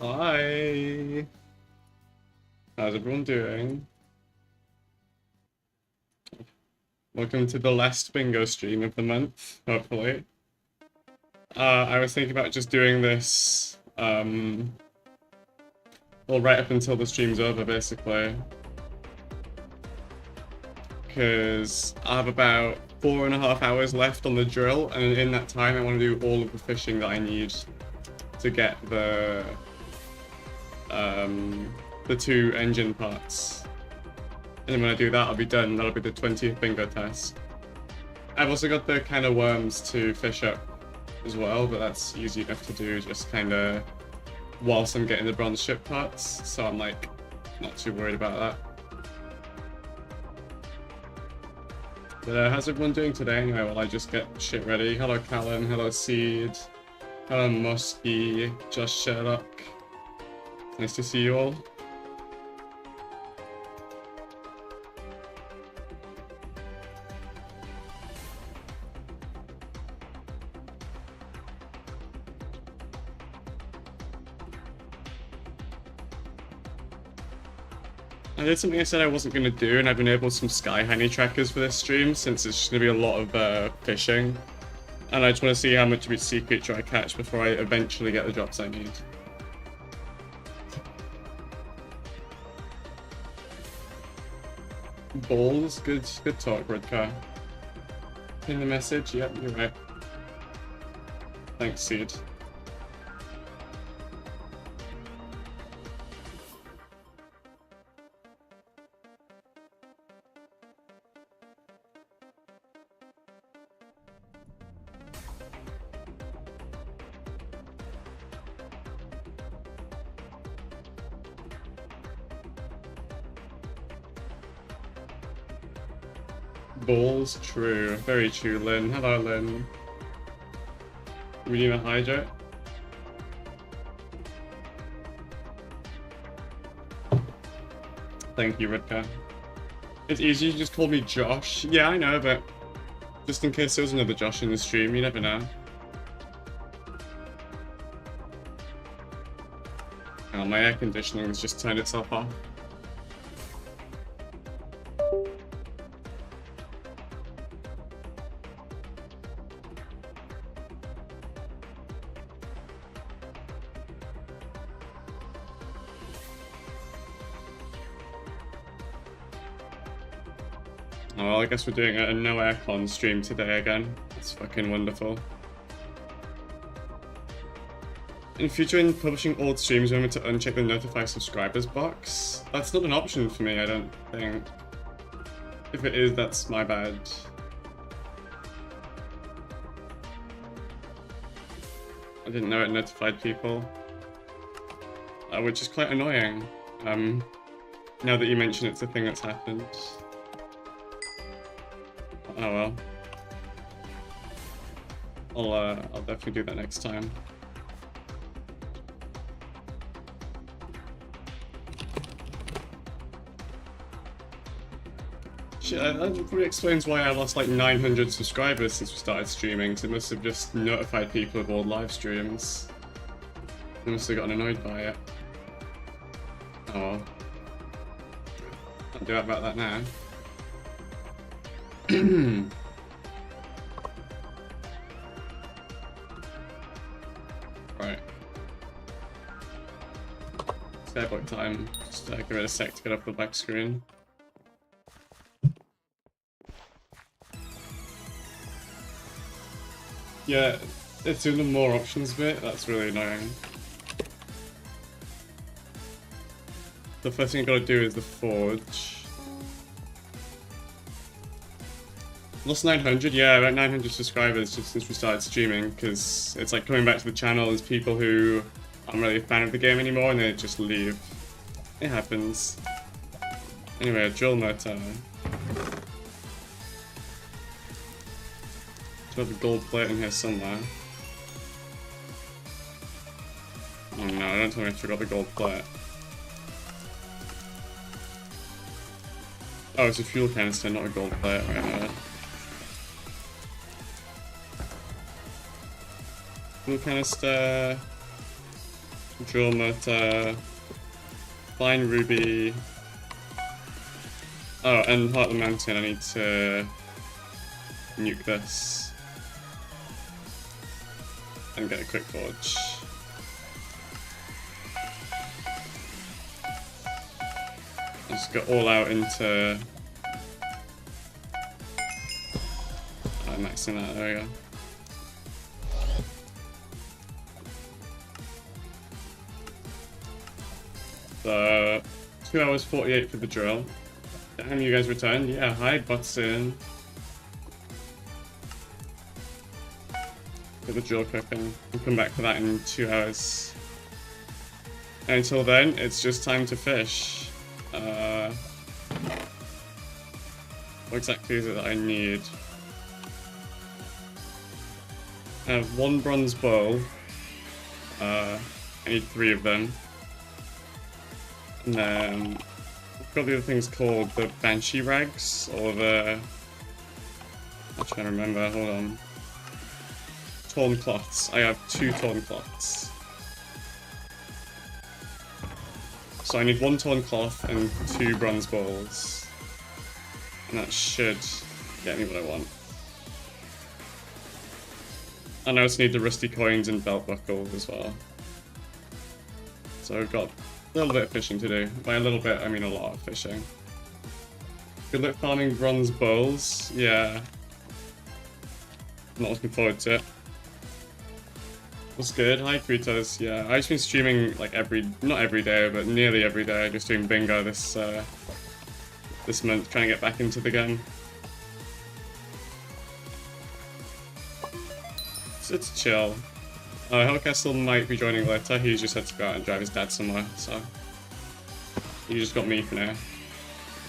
Hi. How's everyone doing? Welcome to the last bingo stream of the month, hopefully. I was thinking about just doing this, well, right up until the stream's over, basically. Because I have about 4.5 hours left on the drill, and in that time I want to do all of the fishing that I need to get the 2 engine parts. And then when I do that, I'll be done. That'll be the 20th bingo test. I've also got the kind of worms to fish up as well, but that's easy enough to do just kind of whilst I'm getting the bronze ship parts. So I'm like not too worried about that. But how's everyone doing today anyway while I just get shit ready? Hello Callum, hello Seed, hello Muskie, Josh Sherlock. Nice to see you all. I did something I said I wasn't going to do, and I've enabled some sky honey trackers for this stream since it's just going to be a lot of fishing. And I just want to see how much of its sea creature I catch before I eventually get the drops I need. Balls? Good talk, Redcar. In the message? Yep, you're right. Thanks, Seed. Balls, true. Very true, Lynn. Hello, Lynn. We need a Hydra. Thank you, Redcar. It's easy to just call me Josh. Yeah, I know, but just in case there was another Josh in the stream, you never know. Oh, my air conditioning has just turned itself off. Oh, well, I guess we're doing a no aircon stream today again. That's fucking wonderful. In future, in publishing old streams, remember to uncheck the notify subscribers box. That's not an option for me, I don't think. If it is, that's my bad. I didn't know it notified people. Which is quite annoying. Now that you mention it's a thing that's happened. Oh well. I'll definitely do that next time. Shit, that probably explains why I lost like 900 subscribers since we started streaming, because it must have just notified people of all live streams. They must have gotten annoyed by it. Oh well. Can't do about that now. Right. Skyblock time. Just give it a sec to get up the back screen. Yeah, it's doing the more options bit. That's really annoying. The first thing I gotta do is the forge. Lost 900, yeah, about 900 subscribers just since we started streaming, because it's like coming back to the channel as people who aren't really a fan of the game anymore and they just leave. It happens. Anyway, a drill motor. Should have a gold plate in here somewhere. Oh no, don't tell me I forgot the gold plate. Oh, it's a fuel canister, not a gold plate, right? Fuel canister. Drill motor. Fine ruby. Oh, and Heart of the Mountain, I need to nuke this. And get a quick forge. Just go all out into... I'm maxing that, there we go. So, 2 hours 48 for the drill. Damn, you guys returned? Yeah, hi, Butson. Get the drill cooking. We'll come back for that in 2 hours. And until then, it's just time to fish. What exactly is it that I need? I have 1 bronze bowl. I need 3 of them. And then I've got the other things called the Banshee Rags, or the... I'm trying to remember, hold on. Torn Cloths. I have 2 torn cloths. So I need 1 torn cloth and 2 bronze bowls. And that should get me what I want. And I also need the rusty coins and belt buckles as well. So I've got a little bit of fishing to do. By a little bit, I mean a lot of fishing. Good luck farming bronze bowls. Yeah. I'm not looking forward to it. What's good? Hi, Kritos. Yeah, I've just been streaming like not every day, but nearly every day. Just doing bingo this month, trying to get back into the game. So it's chill. HellCastle might be joining later. He's just had to go out and drive his dad somewhere, so you just got me for now.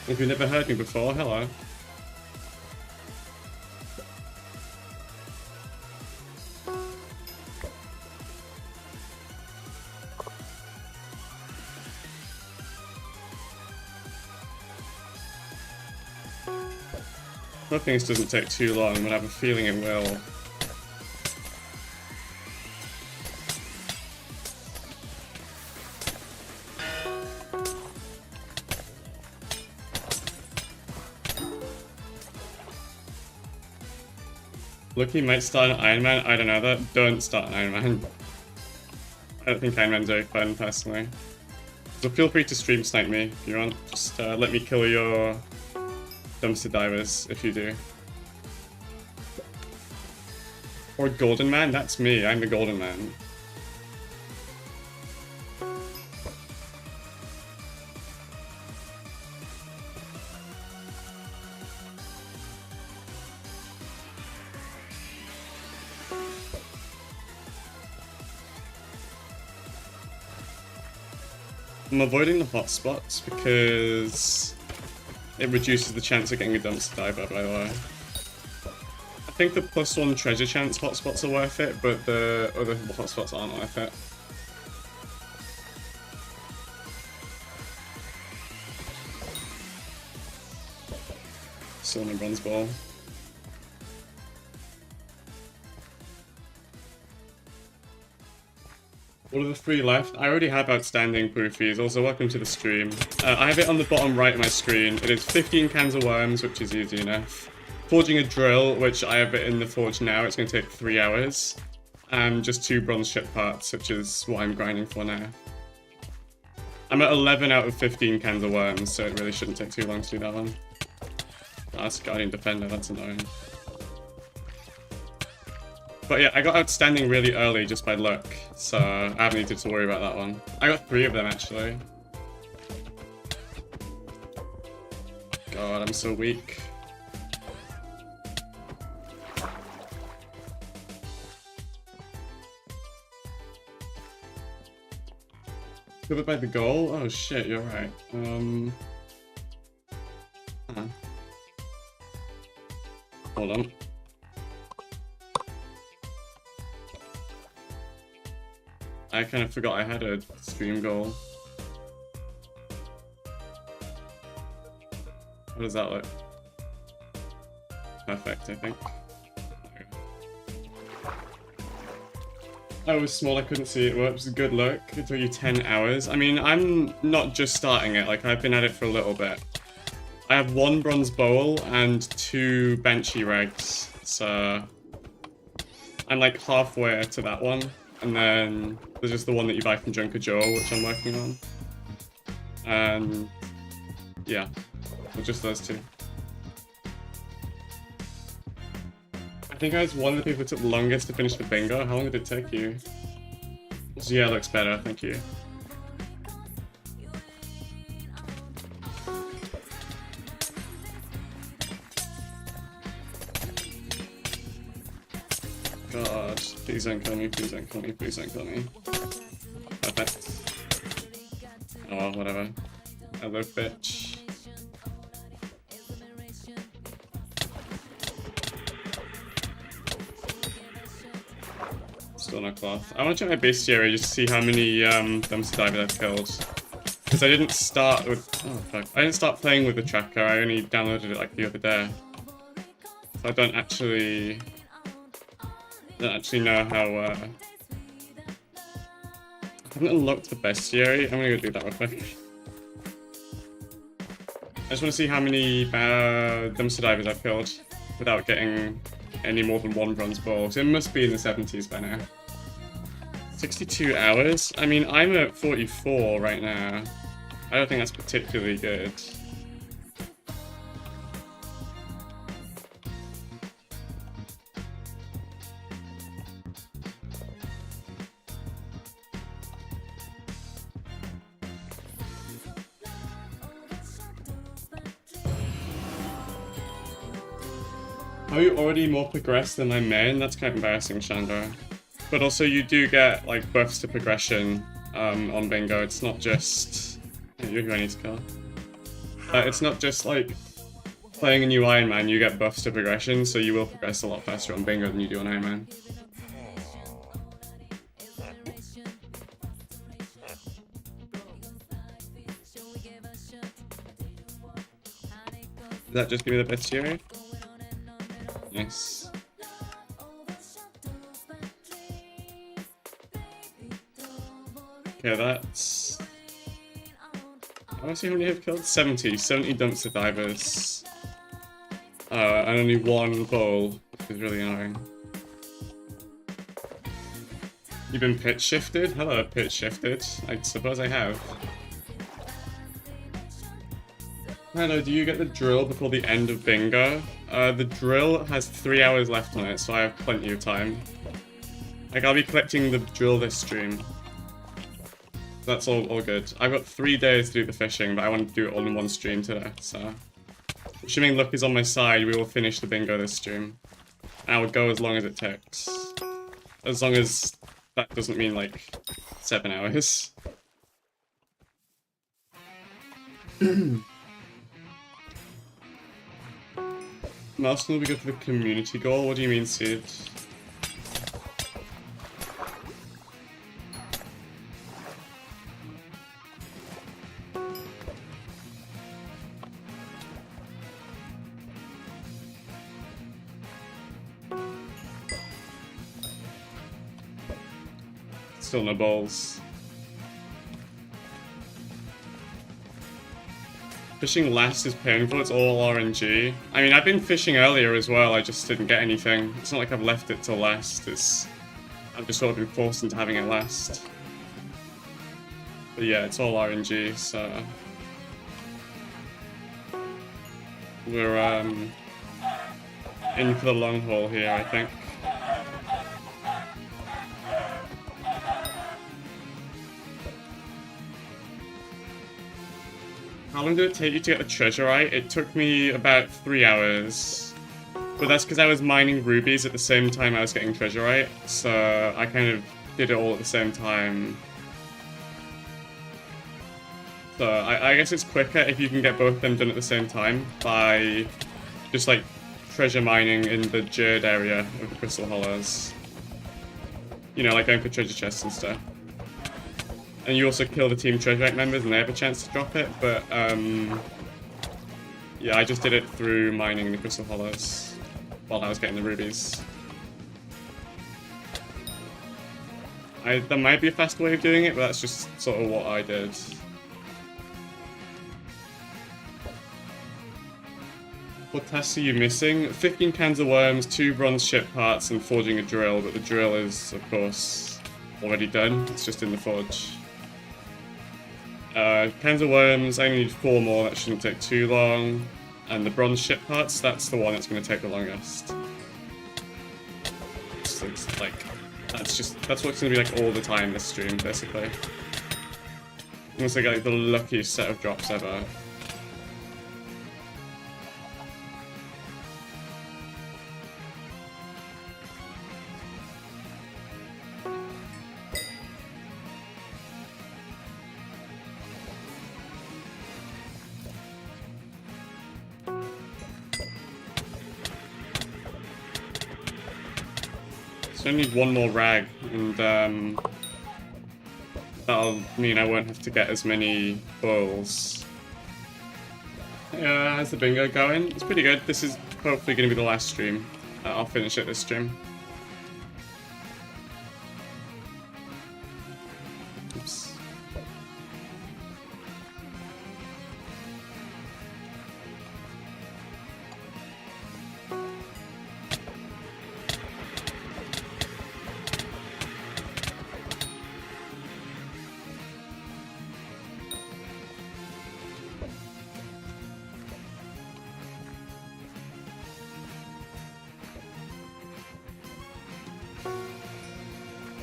If you've never heard me before, hello. Hoping this doesn't take too long, but I have a feeling it will. Lucky might start an Iron Man. I don't know that. Don't start an Iron Man. I don't think Iron Man's very fun, personally. So feel free to stream snipe me if you want. Just let me kill your dumpster divers if you do. Or Golden Man? That's me. I'm the Golden Man. I'm avoiding the hotspots because it reduces the chance of getting a dumpster diver, by the way. I think the +1 treasure chance hotspots are worth it, but the other hotspots aren't worth it. Still no bronze ball. What are the 3 left? I already have outstanding proofies. Also, welcome to the stream. I have it on the bottom right of my screen. It is 15 cans of worms, which is easy enough. Forging a drill, which I have it in the forge now. It's going to take 3 hours. And just 2 bronze ship parts, which is what I'm grinding for now. I'm at 11 out of 15 cans of worms, so it really shouldn't take too long to do that one. That's Guardian Defender, that's annoying. But yeah, I got outstanding really early just by luck, so I haven't needed to worry about that one. I got 3 of them actually. God, I'm so weak. Covered by the goal? Oh shit, you're right. Hold on. I kind of forgot I had a stream goal. What does that look? Perfect, I think. I was small, I couldn't see it. Whoops, good luck. It took you 10 hours. I mean, I'm not just starting it, like, I've been at it for a little bit. I have 1 bronze bowl and 2 benchy regs, so I'm like halfway to that one. And then there's just the one that you buy from Junker Joel, which I'm working on. And yeah, well, just those 2. I think I was one of the people who took the longest to finish the bingo. How long did it take you? So yeah, it looks better, thank you. God, please don't kill me, please don't kill me, please don't kill me. Perfect. Oh well, whatever. Other bitch. Still no cloth. I want to check my bestiary just to see how many dumpster divers I've killed. Because I didn't start with... Oh fuck. I didn't start playing with the tracker, I only downloaded it like the other day. So I don't actually know how... I haven't unlocked the bestiary. I'm gonna go do that real quick. I just want to see how many dumpster divers I've killed without getting any more than 1 bronze ball. So it must be in the 70s by now. 62 hours? I mean, I'm at 44 right now. I don't think that's particularly good. Are you already more progressed than my main? That's kind of embarrassing, Chandra. But also you do get like buffs to progression on bingo. It's not just... You're who I need to kill. It's not just like playing a new Iron Man, you get buffs to progression, so you will progress a lot faster on bingo than you do on Iron Man. Does that just give me the bestiary? Nice. Okay, that's... I want to see how many I've killed. 70 dumpster divers. And only 1 bowl, which is really annoying. You've been pitch shifted? Hello, pitch shifted. I suppose I have. Hello, do you get the drill before the end of bingo? The drill has 3 hours left on it, so I have plenty of time. Like, I'll be collecting the drill this stream. That's all good. I've got 3 days to do the fishing, but I want to do it all in one stream today, so... Assuming luck is on my side, we will finish the bingo this stream. And I would go as long as it takes. As long as that doesn't mean, like, 7 hours. Milestone will be good for the community goal. What do you mean, Sid? Still no balls. Fishing last is painful, it's all RNG. I mean, I've been fishing earlier as well, I just didn't get anything. It's not like I've left it till last, I've just sort of been forced into having it last. But yeah, it's all RNG, so... We're, in for the long haul here, I think. How long did it take you to get the treasurite? It took me about 3 hours. But that's because I was mining rubies at the same time I was getting treasurite, so I kind of did it all at the same time. So I guess it's quicker if you can get both of them done at the same time by just like treasure mining in the jade area of the crystal hollows. You know, like going for treasure chests and stuff. And you also kill the team treasurite members and they have a chance to drop it, but yeah, I just did it through mining the crystal hollows while I was getting the rubies. There might be a faster way of doing it, but that's just sort of what I did. What tests are you missing? 15 cans of worms, 2 bronze ship parts, and forging a drill, but the drill is, of course, already done. It's just in the forge. Cans of worms, I only need 4 more, that shouldn't take too long. And the bronze ship parts, that's the one that's going to take the longest. It's like, that's what's going to be like all the time this stream, basically. Unless I get like the luckiest set of drops ever. So I need 1 more rag, and that'll mean I won't have to get as many bowls. Yeah, how's the bingo going? It's pretty good. This is hopefully going to be the last stream. I'll finish it this stream. Oops.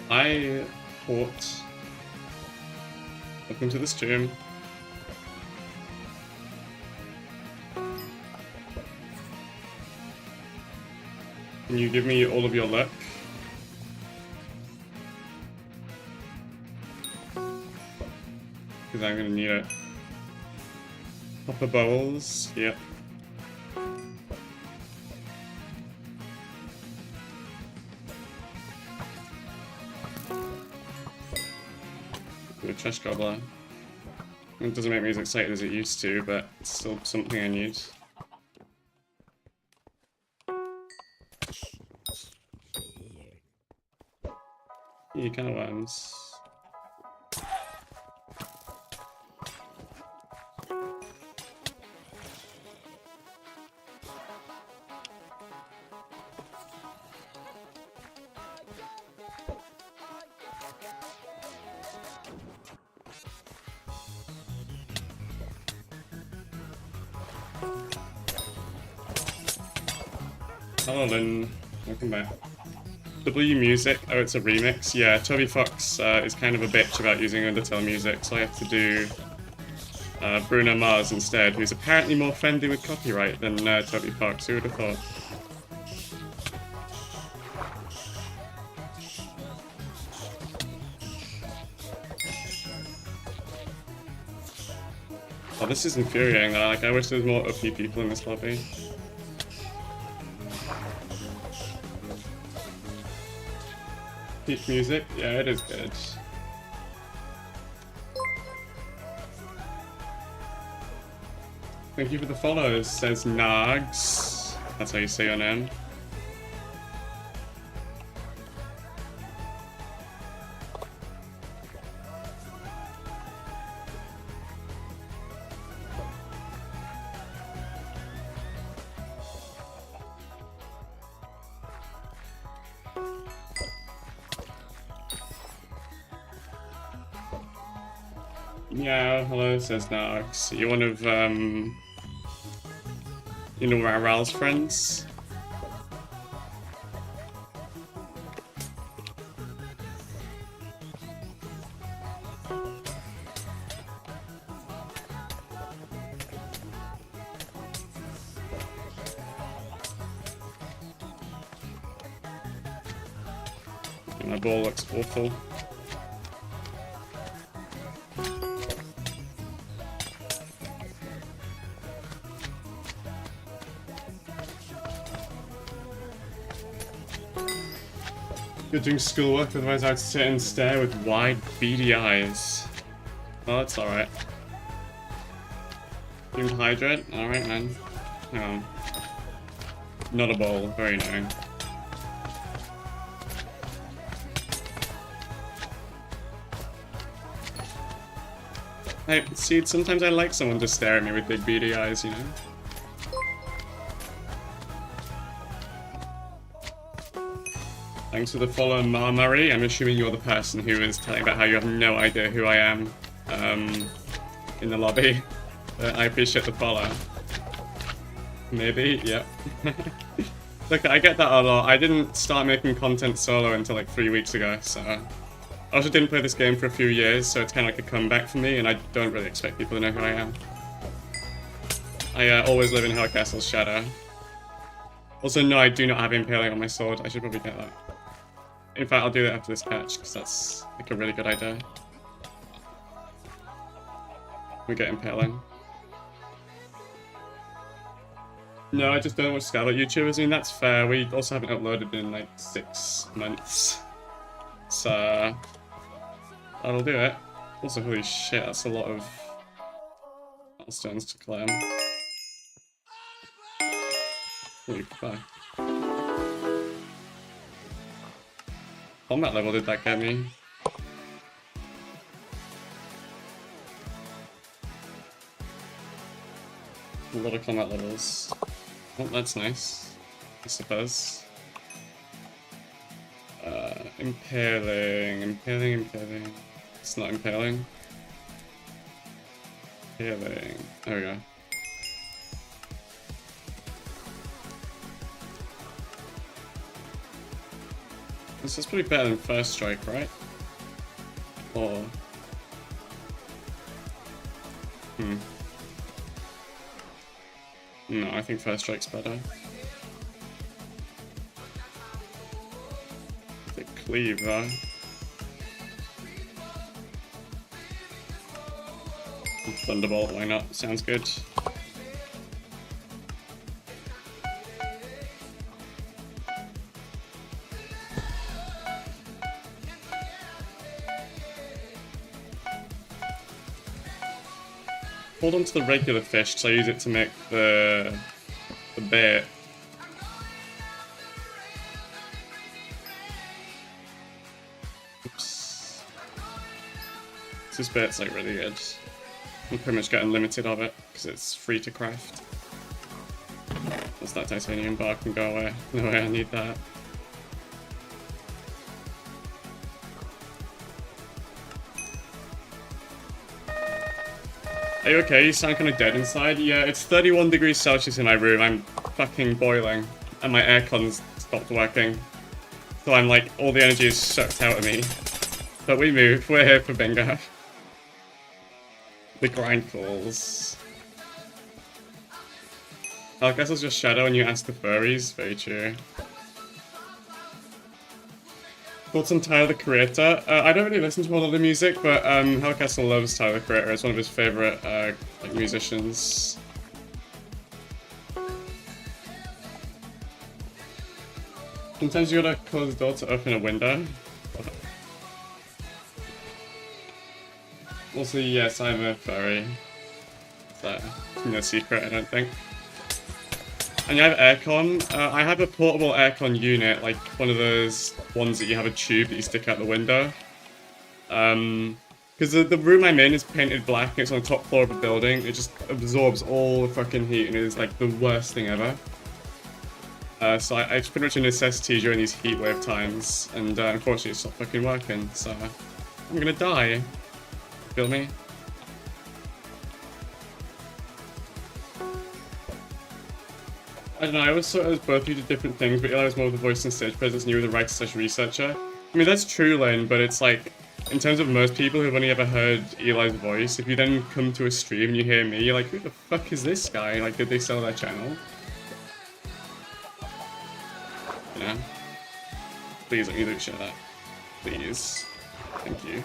Hi, Port. Welcome to the stream. Can you give me all of your luck? Because I'm gonna need it. Copper bowls, yep. The trash gobbler. It doesn't make me as excited as it used to, but it's still something I need. Yeah, kind of worms. Hello Lynn, welcome back. W music, oh it's a remix. Yeah, Toby Fox is kind of a bitch about using Undertale music, so I have to do Bruno Mars instead, who's apparently more friendly with copyright than Toby Fox. Who would have thought? Oh, this is infuriating. Like, I wish there was more OP people in this lobby. Peak music? Yeah, it is good. Thank you for the follows, says Nags. That's how you say your name. Yeah, hello, says Nags. You're one of, you know, Ral's friends? My ball looks awful. You're doing schoolwork, otherwise I'd sit and stare with wide, beady eyes. Oh, that's alright. You can hydrate? Alright, man. Oh. Not a bowl. Very annoying. See, sometimes I like someone to stare at me with big beady eyes, you know? Thanks for the follow, Murray. I'm assuming you're the person who is telling about how you have no idea who I am in the lobby. I appreciate the follow. Maybe, yep. Look, I get that a lot. I didn't start making content solo until like 3 weeks ago, so... I also didn't play this game for a few years, so it's kind of like a comeback for me, and I don't really expect people to know who I am. I always live in HellCastle's shadow. Also, no, I do not have impaling on my sword. I should probably get that. In fact, I'll do that after this patch, because that's like a really good idea. We get impaling. No, I just don't watch Skyblock YouTubers. I mean, that's fair. We also haven't uploaded in like 6 months. So... that'll do it. Also, holy shit, that's a lot of milestones to climb. Holy fuck. Combat level did that get me? A lot of combat levels. Oh, that's nice, I suppose. Impaling. It's not impaling. Impaling. There we go. This is pretty better than first strike, right? Or... No, I think first strike's better. The cleave, though. Thunderbolt, why not? Sounds good. Hold on to the regular fish, because I use it to make the bait. Oops. This bait's like really good. You pretty much get unlimited of it, because it's free to craft. What's that titanium bar can go away? No way, I need that. Are you okay? You sound kind of dead inside. Yeah, it's 31 degrees Celsius in my room. I'm fucking boiling. And my aircon's stopped working. So I'm like, all the energy is sucked out of me. But we move. We're here for bingo. The grind calls. HellCastle's just shadow and you ask the furries. Very true. Thoughts on Tyler the Creator? I don't really listen to a lot of the music, but HellCastle loves Tyler the Creator. It's one of his favorite like musicians. Sometimes you gotta close the door to open a window. Also, yes, I'm a furry. That's no secret, I don't think. And you have aircon. I have a portable aircon unit, like one of those ones that you have a tube that you stick out the window. Because the room I'm in is painted black and it's on the top floor of a building. It just absorbs all the fucking heat and it is like the worst thing ever. So it's pretty much a necessity during these heat wave times, and unfortunately it's not fucking working, so I'm gonna die. Feel me? I don't know, I always thought it was both of you did different things, but Eli was more of the voice and stage presence and you were the writer/researcher. I mean, that's true, Lane, but it's like, in terms of most people who've only ever heard Eli's voice, if you then come to a stream and you hear me, you're like, who the fuck is this guy? Like, did they sell their channel? You know? Please let me do share that. Please. Thank you.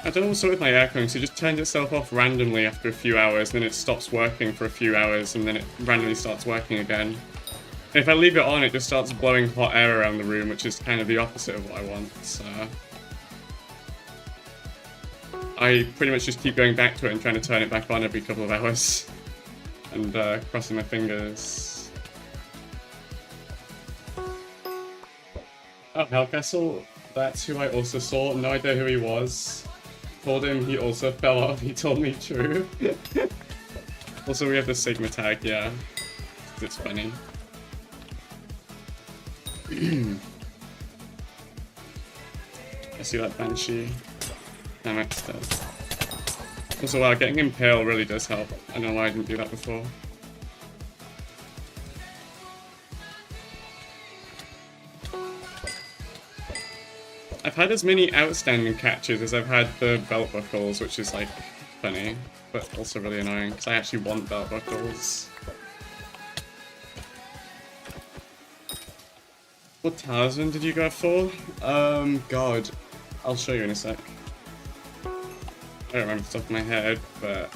I don't know what's up with my aircon, so it just turns itself off randomly after a few hours, and then it stops working for a few hours, and then it randomly starts working again. And if I leave it on, it just starts blowing hot air around the room, which is kind of the opposite of what I want, so... I pretty much just keep going back to it and trying to turn it back on every couple of hours. And crossing my fingers. Oh, HellCastle, that's who I also saw. No idea who he was. Told him he also fell off. He told me true. Also, we have the Sigma tag, yeah. It's funny. I see that Banshee. Damn it, does. Also, wow, getting impaled really does help. I don't know why I didn't do that before. I've had as many outstanding catches as I've had the belt buckles, which is like funny, but also really annoying because I actually want belt buckles. What talisman did you go for? God, I'll show you in a sec. I don't remember off the top of my head, but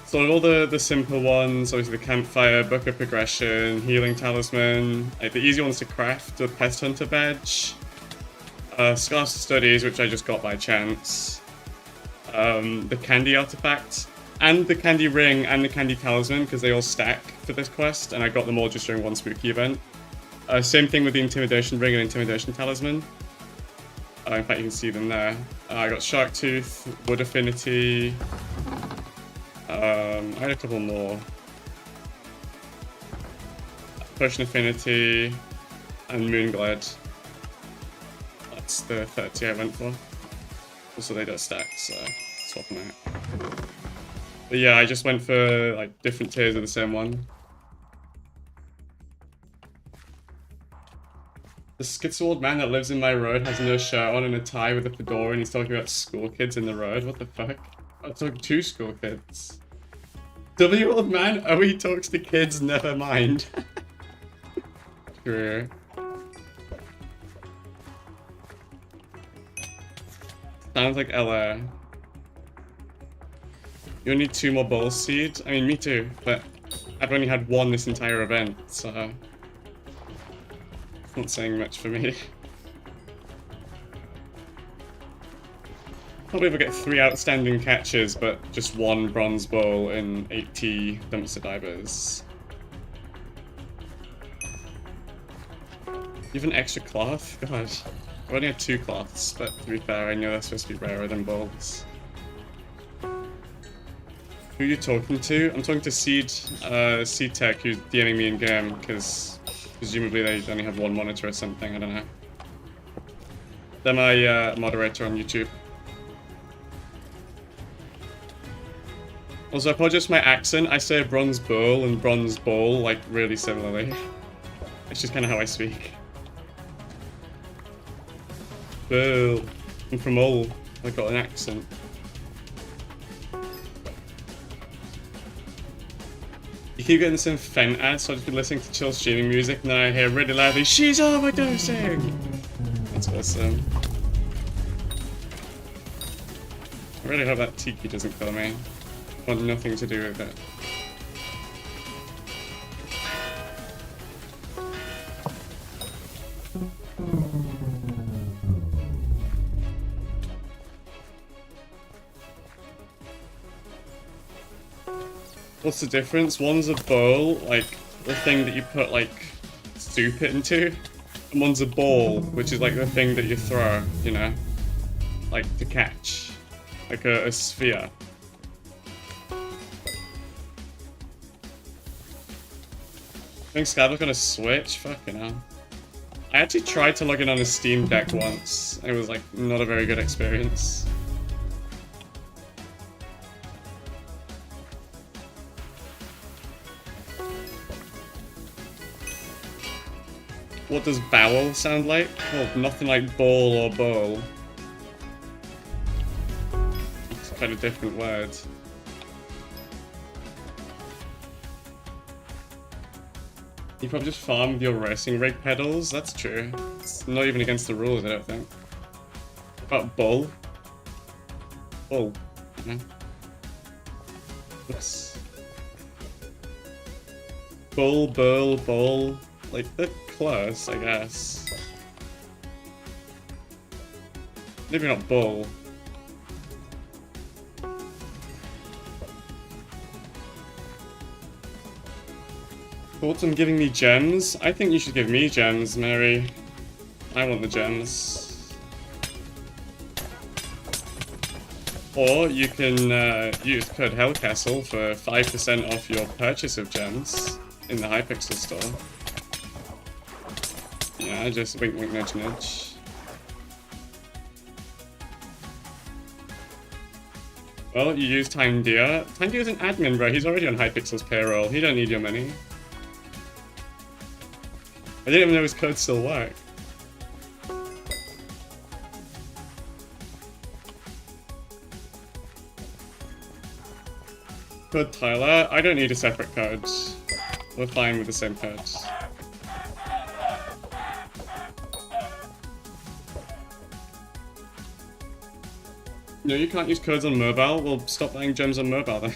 so all the simple ones, obviously the campfire, book of progression, healing talisman, like the easy ones to craft, the pest hunter badge. Scarce Studies, which I just got by chance. The candy artifact, and the candy ring, and the candy talisman, because they all stack for this quest, and I got them all just during one spooky event. Same thing with the intimidation ring and intimidation talisman. In fact, you can see them there. I got Shark Tooth, Wood Affinity. I had a couple more. Potion Affinity, and Moonglade. That's the 30 I went for. Also, they don't stack, so swap them out. But yeah, I just went for like different tiers of the same one. The schizoid man that lives in my road has no shirt on and a tie with a fedora, and he's talking about school kids in the road. What the fuck? I'm talking to school kids. W old man? Oh, he talks to kids, never mind. True. Sounds like LA. You need 2 more bowl seeds? I mean, me too, but I've only had 1 this entire event, so it's not saying much for me. Probably ever get 3 outstanding catches, but just 1 bronze bowl and 80 dumpster divers. You have an extra cloth? God. I've only had 2 cloths, but to be fair, I know they're supposed to be rarer than bowls. Who are you talking to? I'm talking to Seed Tech, who's DMing me in game, because presumably they only have 1 monitor or something, I don't know. They're my moderator on YouTube. Also, I apologize for my accent. I say bronze bowl and bronze bowl, like, really similarly. It's just kind of how I speak. Bowl. I'm from Hull. I got an accent. You keep getting the same Fent ad, so I've just been listening to chill streaming music, and then I hear really loudly, "She's overdosing!" That's awesome. I really hope that Tiki doesn't kill me. I want nothing to do with it. What's the difference? One's a bowl, like the thing that you put like soup into, and one's a ball, which is like the thing that you throw, you know, like to catch, like a sphere. I think Skyblock on a Switch? Fucking hell. I actually tried to log in on a Steam Deck once. It was like not a very good experience. What does bowel sound like? Well, nothing like ball or bowl. It's quite a different word. You probably just farm with your racing rig pedals? That's true. It's not even against the rules, I don't think. What about bull? Bull. No. Oops. Bull, bull, bull. Like, they're close, I guess. Maybe not bull. Thoughts on giving me gems? I think you should give me gems, Mary. I want the gems. Or you can use code HellCastle for 5% off your purchase of gems in the Hypixel store. Yeah, just wink wink nudge nudge. Well, you use Time Deer. Time Deer's an admin, bro. He's already on Hypixel's payroll. He don't need your money. I didn't even know his code still worked. Code Tyler. I don't need a separate code. We're fine with the same code. No, you can't use codes on mobile. We'll stop buying gems on mobile then.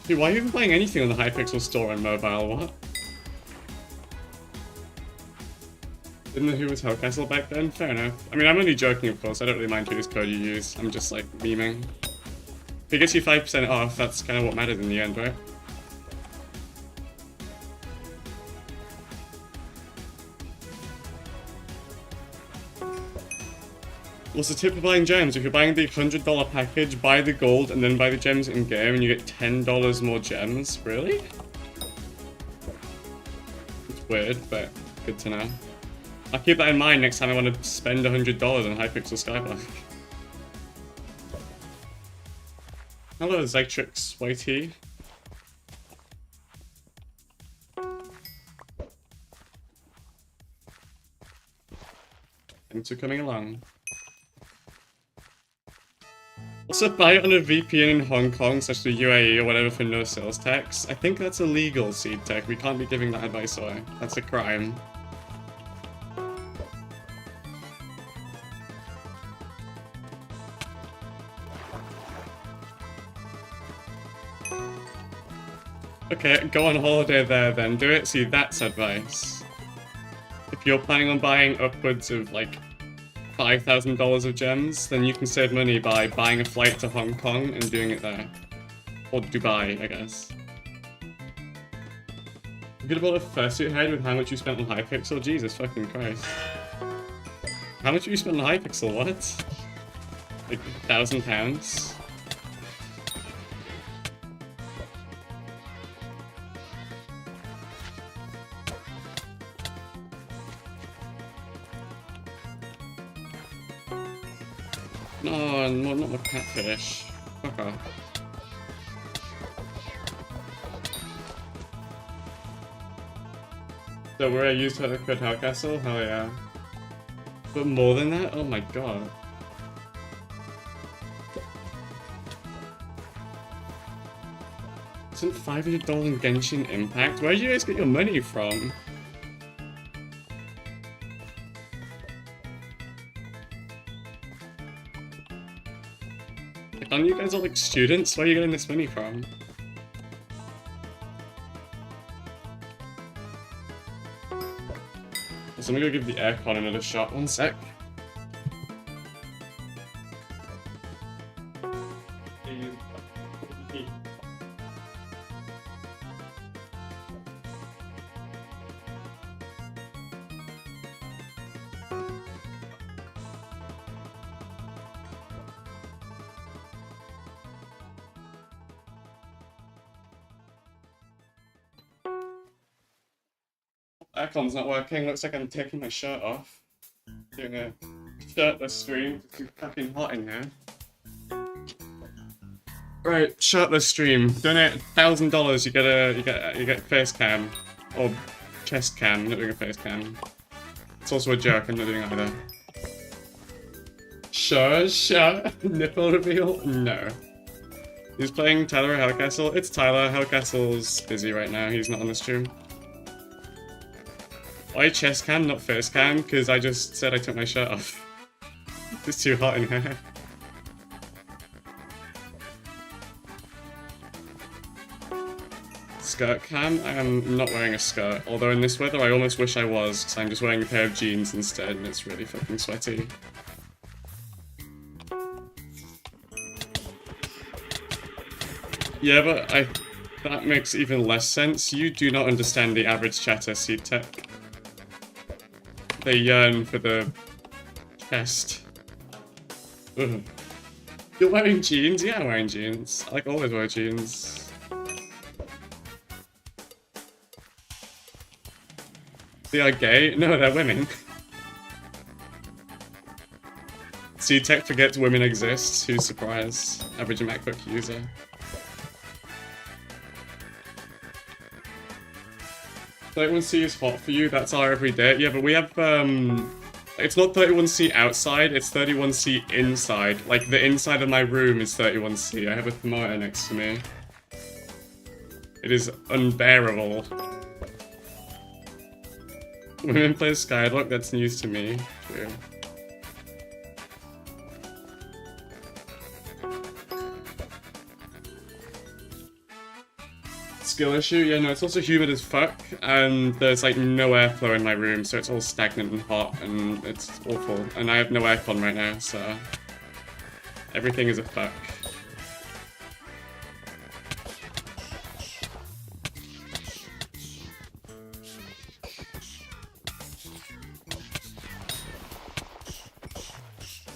Dude, why are you even buying anything on the Hypixel store on mobile? What? Didn't know who was HellCastle back then? Fair enough. I mean, I'm only joking, of course. I don't really mind whose code you use. I'm just, like, memeing. If it gets you 5% off, that's kind of what matters in the end, right? What's the tip for buying gems? If you're buying the $100 package, buy the gold and then buy the gems in-game and you get $10 more gems. Really? It's weird, but good to know. I'll keep that in mind next time I want to spend $100 on Hypixel Skyblock. Hello, Zytrix YT. Thanks for coming along. Also, buy it on a VPN in Hong Kong, such as the UAE or whatever, for no sales tax. I think that's illegal, Seed Tech. We can't be giving that advice away. That's a crime. Okay, go on holiday there then. Do it. See, that's advice. If you're planning on buying upwards of, like, $5,000 of gems, then you can save money by buying a flight to Hong Kong and doing it there. Or Dubai, I guess. You could have bought a fursuit head with how much you spent on Hypixel? Jesus fucking Christ. How much have you spent on Hypixel? What? Like, £1,000? No, not my catfish. Fuck off. So where I used to code HellCastle? Hell yeah. But more than that? Oh my god. Isn't $500 in Genshin Impact? Where do you guys get your money from? Aren't you guys all like students? Where are you getting this money from? So I'm gonna go give the aircon another shot. One sec. Aircon's not working. Looks like I'm taking my shirt off. Doing a shirtless stream. It's too fucking hot in here. Right, shirtless stream. Donate $1,000. You get face cam or chest cam. I'm not doing a face cam. It's also a joke. I'm not doing either. Sure. Nipple reveal? No. He's playing Tyler at HellCastle. It's Tyler. HellCastle's busy right now. He's not on the stream. Why chest cam, not face cam? Because I just said I took my shirt off. It's too hot in here. Skirt cam? I am not wearing a skirt. Although in this weather I almost wish I was, because I'm just wearing a pair of jeans instead and it's really fucking sweaty. Yeah, but That makes even less sense. You do not understand the average chatter, Seed Tech. They yearn for the chest. Ugh. You're wearing jeans? Yeah, I'm wearing jeans. I always wear jeans. They are gay? No, they're women. Seed Tech forgets women exist. Who's surprised? Average MacBook user. 31C is hot for you, that's our everyday. Yeah, but we have, it's not 31C outside, it's 31C inside. Like, the inside of my room is 31C. I have a thermometer next to me. It is unbearable. Women play Skyblock, that's news to me. True. Skill issue? Yeah, no, it's also humid as fuck, and there's like no airflow in my room, so it's all stagnant and hot, and it's awful. And I have no aircon right now, so everything is a fuck.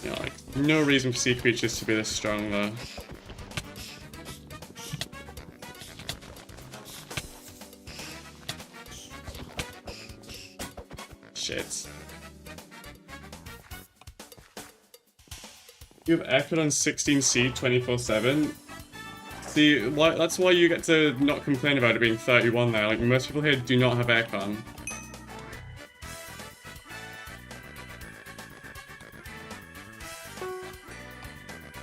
Yeah, like, no reason for sea creatures to be this strong, though. Shit. You have aircon on 16C 24/7. See, that's why you get to not complain about it being 31 there. Like, most people here do not have aircon.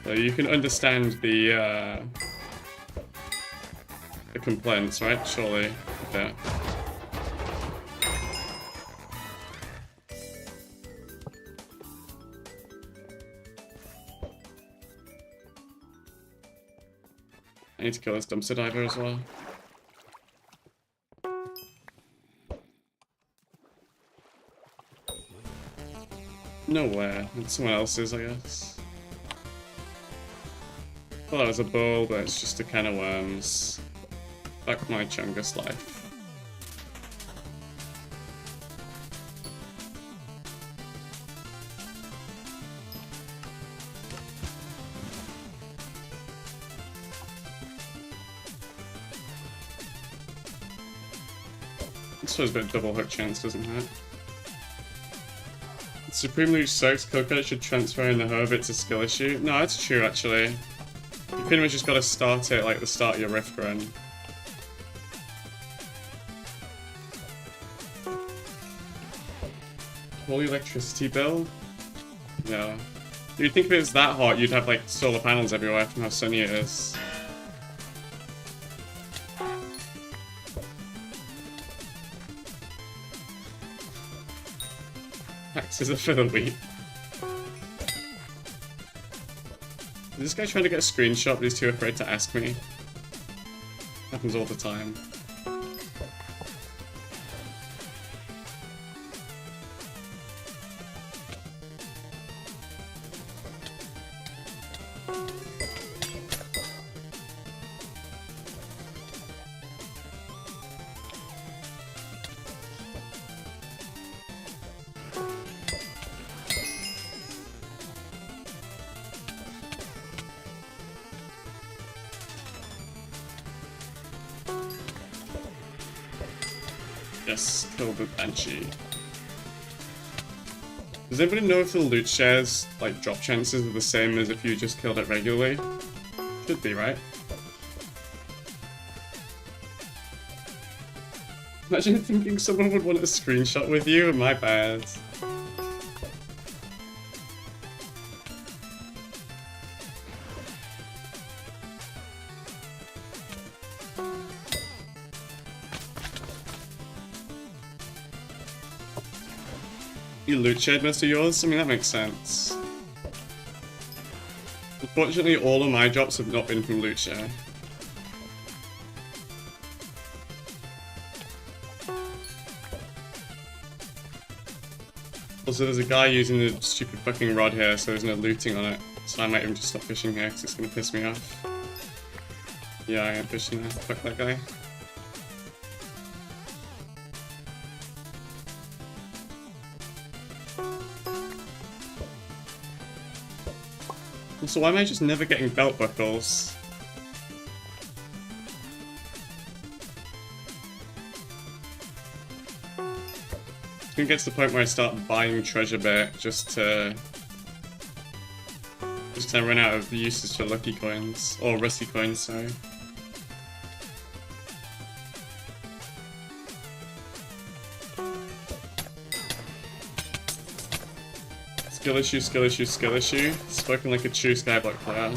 So you can understand the complaints, right? Surely. Okay. I need to kill this dumpster diver as well. Nowhere. It's someone else's, I guess. Well, that was a bowl, but it's just a can of worms. Fuck my Chungus life. I suppose a bit of double hook chance doesn't hurt. Supreme Leech sucks, kill credit should transfer in the hub, it's a skill issue. No, that's true actually. You pretty much just gotta start it like the start of your Rift run. Whole electricity bill? Yeah. You'd think if it was that hot, you'd have like solar panels everywhere from how sunny it is. Taxes are for the week. Is this guy trying to get a screenshot but he's too afraid to ask me? Happens all the time. Yes, kill the Banshee. Does anybody know if the loot shares, like, drop chances are the same as if you just killed it regularly? Should be, right? Imagine thinking someone would want a screenshot with you, my bad. You loot shared most of yours? I mean, that makes sense. Unfortunately, all of my drops have not been from loot share. Also, there's a guy using the stupid fucking rod here, so there's no looting on it. So I might even just stop fishing here, because it's going to piss me off. Yeah, I am fishing now. Fuck that guy. So why am I just never getting belt buckles? It's gonna get to the point where I start buying treasure bit just to run out of the uses for lucky coins or rusty coins. Sorry. Skill issue, skill issue, skill issue. Spoken like a true Skyblock player.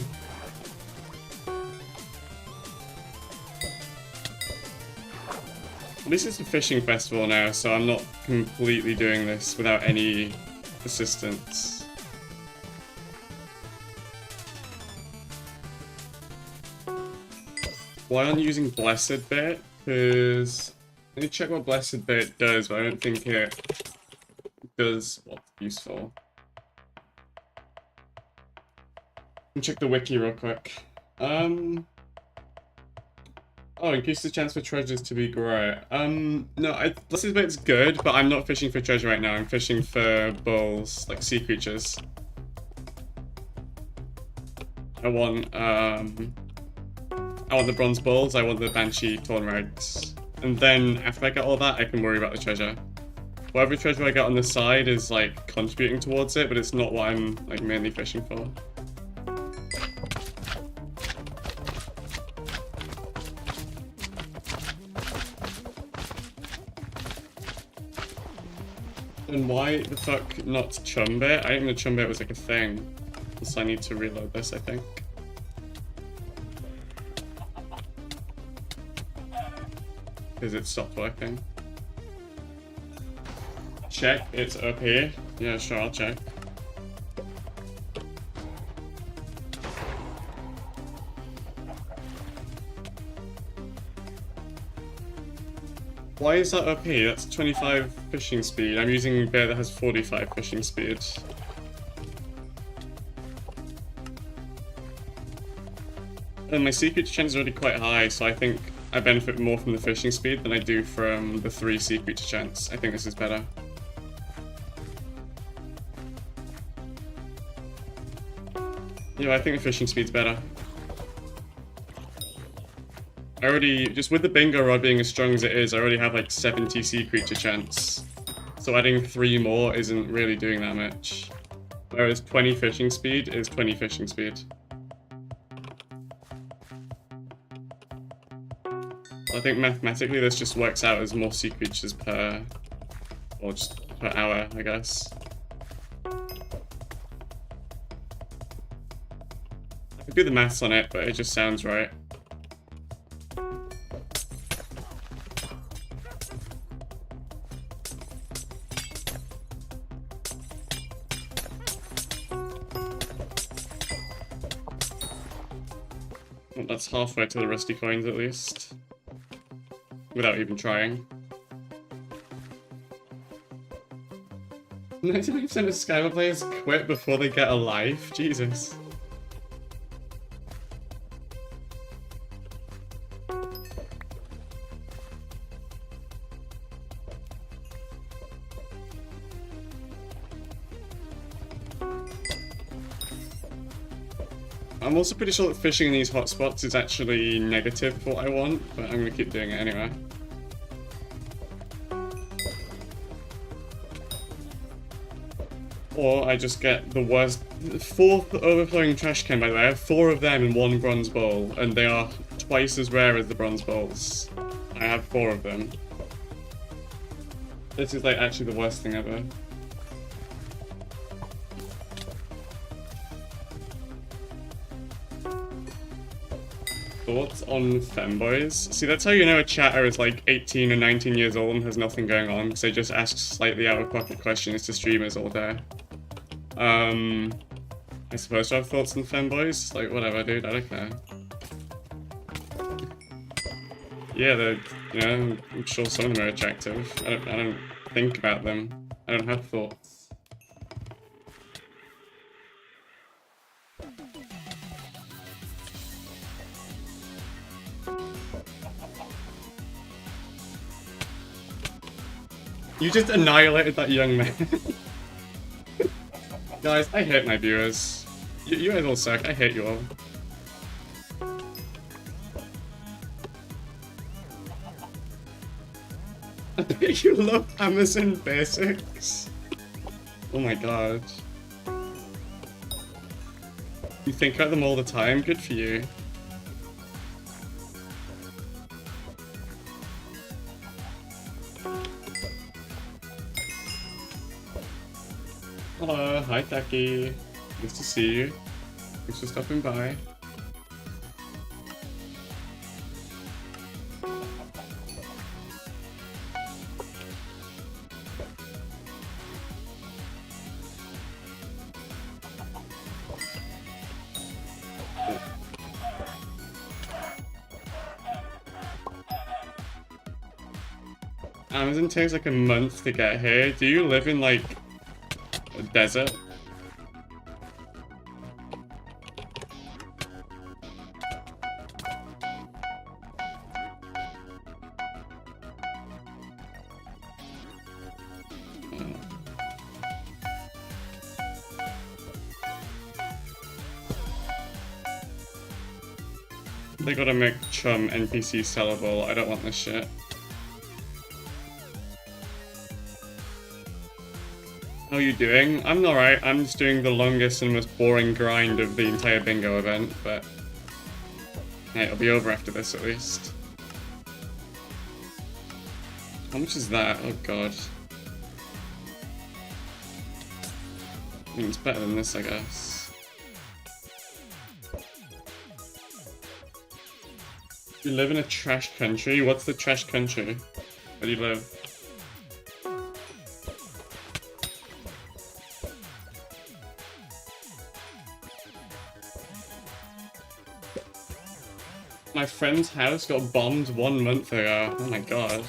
This is a fishing festival now, so I'm not completely doing this without any assistance. Why aren't you using Blessed Bit? Because let me check what Blessed Bit does, but I don't think it does what's useful. Let me check the wiki real quick. Oh, increase the chance for treasures to be great. No, Blessed Bit's good, but I'm not fishing for treasure right now. I'm fishing for bulls, like sea creatures. I want the bronze bulls, I want the banshee torn rags. And then after I get all that, I can worry about the treasure. Whatever treasure I get on the side is like contributing towards it, but it's not what I'm like mainly fishing for. And why the fuck not chum bit? I didn't know chum bit was like a thing. So I need to reload this, I think. Because it stopped working. Check, it's up here. Yeah, sure, I'll check. Why is that up here? That's 25 fishing speed. I'm using a bait that has 45 fishing speed. And my sea creature chance is already quite high, so I think I benefit more from the fishing speed than I do from the 3 sea creature chance. I think this is better. Yeah, I think the fishing speed's better. I already, just with the bingo rod being as strong as it is, I already have like 70 sea creature chance. So adding 3 more isn't really doing that much. Whereas 20 fishing speed is 20 fishing speed. I think mathematically this just works out as more sea creatures per, or just per hour, I guess. I could do the maths on it, but it just sounds right. Well, that's halfway to the rusty coins at least. Without even trying. 99% of Skyblock players quit before they get a life? Jesus. I'm also pretty sure that fishing in these hotspots is actually negative for what I want, but I'm gonna keep doing it anyway. Or I just get the worst. 4 overflowing trash can, by the way. I have 4 of them in 1 bronze bowl, and they are twice as rare as the bronze bowls. I have 4 of them. This is like actually the worst thing ever. Thoughts on femboys? See, that's how you know a chatter is like 18 or 19 years old and has nothing going on, because they just ask slightly out-of-pocket questions to streamers all day. I suppose I have thoughts on femboys? Like, whatever, dude, I don't care. Yeah, they're, you know, I'm sure some of them are attractive. I don't think about them. I don't have thoughts. You just annihilated that young man. Guys, I hate my viewers. You guys all suck. I hate you all. I bet you love Amazon Basics. Oh my god. You think about them all the time? Good for you. Hello, hi Taki. Nice to see you. Thanks for stopping by. Amazon takes like a month to get here. Do you live in like a desert? They gotta make Chum NPC sellable. I don't want this shit. How are you doing? I'm alright. I'm just doing the longest and most boring grind of the entire bingo event, but hey, it'll be over after this at least. How much is that? Oh god. I mean, it's better than this, I guess. You live in a trash country? What's the trash country? Where do you live? My friend's house got bombed 1 month ago. Oh my god.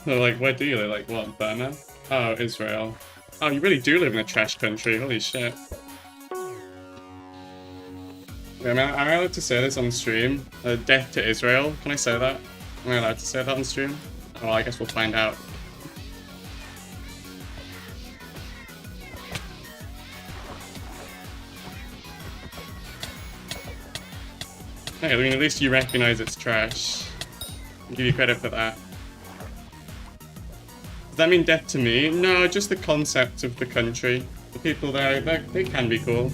So like, where do you live? Like, what, Burma? Oh, Israel. Oh, you really do live in a trash country. Holy shit. Yeah, am I allowed to say this on stream? Death to Israel? Can I say that? Am I allowed to say that on stream? Oh, I guess we'll find out. Hey, I mean, at least you recognize it's trash. I'll give you credit for that. Does that mean death to me? No, just the concept of the country. The people there, they can be cool.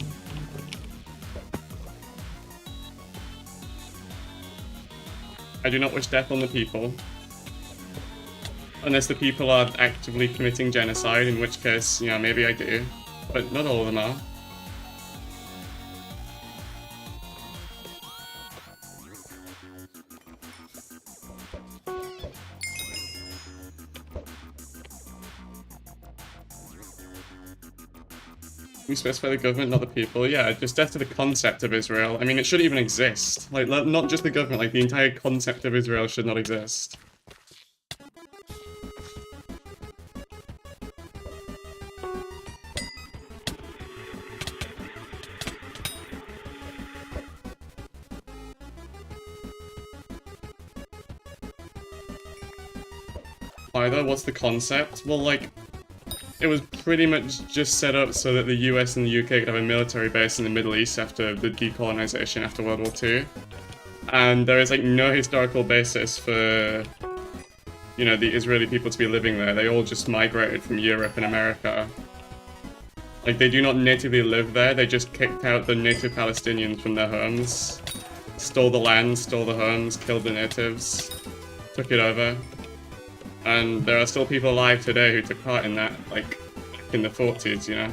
I do not wish death on the people. Unless the people are actively committing genocide, in which case, you know, maybe I do. But not all of them are. We specify the government, not the people. Yeah, just death to the concept of Israel. I mean, it shouldn't even exist. Like, not just the government, like, the entire concept of Israel should not exist. Why though? What's the concept? Well, like, it was pretty much just set up so that the US and the UK could have a military base in the Middle East after the decolonization after World War II. And there is like no historical basis for, you know, the Israeli people to be living there. They all just migrated from Europe and America. Like, they do not natively live there, they just kicked out the native Palestinians from their homes. Stole the land, stole the homes, killed the natives, took it over. And there are still people alive today who took part in that, like, back in the 40s, you know?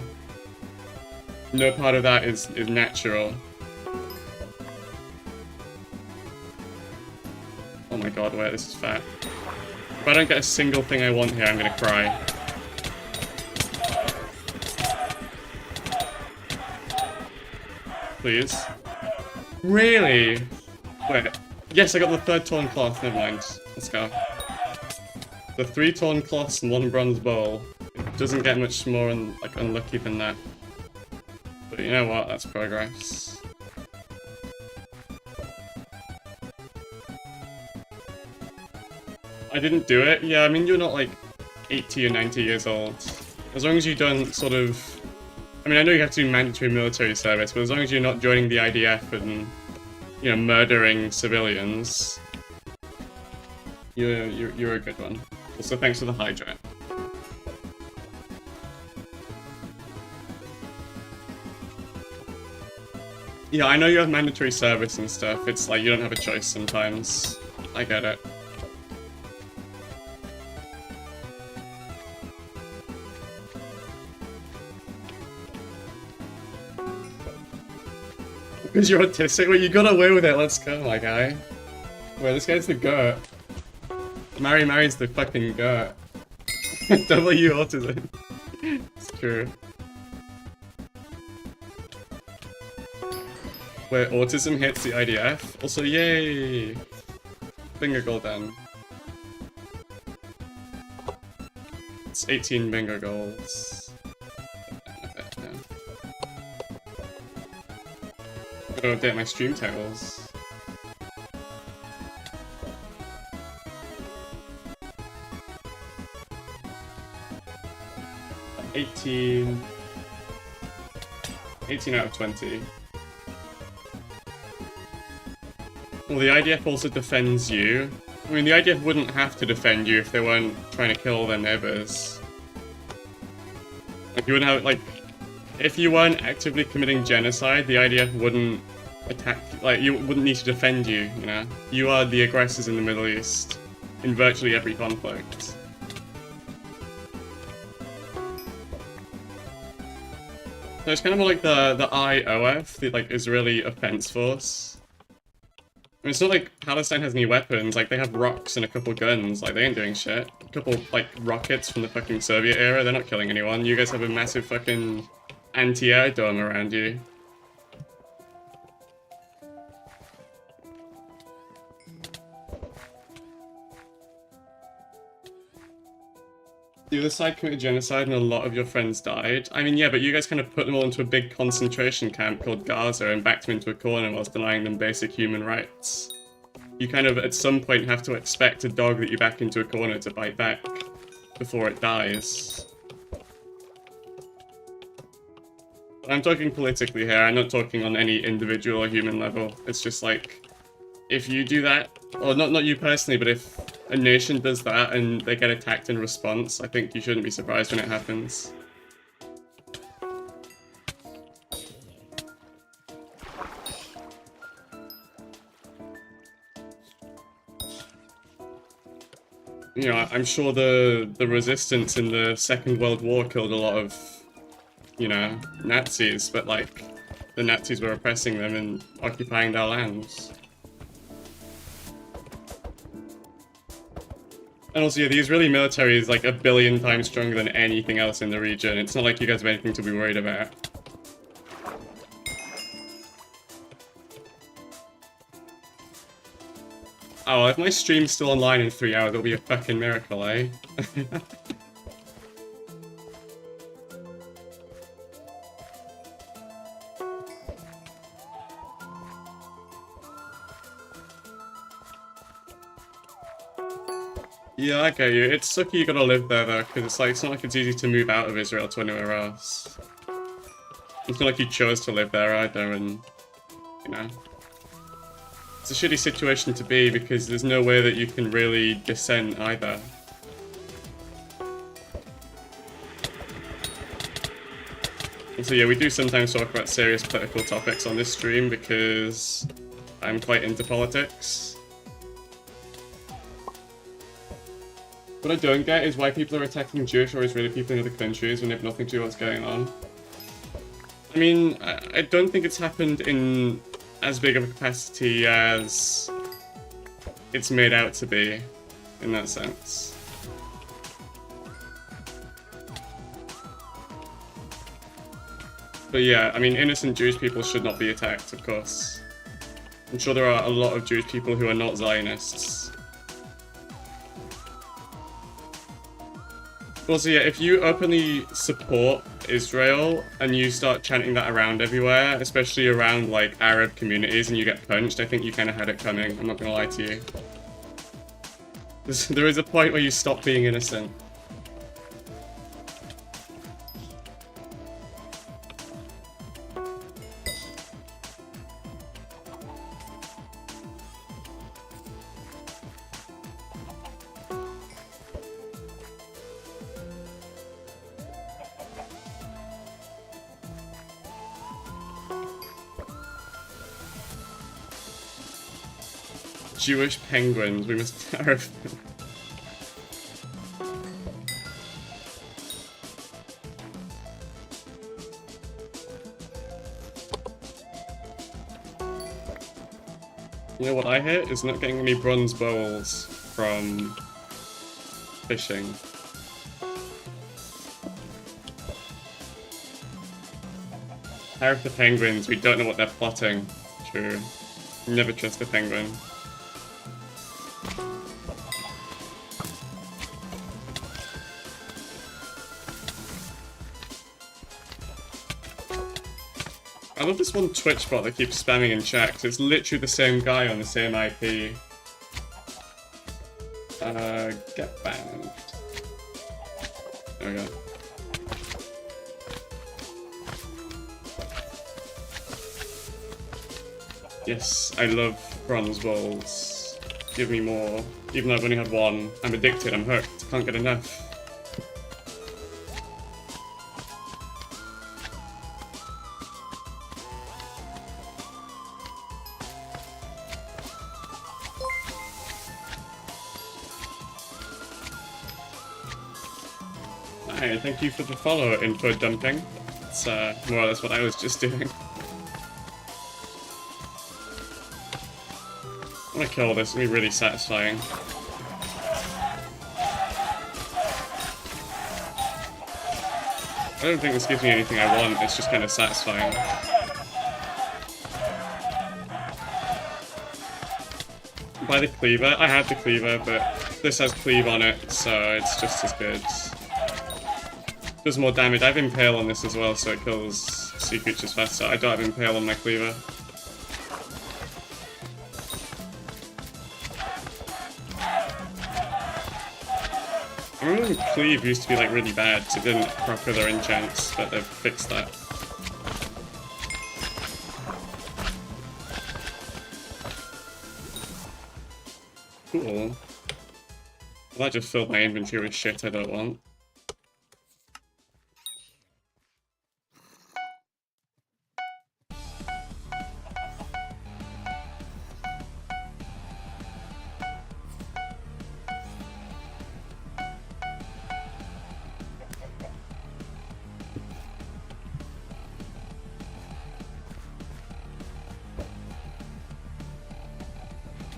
No part of that is natural. Oh my god, wait, this is fat. If I don't get a single thing I want here, I'm gonna cry. Please. Really? Wait. Yes, I got the 3rd torn cloth, never mind. Let's go. The 3 torn cloths and 1 bronze bowl. It doesn't get much more like unlucky than that. But you know what? That's progress. I didn't do it. Yeah, I mean, you're not like 80 or 90 years old. As long as you don't sort of... I mean, I know you have to do mandatory military service, but as long as you're not joining the IDF and, you know, murdering civilians, you're a good one. Also, thanks for the Hydra. Yeah, I know you have mandatory service and stuff. It's like you don't have a choice sometimes. I get it. Because you're autistic? Well, you got away with it. Let's go, my guy. Wait, this guy's the GERT. Mary's the fucking GERT. W autism. It's true. Where autism hits the IDF. Also, yay! Bingo goal done. It's 18 bingo goals. I gotta update my stream titles. $18 out of 20. Well, the IDF also defends you. I mean, the IDF wouldn't have to defend you if they weren't trying to kill their neighbors. Like, you wouldn't have, like, if you weren't actively committing genocide, the IDF wouldn't attack, like, you wouldn't need to defend you, you know? You are the aggressors in the Middle East, in virtually every conflict. So it's kind of more like the IOF, the, like, Israeli Offense Force. I mean, it's not like Palestine has any weapons, like, they have rocks and a couple guns, like, they ain't doing shit. A couple, like, rockets from the fucking Soviet era, they're not killing anyone. You guys have a massive fucking anti-air dome around you. The other side committed genocide and a lot of your friends died. I mean, yeah, but you guys kind of put them all into a big concentration camp called Gaza and backed them into a corner whilst denying them basic human rights. You kind of, at some point, have to expect a dog that you back into a corner to bite back before it dies. I'm talking politically here, I'm not talking on any individual or human level. It's just like, if you do that, or not you personally, but if a nation does that and they get attacked in response, I think you shouldn't be surprised when it happens. You know, I'm sure the resistance in the Second World War killed a lot of, you know, Nazis, but like, the Nazis were oppressing them and occupying their lands. And also, yeah, the Israeli military is like 1 billion times stronger than anything else in the region. It's not like you guys have anything to be worried about. Oh, well, if my stream's still online in 3 hours, it'll be a fucking miracle, eh? Yeah, I get you. It's sucky you gotta live there though, because it's like, it's not like it's easy to move out of Israel to anywhere else. It's not like you chose to live there either, and, you know. It's a shitty situation to be because there's no way that you can really dissent either. And so yeah, we do sometimes talk about serious political topics on this stream because I'm quite into politics. What I don't get is why people are attacking Jewish or Israeli people in other countries when they have nothing to do with what's going on. I mean, I don't think it's happened in as big of a capacity as it's made out to be, in that sense. But yeah, I mean, innocent Jewish people should not be attacked, of course. I'm sure there are a lot of Jewish people who are not Zionists. Also, yeah, if you openly support Israel and you start chanting that around everywhere, especially around, like, Arab communities, and you get punched, I think you kind of had it coming. I'm not gonna lie to you. There is a point where you stop being innocent. Jewish penguins, we must tariff them. You know what I hate is not getting any bronze bowls from fishing. Tariff the penguins, we don't know what they're plotting. True. Never trust a penguin. I love this one Twitch bot that keeps spamming in chat, 'cause it's literally the same guy on the same IP. Get banned. There we go. Yes, I love bronze bowls. Give me more. Even though I've only had one, I'm addicted, I'm hooked, can't get enough. Hi, thank you for the follow, info dumping. It's more or less what I was just doing. I'm gonna kill this, it'll be really satisfying. I don't think this gives me anything I want, it's just kind of satisfying. Buy the cleaver? I have the cleaver, but this has cleave on it, so it's just as good. Does more damage. I have impale on this as well, so it kills sea creatures faster. I don't have impale on my cleaver. I remember when cleave used to be like really bad, because it didn't proc with their enchants, but they've fixed that. Cool. Well, that just filled my inventory with shit I don't want.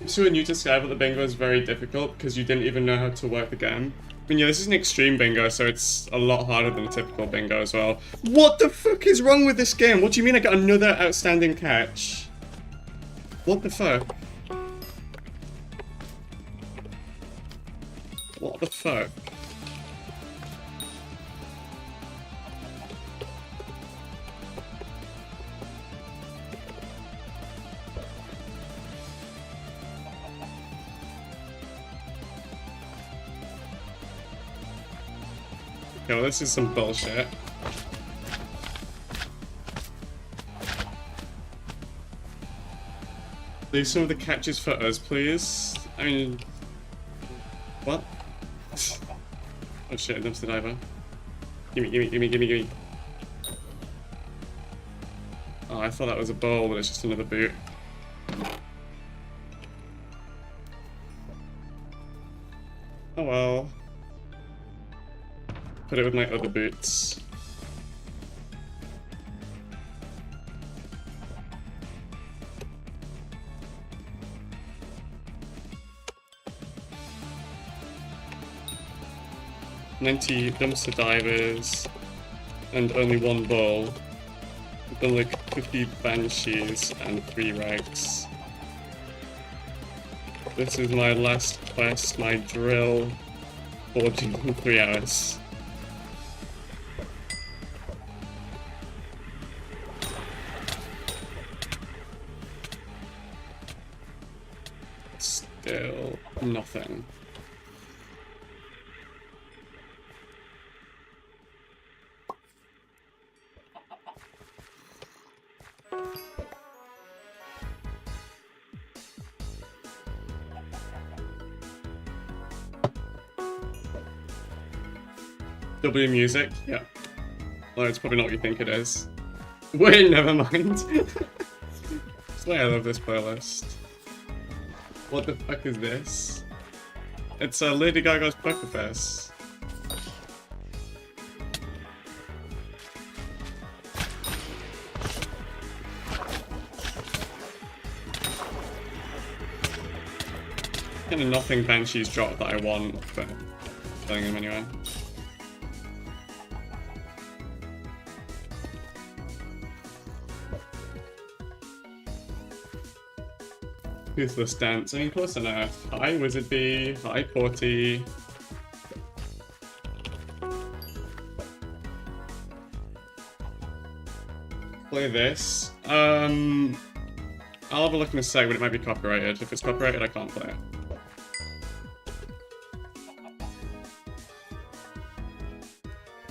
So when you to Skyblock, the bingo is very difficult because you didn't even know how to work the game. I mean, yeah, this is an extreme bingo, so it's a lot harder than a typical bingo as well. What the fuck is wrong with this game? What do you mean I got another outstanding catch? What the fuck? What the fuck? Okay, well, this is some bullshit. Leave some of the catches for us, please. I mean... What? Oh shit, dumpster diver. Gimme, gimme, gimme, gimme, gimme. Oh, I thought that was a bowl, but it's just another boot. Oh well. Put it with my other boots. $90 dumpster divers and only one bowl. But like 50 banshees and 3 rags. This is my last quest, my drill. 3 hours. Still nothing. W music, yeah. Well, it's probably not what you think it is. Wait, never mind. That's why I love this playlist. What the fuck is this? It's Lady Gaga's Poker Face. Kind of nothing Banshee's dropped that I want, but killing him anyway. Toothless Dance, I mean, close enough. Hi Wizard Bee, hi Porty. Play this. I'll have a look in a sec, but it might be copyrighted. If it's copyrighted, I can't play it.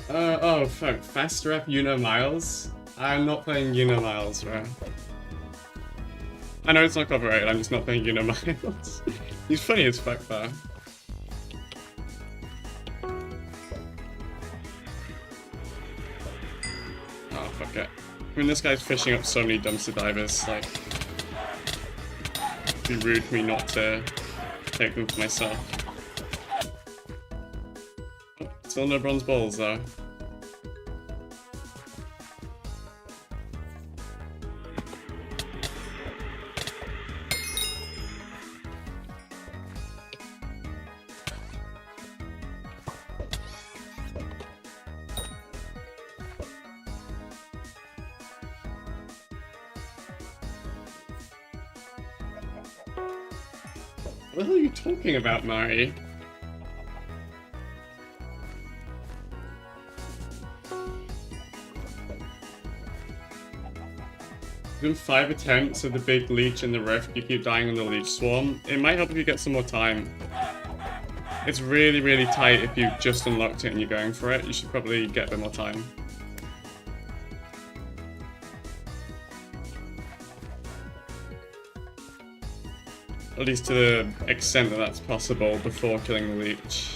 Oh fuck, Fast Rep Uno Miles? I'm not playing Uno Miles, bro. I know it's not copyrighted, I'm just not playing Uno Miles. He's funny as fuck though. Oh fuck it. I mean, this guy's fishing up so many dumpster divers, like... It'd be rude for me not to take them for myself. Oh, still no bronze balls though. What the hell are you talking about, Mari? Doing 5 attempts of the big leech in the rift, you keep dying on the leech swarm. It might help if you get some more time. It's really, really tight if you just unlocked it and you're going for it. You should probably get a bit more time. At least to the extent that that's possible before killing the leech.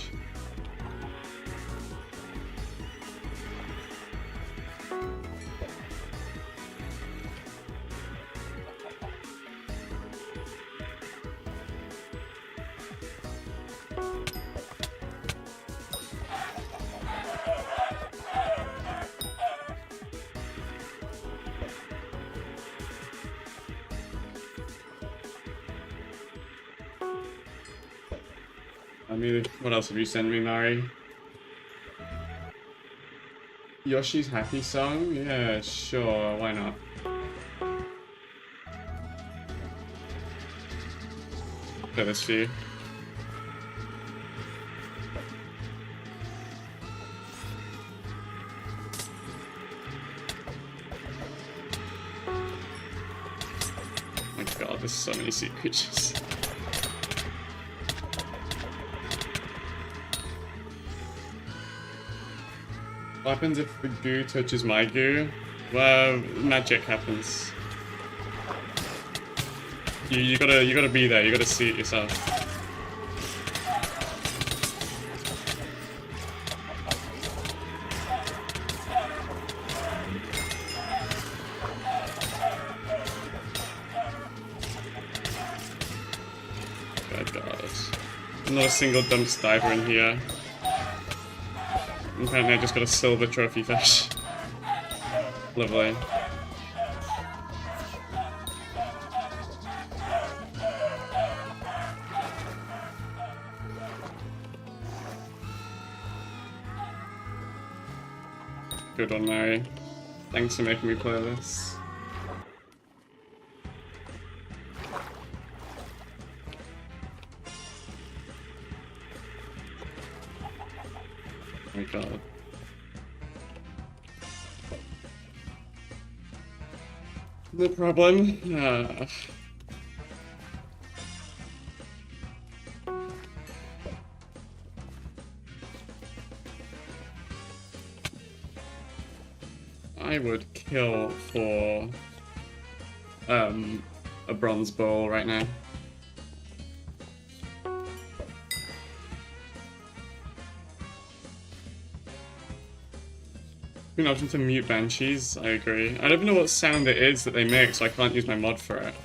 I mean, what else have you sent me, Mari? Yoshi's Happy Song? Yeah, sure, why not? Play this for you. Oh my god, there's so many sea creatures. What happens if the goo touches my goo? Well, magic happens. You gotta be there. You gotta see it yourself. Good god. Not a single dumpster diver in here. Apparently I just got a silver trophy fish. Lovely. Good one, Mary. Thanks for making me play this. Oh my god. No problem. I would kill for a bronze bowl right now. An option to mute banshees, I agree. I don't even know what sound it is that they make, so I can't use my mod for it.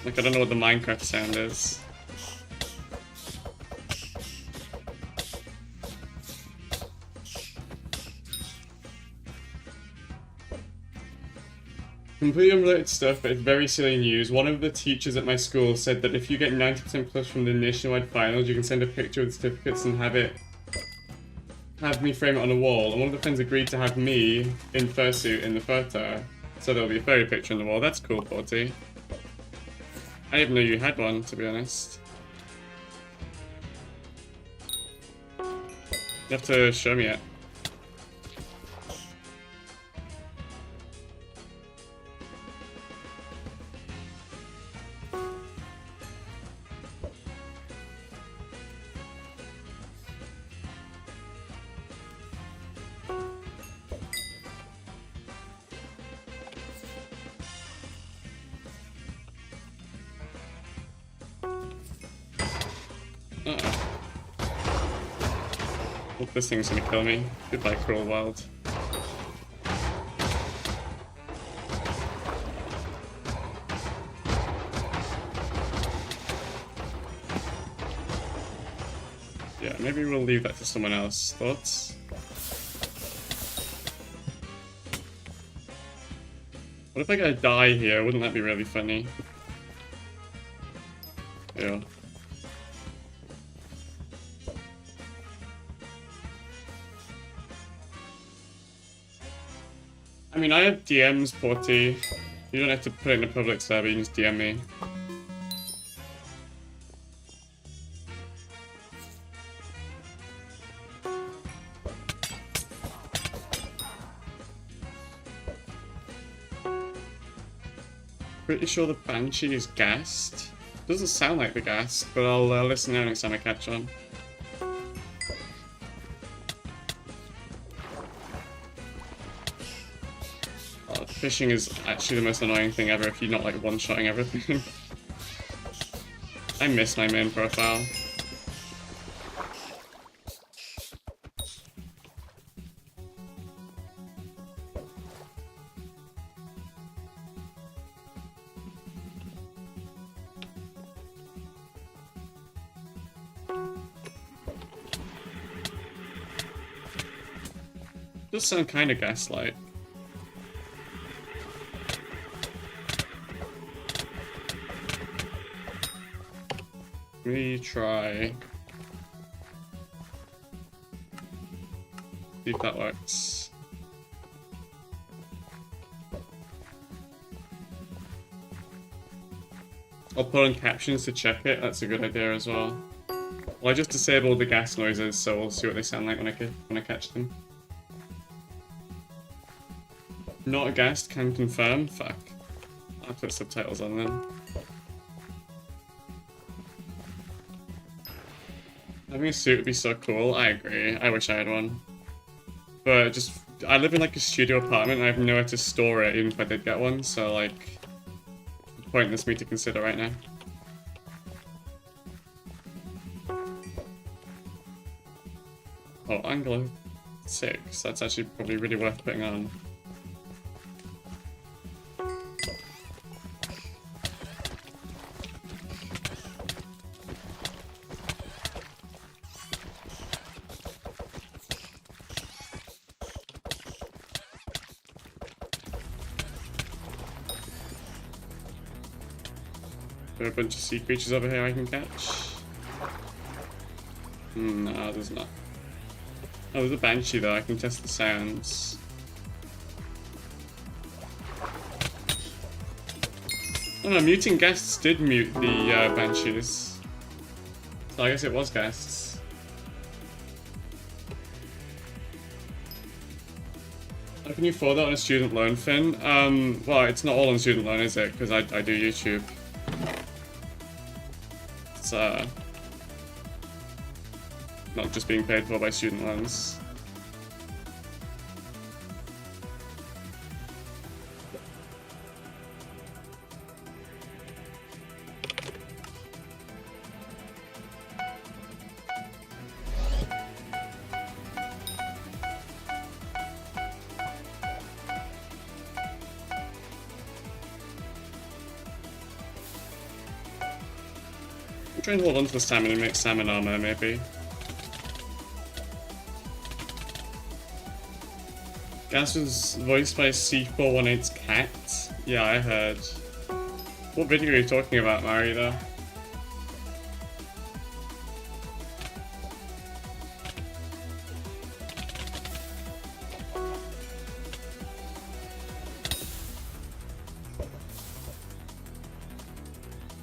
Like, I don't know what the Minecraft sound is. Completely unrelated stuff, but it's very silly news. One of the teachers at my school said that if you get 90% plus from the nationwide finals, you can send a picture of the certificates and have me frame it on a wall. And one of the friends agreed to have me in fursuit in the photo. So there'll be a fairy picture on the wall. That's cool, Porty. I didn't even know you had one, to be honest. You have to show me it. This thing's gonna kill me. Goodbye, cruel world. Yeah, maybe we'll leave that to someone else. Thoughts? What if I gotta die here? Wouldn't that be really funny? Yeah. I mean, I have DMs, Porty. You don't have to put it in a public server, you can just DM me. Pretty sure the Banshee is gassed. Doesn't sound like the ghast, but I'll listen now next time I catch one. Fishing is actually the most annoying thing ever if you're not like one-shotting everything. I miss my main profile. Does sound kind of gaslight. Let me try. See if that works. I'll put on captions to check it. That's a good idea as well. Well, I just disabled the gas noises, so we'll see what they sound like when I catch them. Not a ghast, can confirm. Fuck. I'll put subtitles on then. Having a suit would be so cool. I agree. I wish I had one. But just, I live in like a studio apartment and I have nowhere to store it even if I did get one, so like, pointless for me to consider right now. Oh, Angular 6. That's actually probably really worth putting on. There are a bunch of sea creatures over here I can catch. No, there's not. Oh, there's a banshee though, I can test the sounds. Oh no, muting ghasts did mute the banshees. So I guess it was ghasts. How can you afford that on a student loan, Finn? Well, it's not all on student loan, is it? Because I do YouTube. It's not just being paid for by student loans. try and hold on to the salmon and make salmon armor, maybe. Gas was voiced by C418's cat? Yeah, I heard. What video are you talking about, Marita?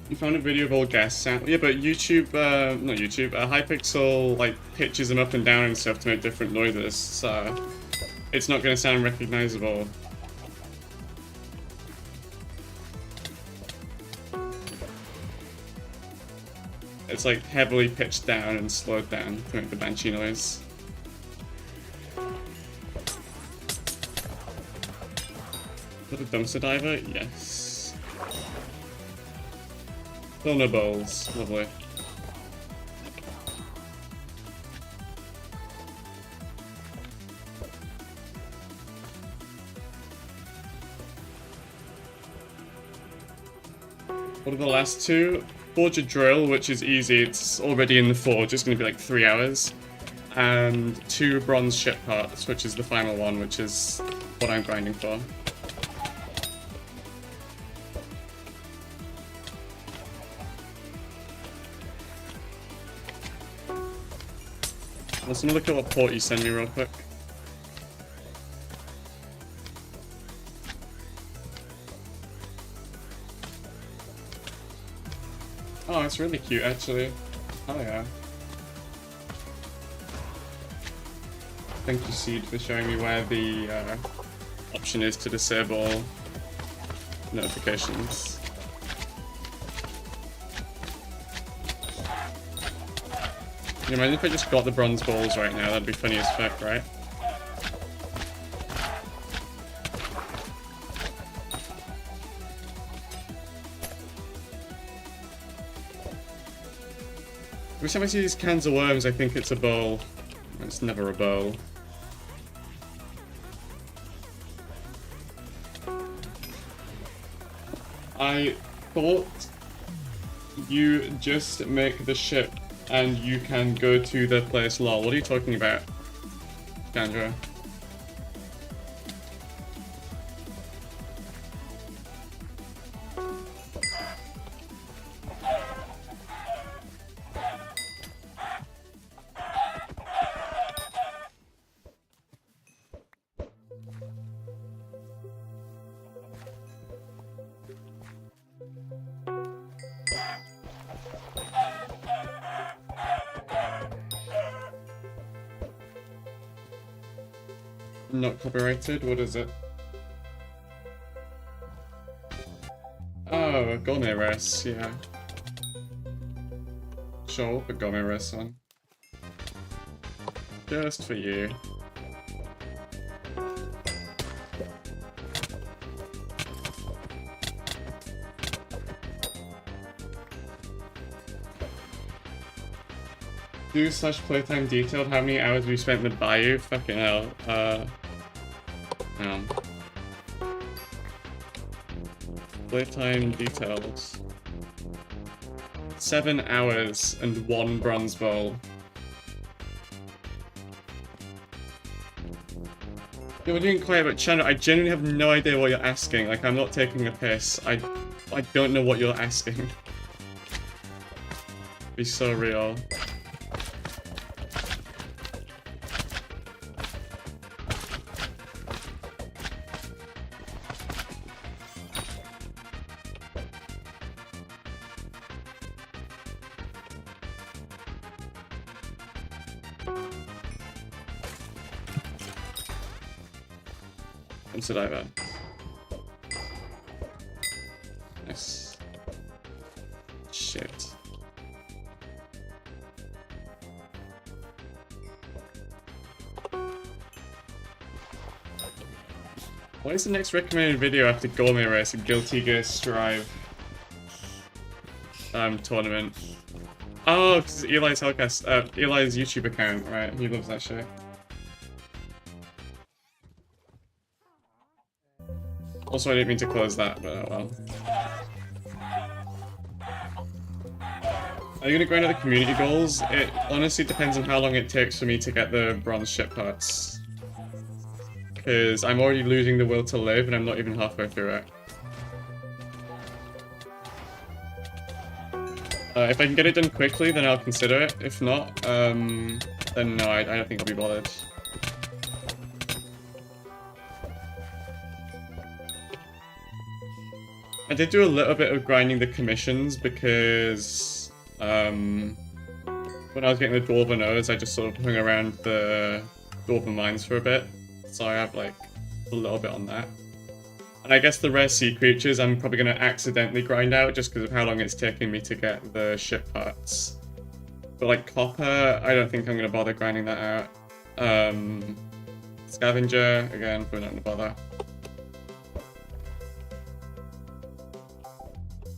You found a video of all gas sound. Yeah, but YouTube, not YouTube, Hypixel, like, pitches them up and down and stuff to make different noises, so it's not going to sound recognizable. It's like heavily pitched down and slowed down to make the banshee noise. Is that a dumpster diver? Yes. Still no bowls. Lovely. What are the last two? Forge a drill, which is easy. It's already in the forge. It's going to be like 3 hours. And 2 bronze ship parts, which is the final one, which is what I'm grinding for. Let's look at what port you send me real quick. Oh, it's really cute, actually. Oh, yeah. Thank you, Seed, for showing me where the option is to disable notifications. Can you imagine if I just got the bronze balls right now? That'd be funny as fuck, right? Every time I see these cans of worms, I think it's a bowl. It's never a bowl. I thought you just make the ship and you can go to the place. Lol, what are you talking about, Chandra? Not copyrighted? What is it? Oh, a gourmet rice, yeah. Sure, we'll put gourmet rice on. Just for you. Do/playtime detailed how many hours we spent in the bayou? Fucking hell. Playtime details. 7 hours and 1 bronze bowl. Yeah, we're doing quiet, but Chandra, I genuinely have no idea what you're asking. Like, I'm not taking a piss. I don't know what you're asking. Be so real. Diver. Nice. Shit. What is the next recommended video after Gourmet Race and Guilty Gear Strive tournament? Oh, because Eli's HellCastle, Eli's YouTube account, right? He loves that shit. Also, I didn't mean to close that, but oh well. Are you gonna grind out the community goals? It honestly depends on how long it takes for me to get the bronze ship parts. Because I'm already losing the will to live and I'm not even halfway through it. If I can get it done quickly, then I'll consider it. If not, then no, I don't think I'll be bothered. I did do a little bit of grinding the commissions because when I was getting the Dwarven Odes, I just sort of hung around the Dwarven Mines for a bit. So I have like a little bit on that. And I guess the rare sea creatures I'm probably going to accidentally grind out just because of how long it's taking me to get the ship parts. But like copper, I don't think I'm going to bother grinding that out. Scavenger, again, probably not going to bother.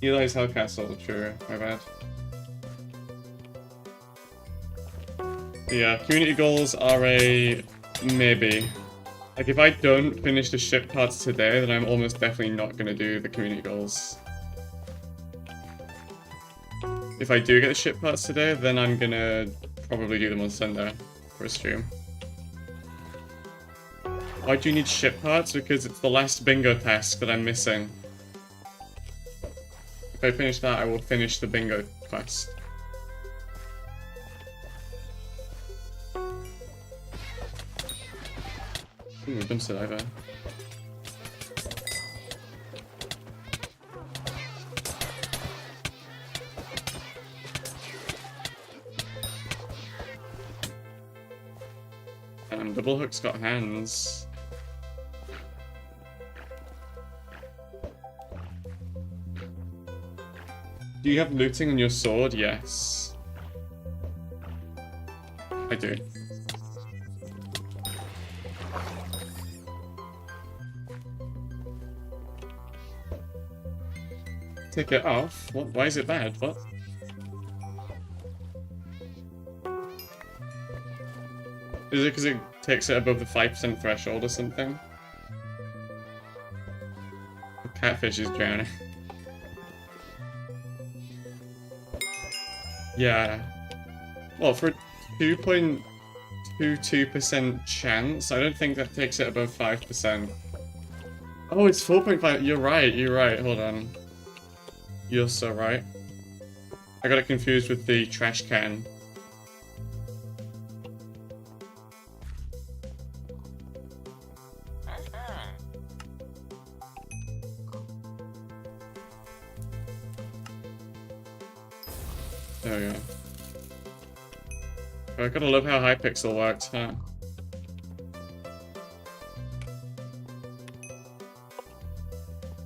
Eli's HellCastle, true, my bad. Yeah, community goals are a maybe. Like, if I don't finish the ship parts today, then I'm almost definitely not going to do the community goals. If I do get the ship parts today, then I'm going to probably do them on Sunday for a stream. Why do you need ship parts? Because it's the last bingo task that I'm missing. If I finish that, I will finish the bingo quest. Ooh, dumb saliva. Double Hook's got hands. Do you have looting on your sword? Yes. I do. Take it off? What? Why is it bad? What? Is it because it takes it above the 5% threshold or something? The catfish is drowning. Yeah. Well, for a 2.22% chance, I don't think that takes it above 5%. Oh, it's 4.5. You're right. Hold on. You're so right. I got it confused with the trash can. There we go. I gotta love how Hypixel works, huh?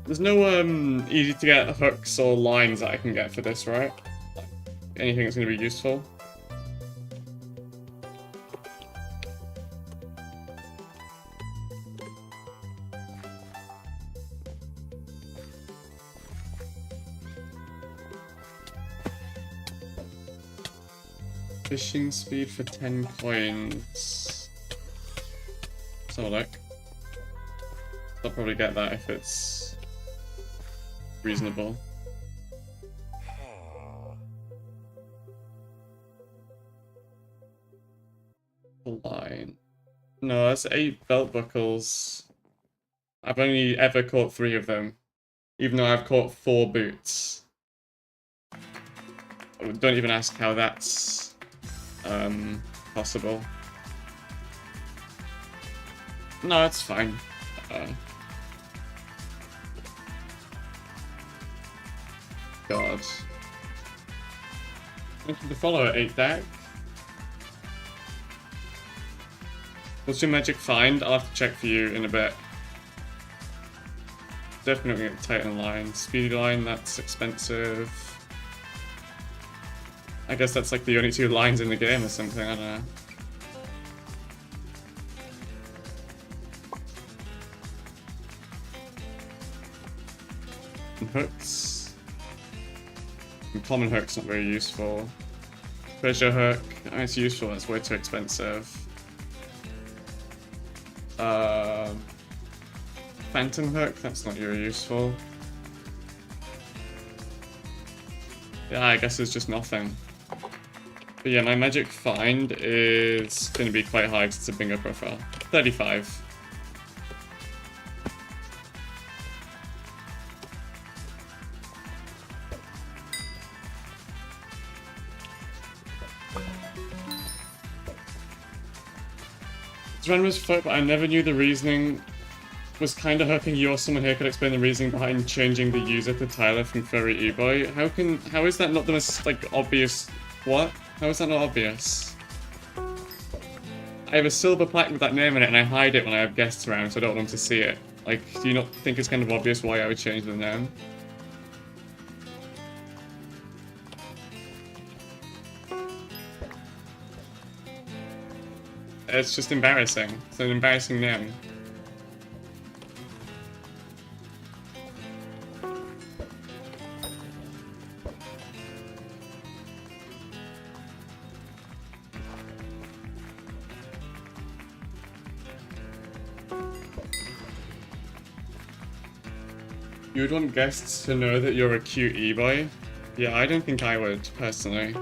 There's no easy to get hooks or lines that I can get for this, right? Anything that's gonna be useful. Fishing speed for 10 coins. Let's have a look. I'll probably get that if it's reasonable. Line. No, that's 8 belt buckles. I've only ever caught 3 of them. Even though I've caught 4 boots. Don't even ask how that's possible. No, it's fine. God. Thank you to follow it, 8 deck. What's your magic find? I'll have to check for you in a bit. Definitely get Titan line. Speedy line, that's expensive. I guess that's like the only 2 lines in the game or something, I don't know. And hooks. And common hook's not very useful. Treasure hook, it's useful, it's way too expensive. Phantom hook, that's not very useful. Yeah, I guess it's just nothing. But yeah, my magic find is going to be quite high because it's a bingo profile. 35. This run was fucked, but I never knew the reasoning. Was kind of hoping you or someone here could explain the reasoning behind changing the user to Tyler from Furry E-Boy. How is that not the most, like, obvious... What? How is that not obvious? I have a silver plaque with that name in it, and I hide it when I have guests around, so I don't want them to see it. Like, do you not think it's kind of obvious why I would change the name? It's just embarrassing. It's an embarrassing name. You would want guests to know that you're a cute e-boy? Yeah, I don't think I would, personally.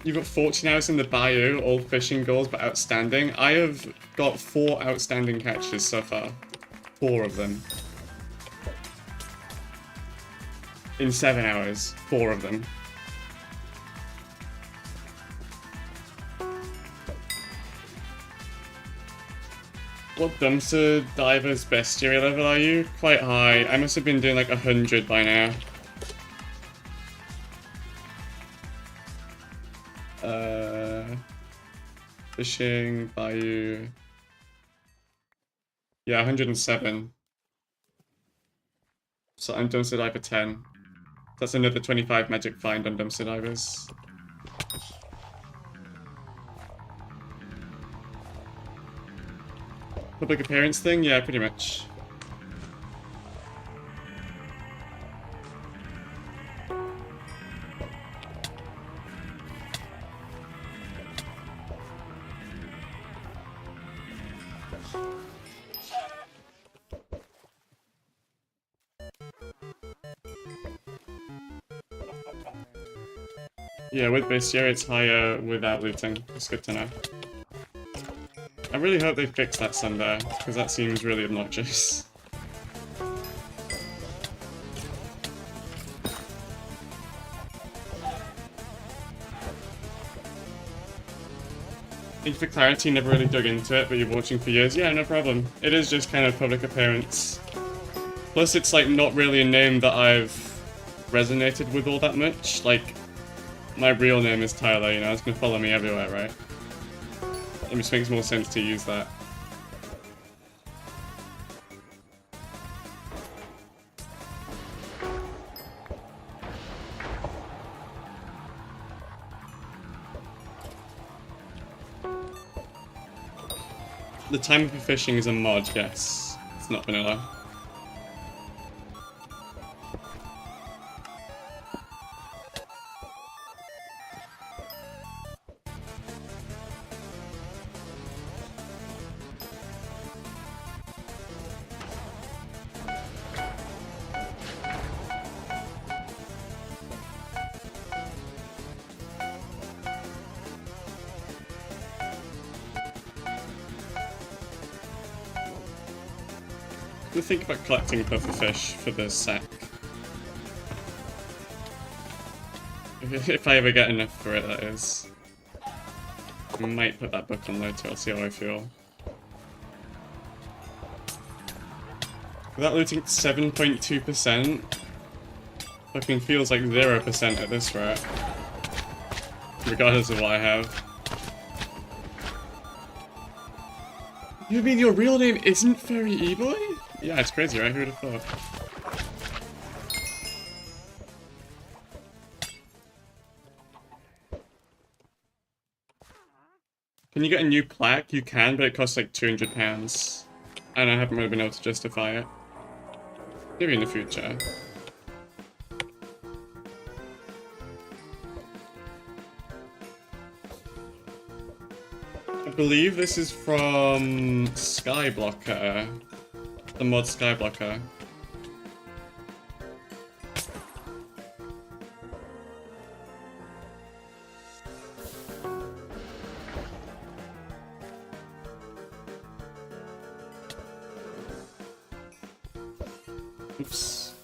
You've got 14 hours in the bayou, all fishing goals, but outstanding. I have got 4 outstanding catches so far. 4 of them. In 7 hours, 4 of them. What dumpster diver's bestiary level are you? Quite high. I must have been doing like 100 by now. Fishing, bayou. Yeah, 107. So I'm dumpster diver 10. That's another 25 magic find on dumpster divers. Public appearance thing? Yeah, pretty much. Yeah, with bestiary it's higher without looting. It's good to know. I really hope they fix that someday, because that seems really obnoxious. Thank you for clarity, never really dug into it, but you're watching for years. Yeah, no problem. It is just kind of public appearance. Plus it's like not really a name that I've resonated with all that much. Like, my real name is Tyler, you know, it's gonna follow me everywhere, right? It just makes more sense to use that. The time for fishing is a mod, yes. It's not vanilla. Think about collecting pufferfish for the sack. If I ever get enough for it, that is. I might put that book on later, I'll see how I feel. Without looting 7.2%, fucking feels like 0% at this rate. Regardless of what I have. You mean your real name isn't Furry E-Boy? Yeah, it's crazy, right? Who would have thought? Can you get a new plaque? You can, but it costs like £200. And I haven't really been able to justify it. Maybe in the future. I believe this is from Skyblocker. The mod Skyblocker. Oops.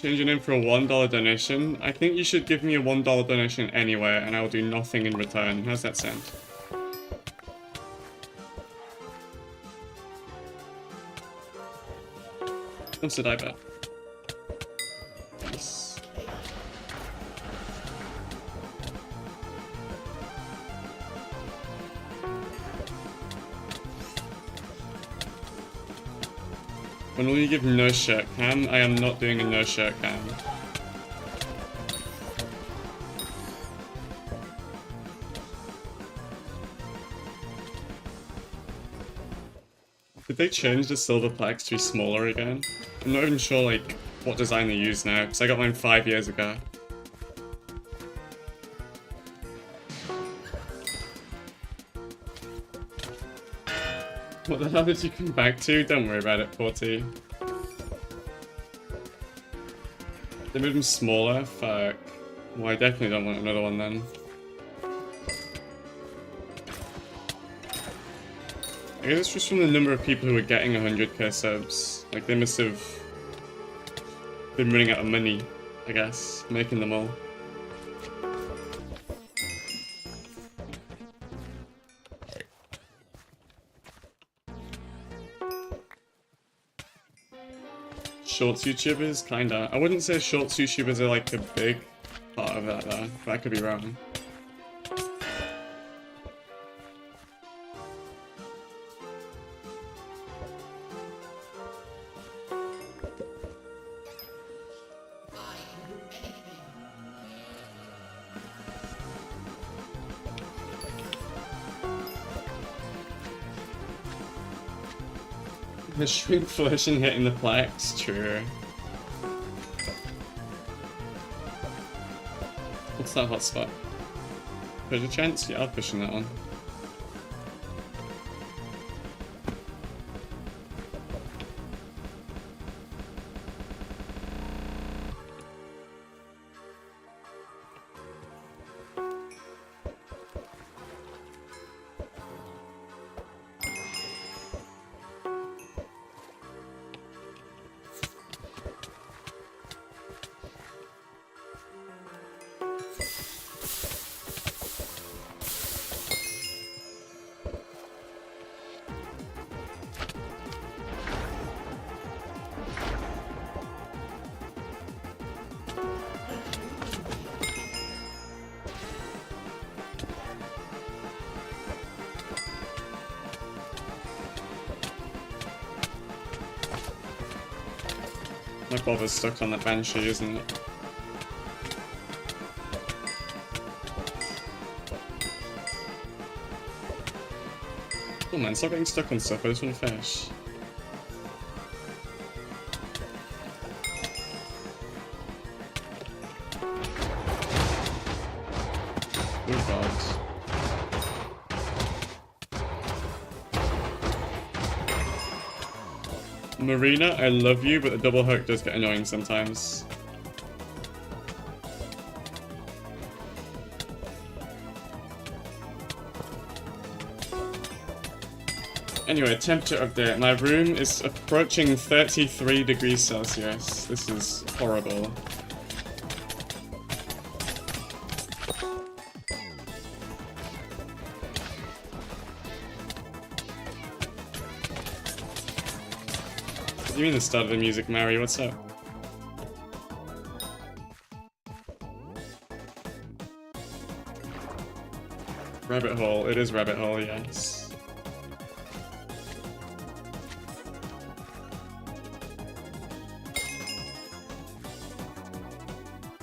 Changing in for a $1 donation. I think you should give me a $1 donation anywhere and I will do nothing in return. How's that sound? What's the die bet? Nice. When will you give no shirt cam? I am not doing a no shirt cam. Did they change the silver plaques to be smaller again? I'm not even sure like what design they use now, because I got mine 5 years ago. What the hell did you come back to? Don't worry about it, 40. They made them smaller? Fuck. Well, I definitely don't want another one then. I guess it's just from the number of people who are getting 100k subs. Like, they must have been running out of money, I guess, making them all. Shorts YouTubers? Kinda. I wouldn't say shorts YouTubers are like a big part of that though, but I could be wrong. The shrinkflation hitting the plaques, true. What's that hotspot? There's a chance? Yeah, I'll push on that one. My bobber's stuck on that banshee, isn't it? Oh man, stop getting stuck on stuff, I just want to finish. Oh god. Marina, I love you, but the double hook does get annoying sometimes. Anyway, temperature update. My room is approaching 33 degrees Celsius. This is horrible. What do you mean the start of the music, Mary? What's up? Rabbit hole. It is rabbit hole, yes.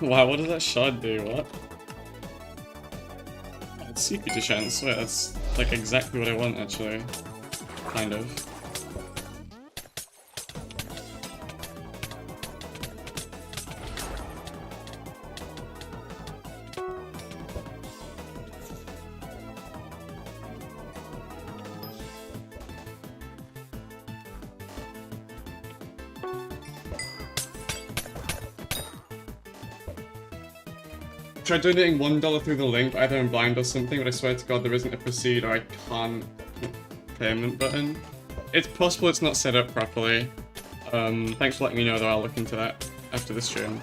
Wow, what does that shard do? What? It's secret to chance. Wait, that's like exactly what I want, actually. Kind of. tried donating $1 through the link, either in blind or something, but I swear to God there isn't a proceed or I can't payment button. It's possible it's not set up properly. Thanks for letting me know though, I'll look into that after the stream.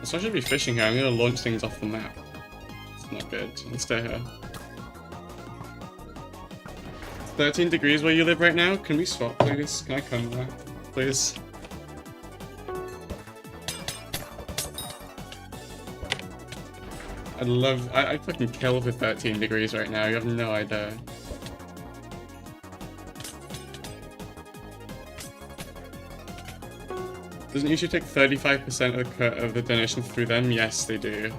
So I should be fishing here, I'm gonna launch things off the map. It's not good, let's stay here. 13 degrees where you live right now? Can we swap please? Can I come there? Please? I'd fucking kill for 13 degrees right now, you have no idea. Doesn't it usually take 35% of the cut of the donation through them? Yes, they do.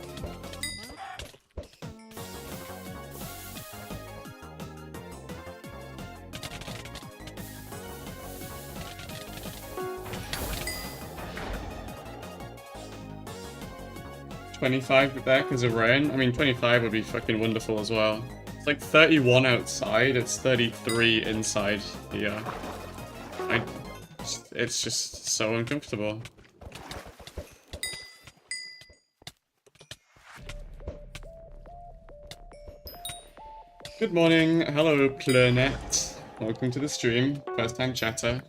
$25 there because of rain. I mean, 25 would be fucking wonderful as well. It's like 31 outside, it's 33 inside here. It's just so uncomfortable. Good morning, hello Planet. Welcome to the stream, first time chatter.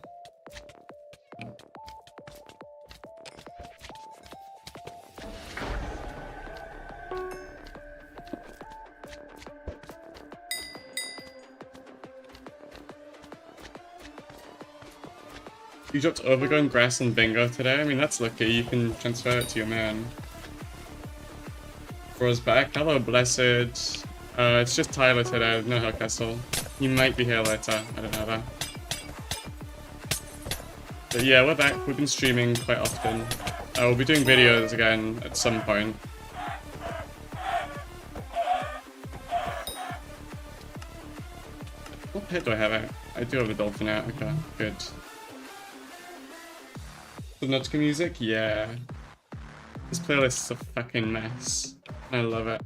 You dropped overgrown grass and bingo today? I mean, that's lucky. You can transfer it to your man. Froze back. Hello, Blessed. It's just Tyler today. No HellCastle. He might be here later. I don't know that. But yeah, we're back. We've been streaming quite often. We'll be doing videos again at some point. What pet do I have out? I do have a dolphin out. Okay, good. Subnautica music? Yeah. This playlist is a fucking mess. I love it.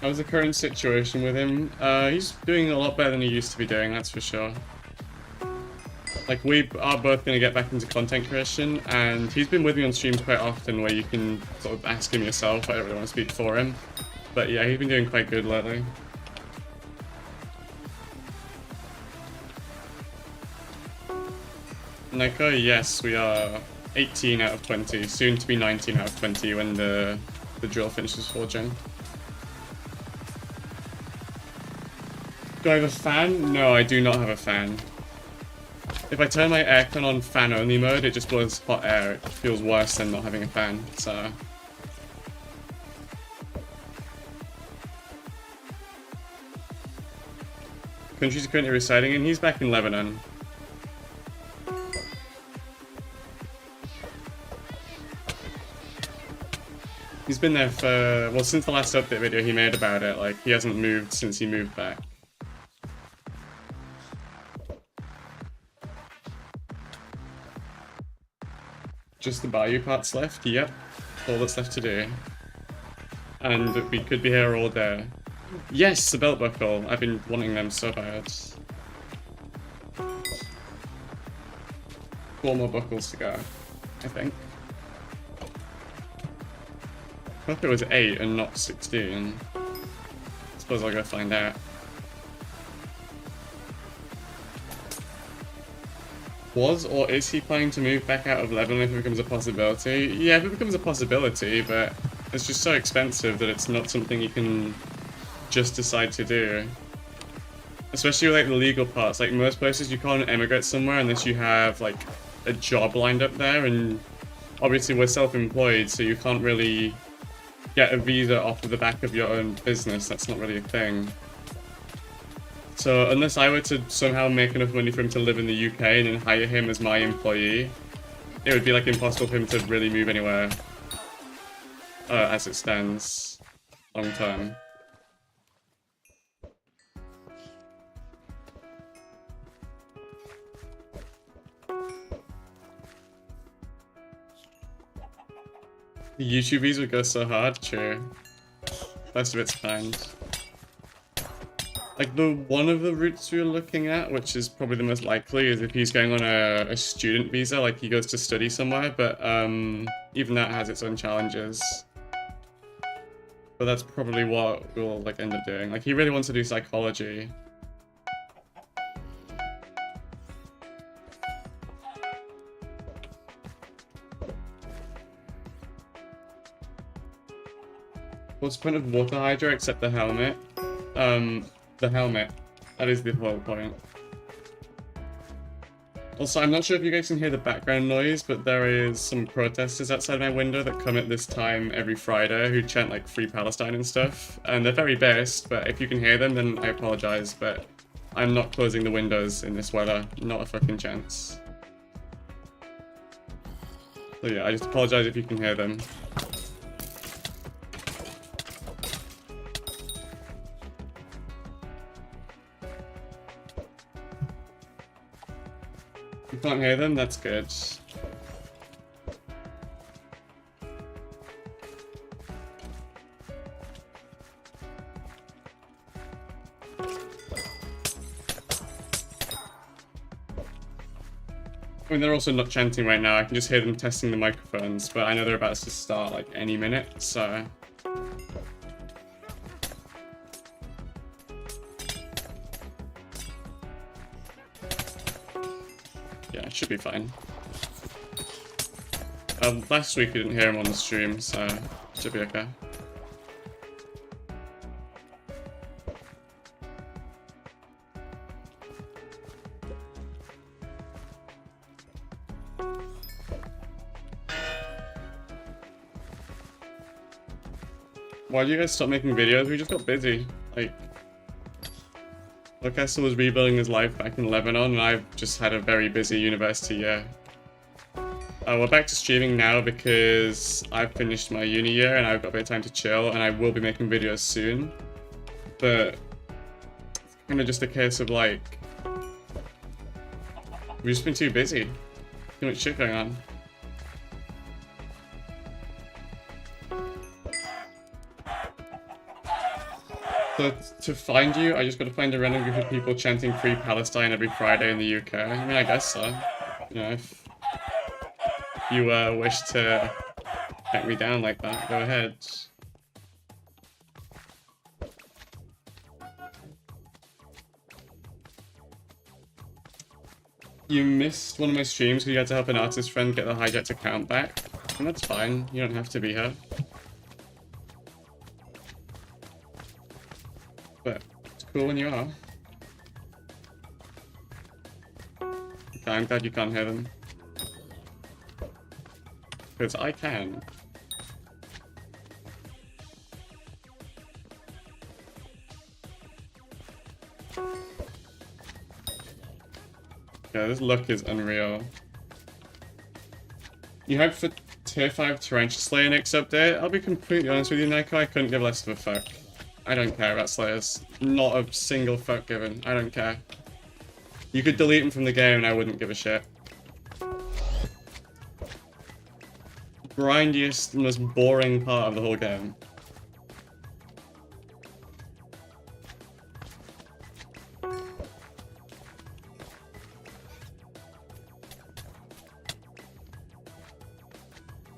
How's the current situation with him? He's doing a lot better than he used to be doing, that's for sure. Like, we are both going to get back into content creation, and he's been with me on streams quite often where you can sort of ask him yourself. I don't really want to speak for him. But yeah, he's been doing quite good lately. Neko, yes, we are 18 out of 20, soon to be 19 out of 20 when the drill finishes forging. Do I have a fan? No, I do not have a fan. If I turn my aircon on fan only mode, it just blows hot air. It feels worse than not having a fan, so... Countries are currently residing in, he's back in Lebanon. He's been there for, well, since the last update video he made about it, like, he hasn't moved since he moved back. Just the bayou parts left? Yep. All that's left to do. And we could be here all day. Yes, the belt buckle. I've been wanting them so bad. 4 more buckles to go, I think. I thought it was 8 and not 16. I suppose I'll go find out. Was or is he planning to move back out of Lebanon if it becomes a possibility? Yeah, if it becomes a possibility, but it's just so expensive that it's not something you can just decide to do. Especially with like the legal parts. Like most places you can't emigrate somewhere unless you have like a job lined up there, and obviously we're self-employed, so you can't really get a visa off of the back of your own business. That's not really a thing. So unless I were to somehow make enough money for him to live in the UK and then hire him as my employee, it would be like impossible for him to really move anywhere as it stands long term. The YouTube would go so hard, true. Most of it's kind. Like, one of the routes we were looking at, which is probably the most likely, is if he's going on a student visa, like he goes to study somewhere, but even that has its own challenges. But that's probably what we'll like end up doing. Like, he really wants to do psychology. What's the point of water hydro except the helmet? The helmet. That is the whole point. Also, I'm not sure if you guys can hear the background noise, but there is some protesters outside my window that come at this time every Friday who chant like Free Palestine and stuff. And they're very based, but if you can hear them, then I apologize, but I'm not closing the windows in this weather. Not a fucking chance. So yeah, I just apologize if you can hear them. You can't hear them? That's good. I mean, they're also not chanting right now. I can just hear them testing the microphones, but I know they're about to start like any minute, so... yeah, it should be fine. Last week we didn't hear him on the stream, so it should be okay. Why do you guys stop making videos? We just got busy. Like, HellCastle was rebuilding his life back in Lebanon, and I've just had a very busy university year. We're back to streaming now because I've finished my uni year and I've got a bit of time to chill, and I will be making videos soon. But it's kind of just a case of like, we've just been too busy. Too much shit going on. So to find you, I just got to find a random group of people chanting Free Palestine every Friday in the UK. I mean, I guess so. You know, if you wish to track me down like that, go ahead. You missed one of my streams because you had to help an artist friend get the hijacked account back. And that's fine, you don't have to be here. But it's cool when you are. Okay, I'm glad you can't hear them. Because I can. Yeah, this luck is unreal. You hope for tier 5 Tarantula Slayer next update? I'll be completely honest with you, Nico, I couldn't give less of a fuck. I don't care about Slayers. Not a single fuck given. I don't care. You could delete them from the game and I wouldn't give a shit. Grindiest, most boring part of the whole game.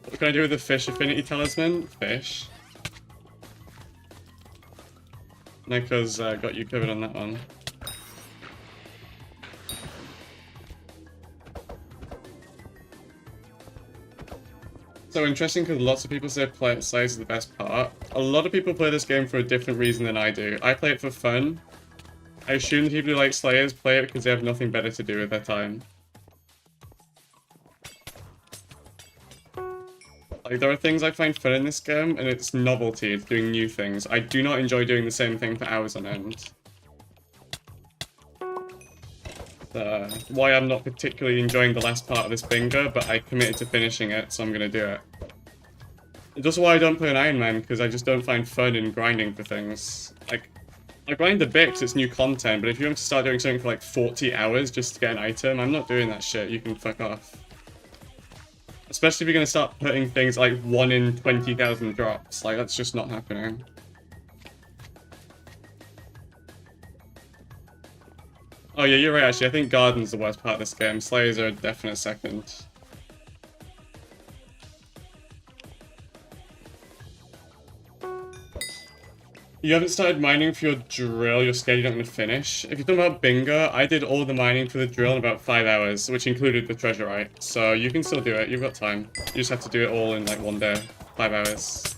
What can I do with the fish affinity talisman? Fish. Nico's got you covered on that one. So interesting because lots of people say Slayers is the best part. A lot of people play this game for a different reason than I do. I play it for fun. I assume the people who like Slayers play it because they have nothing better to do with their time. Like, there are things I find fun in this game, and it's novelty, it's doing new things. I do not enjoy doing the same thing for hours on end. Why I'm not particularly enjoying the last part of this bingo, but I committed to finishing it, so I'm gonna do it. That's why I don't play an Iron Man, because I just don't find fun in grinding for things. Like, I grind a bit because it's new content, but if you want to start doing something for like 40 hours just to get an item, I'm not doing that shit, you can fuck off. Especially if you're gonna start putting things like 1 in 20,000 drops, like that's just not happening. Oh yeah, you're right actually. I think Garden's the worst part of this game. Slayers are a definite second. You haven't started mining for your drill, you're scared you're not going to finish. If you're talking about bingo, I did all the mining for the drill in about 5 hours, which included the treasurite. So you can still do it, you've got time. You just have to do it all in like 1 day, 5 hours.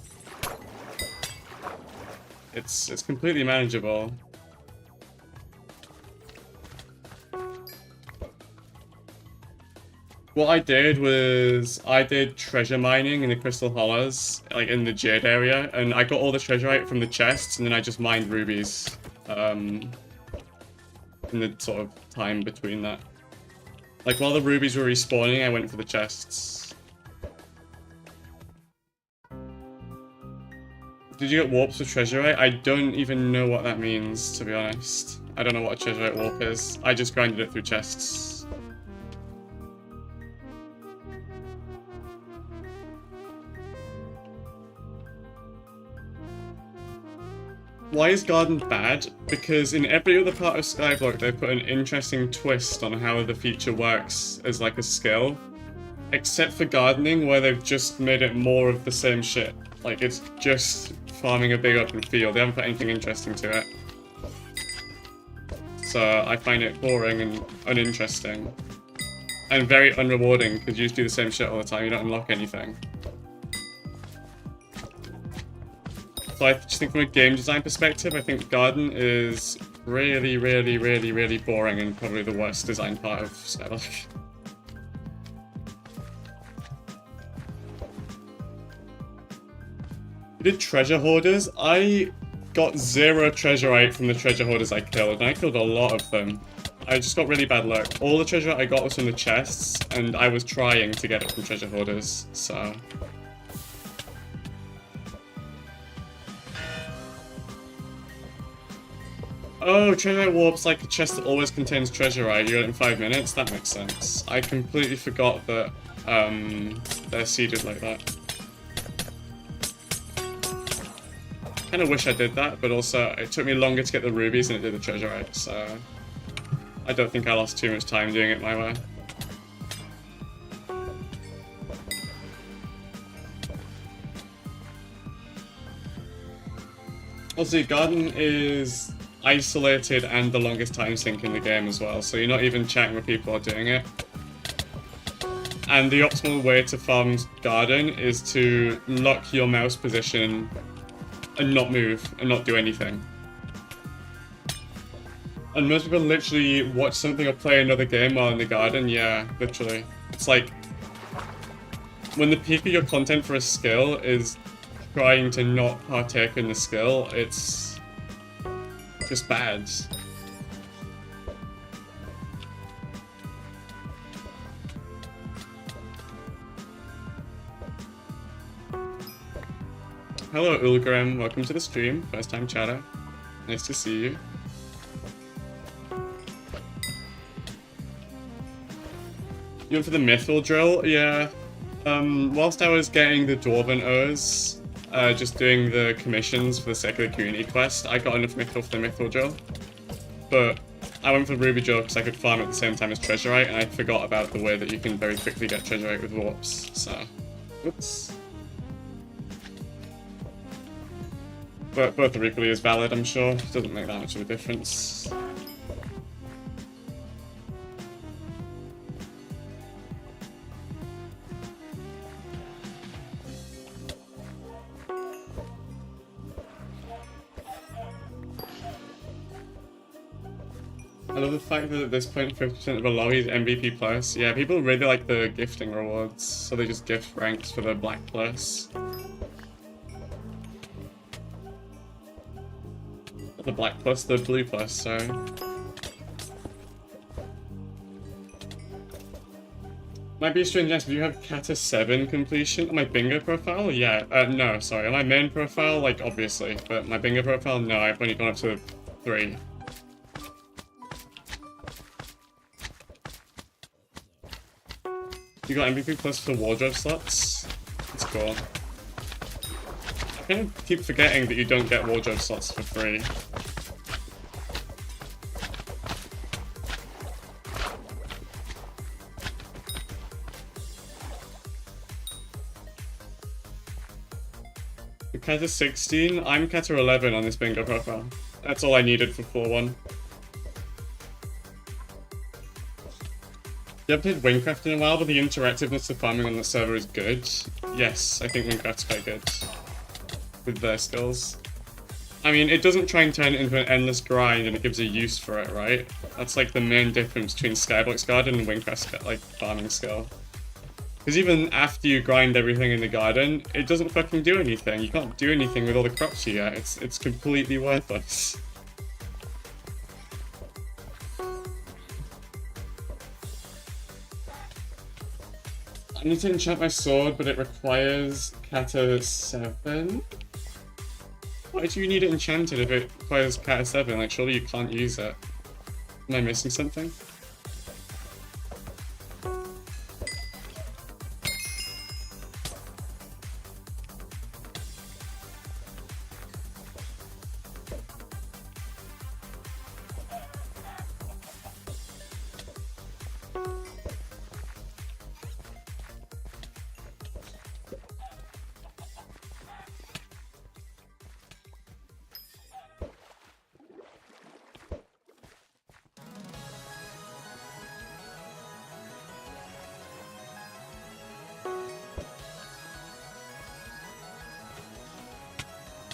It's completely manageable. What I did was, I did treasure mining in the Crystal Hollows, like in the Jade area, and I got all the treasurite from the chests, and then I just mined rubies, in the sort of time between that. Like, while the rubies were respawning, I went for the chests. Did you get warps for treasurite? I don't even know what that means, to be honest. I don't know what a treasurite warp is. I just grinded it through chests. Why is Garden bad? Because in every other part of Skyblock they put an interesting twist on how the feature works as like a skill. Except for gardening, where they've just made it more of the same shit. Like, it's just farming a big open field. They haven't put anything interesting to it. So I find it boring and uninteresting. And very unrewarding, because you just do the same shit all the time, you don't unlock anything. So I just think from a game design perspective, I think Garden is really, really, really, really boring and probably the worst designed part of Skyblock. You did treasure hoarders? I got 0 treasurite from the treasure hoarders I killed, and I killed a lot of them. I just got really bad luck. All the treasure I got was from the chests, and I was trying to get it from treasure hoarders, so... Oh, treasurite warps like a chest that always contains treasurite. You get it in 5 minutes? That makes sense. I completely forgot that they're seeded like that. Kinda wish I did that, but also it took me longer to get the rubies than it did the treasurite, so... I don't think I lost too much time doing it my way. Also, Garden is isolated and the longest time sink in the game as well, so you're not even chatting with people or doing it. And the optimal way to farm Garden is to lock your mouse position and not move and not do anything. And most people literally watch something or play another game while in the Garden, yeah, literally. It's like, when the peak of your content for a skill is trying to not partake in the skill, it's just bad. Hello Ulgrim, welcome to the stream. First time chatter. Nice to see you. You went for the Mithril drill? Yeah. Whilst I was getting the Dwarven O's, just doing the commissions for the sake of the community quest, I got enough Mithril for the Mithril drill. But I went for the Ruby drill because I could farm at the same time as Treasurite, and I forgot about the way that you can very quickly get Treasurite with warps, so... Oops. But both are equally as valid, I'm sure. It doesn't make that much of a difference. I love the fact that at this point 50% of a lobby is MVP plus. Yeah, people really like the gifting rewards, so they just gift ranks for the black plus. The black plus, the blue plus, sorry. Might be a strange answer, do you have Kata 7 completion on my bingo profile? Yeah, no, sorry. On my main profile, like, obviously, but my bingo profile, no, I've only gone up to 3. You got MVP plus for wardrobe slots? That's cool. I kind of keep forgetting that you don't get wardrobe slots for free. Kata 16, I'm Kata 11 on this bingo profile. That's all I needed for 4-1. You haven't played Wingcraft in a while, but the interactiveness of farming on the server is good. Yes, I think Wingcraft's quite good with their skills. I mean, it doesn't try and turn it into an endless grind, and it gives a use for it, right? That's like the main difference between Skyblock's garden and Wingcraft's like farming skill. Because even after you grind everything in the garden, it doesn't fucking do anything. You can't do anything with all the crops you get. It's completely worthless. I need to enchant my sword, but it requires Kata 7? Why do you need it enchanted if it requires Kata 7? Like, surely you can't use it. Am I missing something?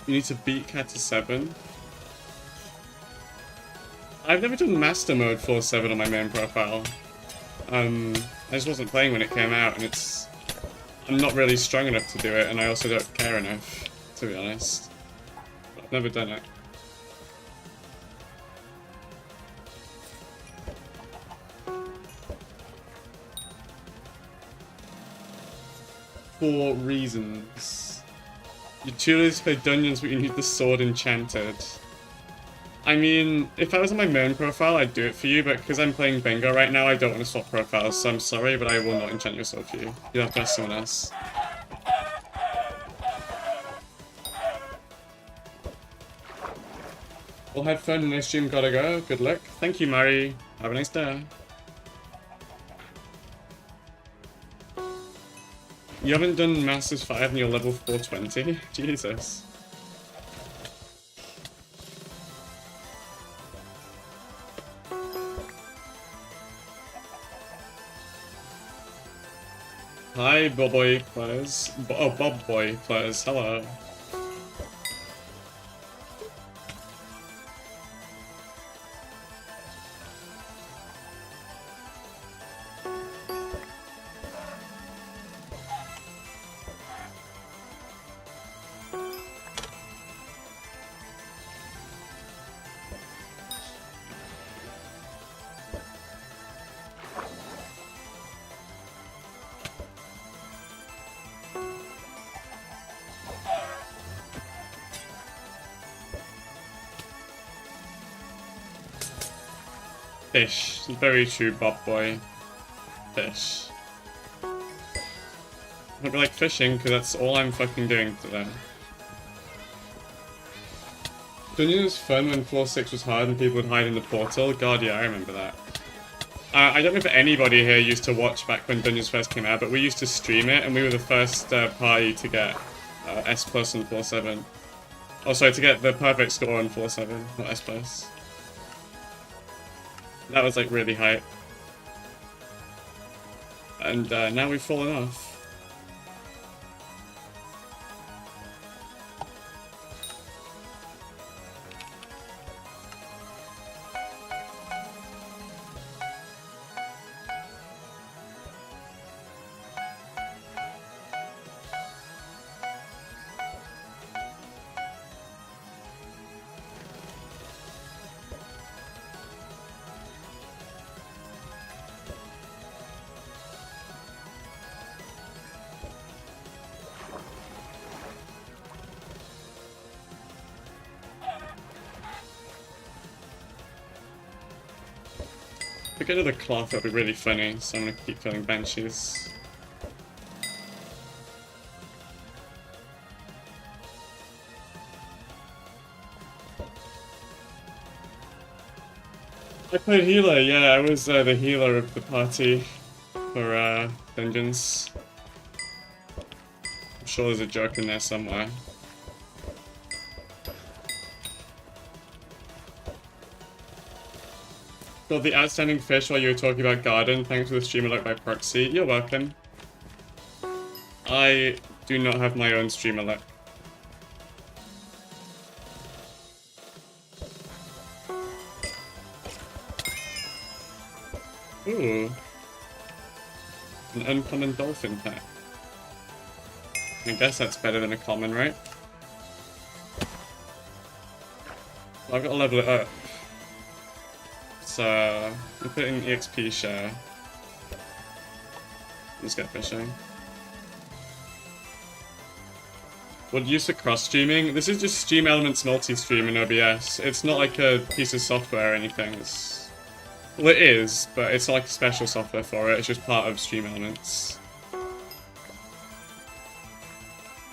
You need to beat Kata 7. I've never done Master Mode 4-7 on my main profile. I just wasn't playing when it came out, and I'm not really strong enough to do it, and I also don't care enough, to be honest. But I've never done it. For reasons. You choose to play dungeons, but you need the sword enchanted. I mean, if I was on my main profile, I'd do it for you, but because I'm playing bingo right now, I don't want to swap profiles, so I'm sorry, but I will not enchant your sword for you. You'll have to ask someone else. Well, had fun, nice stream, gotta go. Good luck. Thank you, Mari. Have a nice day. You haven't done Masters 5 and you're level 420? Jesus. Hi, Boboy players. Bob Boy players. Hello. Fish. Very true, Bob Boy. Fish. I don't like fishing, because that's all I'm fucking doing today. Dungeon was fun when floor 6 was hard and people would hide in the portal. God, yeah, I remember that. I don't know if anybody here used to watch back when Dungeons first came out, but we used to stream it, and we were the first party to get S+ on floor 7. Oh, sorry, to get the perfect score on floor 7, not S+. That was like really hype. And now we've fallen off. If we get another cloth, that'd be really funny, so I'm gonna keep killing banshees. I played healer, yeah, I was the healer of the party for dungeons. I'm sure there's a joke in there somewhere. Got the outstanding fish while you were talking about garden. Thanks for the stream alert by proxy. You're welcome. I do not have my own stream alert. Ooh. An uncommon dolphin pack. I guess that's better than a common, right? Well, I've got to level it up. So, I'll put it in EXP share. Let's get fishing. What use for cross-streaming? This is just Stream Elements multi-stream in OBS. It's not like a piece of software or anything. Well, it is, but it's not like special software for it. It's just part of Stream Elements.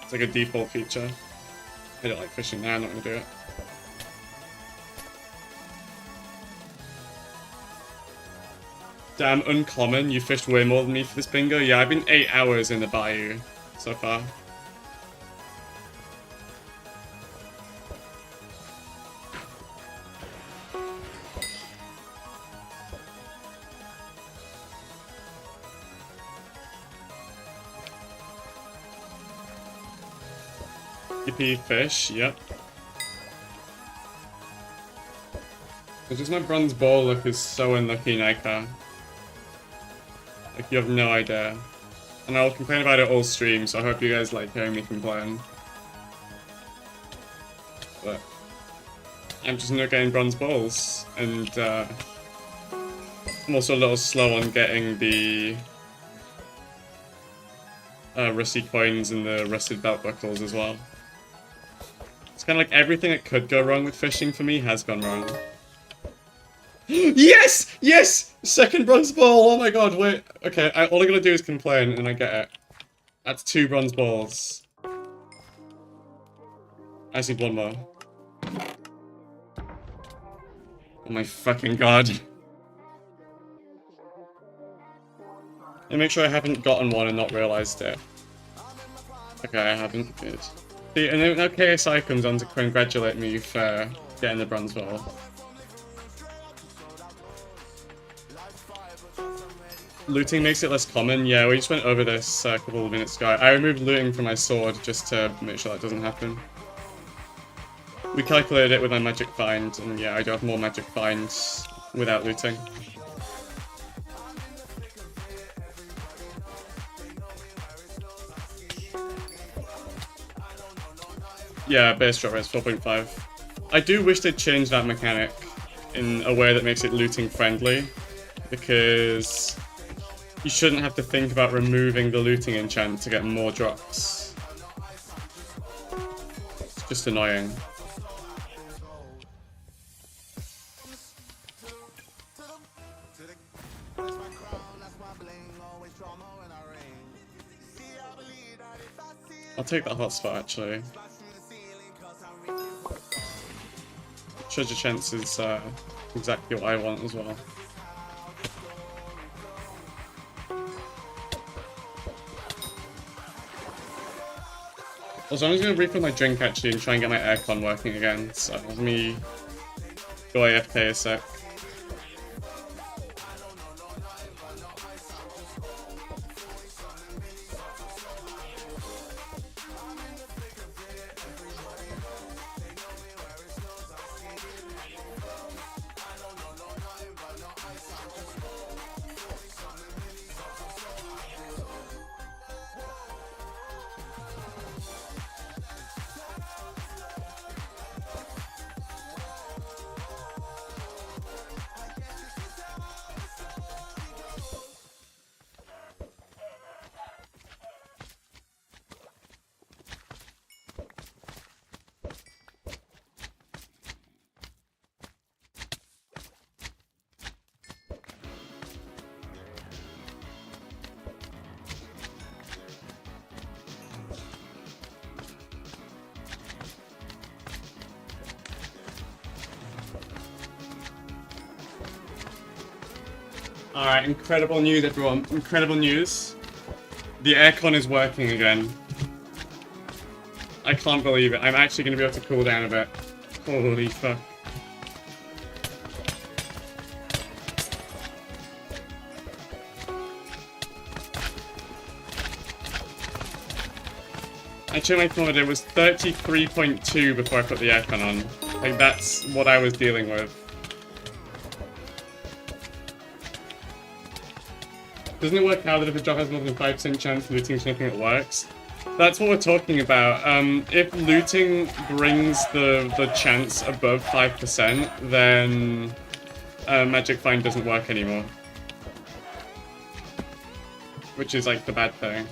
It's like a default feature. I don't like fishing now, I'm not going to do it. Damn, uncommon. You fished way more than me for this bingo. Yeah, I've been 8 hours in the bayou so far. Yippee fish, yep. It's just my bronze ball look is so unlucky, Nika. Like, you have no idea. And I'll complain about it all stream, so I hope you guys like hearing me complain. But I'm just not getting bronze balls, and I'm also a little slow on getting the rusty coins and the rusted belt buckles as well. It's kind of like everything that could go wrong with fishing for me has gone wrong. Yes! Yes! Second bronze ball! Oh my god, wait. Okay, all I gotta do is complain and I get it. That's 2 bronze balls. I just need 1 more. Oh my fucking god. And make sure I haven't gotten one and not realized it. Okay, I haven't. Good. See, and now KSI comes on to congratulate me for getting the bronze ball. Looting makes it less common. Yeah, we just went over this a couple of minutes ago. I removed looting from my sword just to make sure that doesn't happen. We calculated it with my magic find, and yeah, I do have more magic finds without looting. Yeah, base drop rate is 4.5. I do wish they'd change that mechanic in a way that makes it looting friendly, because you shouldn't have to think about removing the looting enchant to get more drops. It's just annoying. I'll take that hotspot actually. Treasure chance is exactly what I want as well. Also, I'm just going to refill my drink actually and try and get my aircon working again, so let me go AFK a sec. Alright, incredible news everyone, incredible news. The aircon is working again. I can't believe it, I'm actually going to be able to cool down a bit. Holy fuck. I checked my thermometer, it was 33.2 before I put the aircon on. Like, that's what I was dealing with. Doesn't it work out that if a job has more than 5% chance of looting something, it works? That's what we're talking about. If looting brings the chance above 5%, then Magic Find doesn't work anymore. Which is like the bad thing.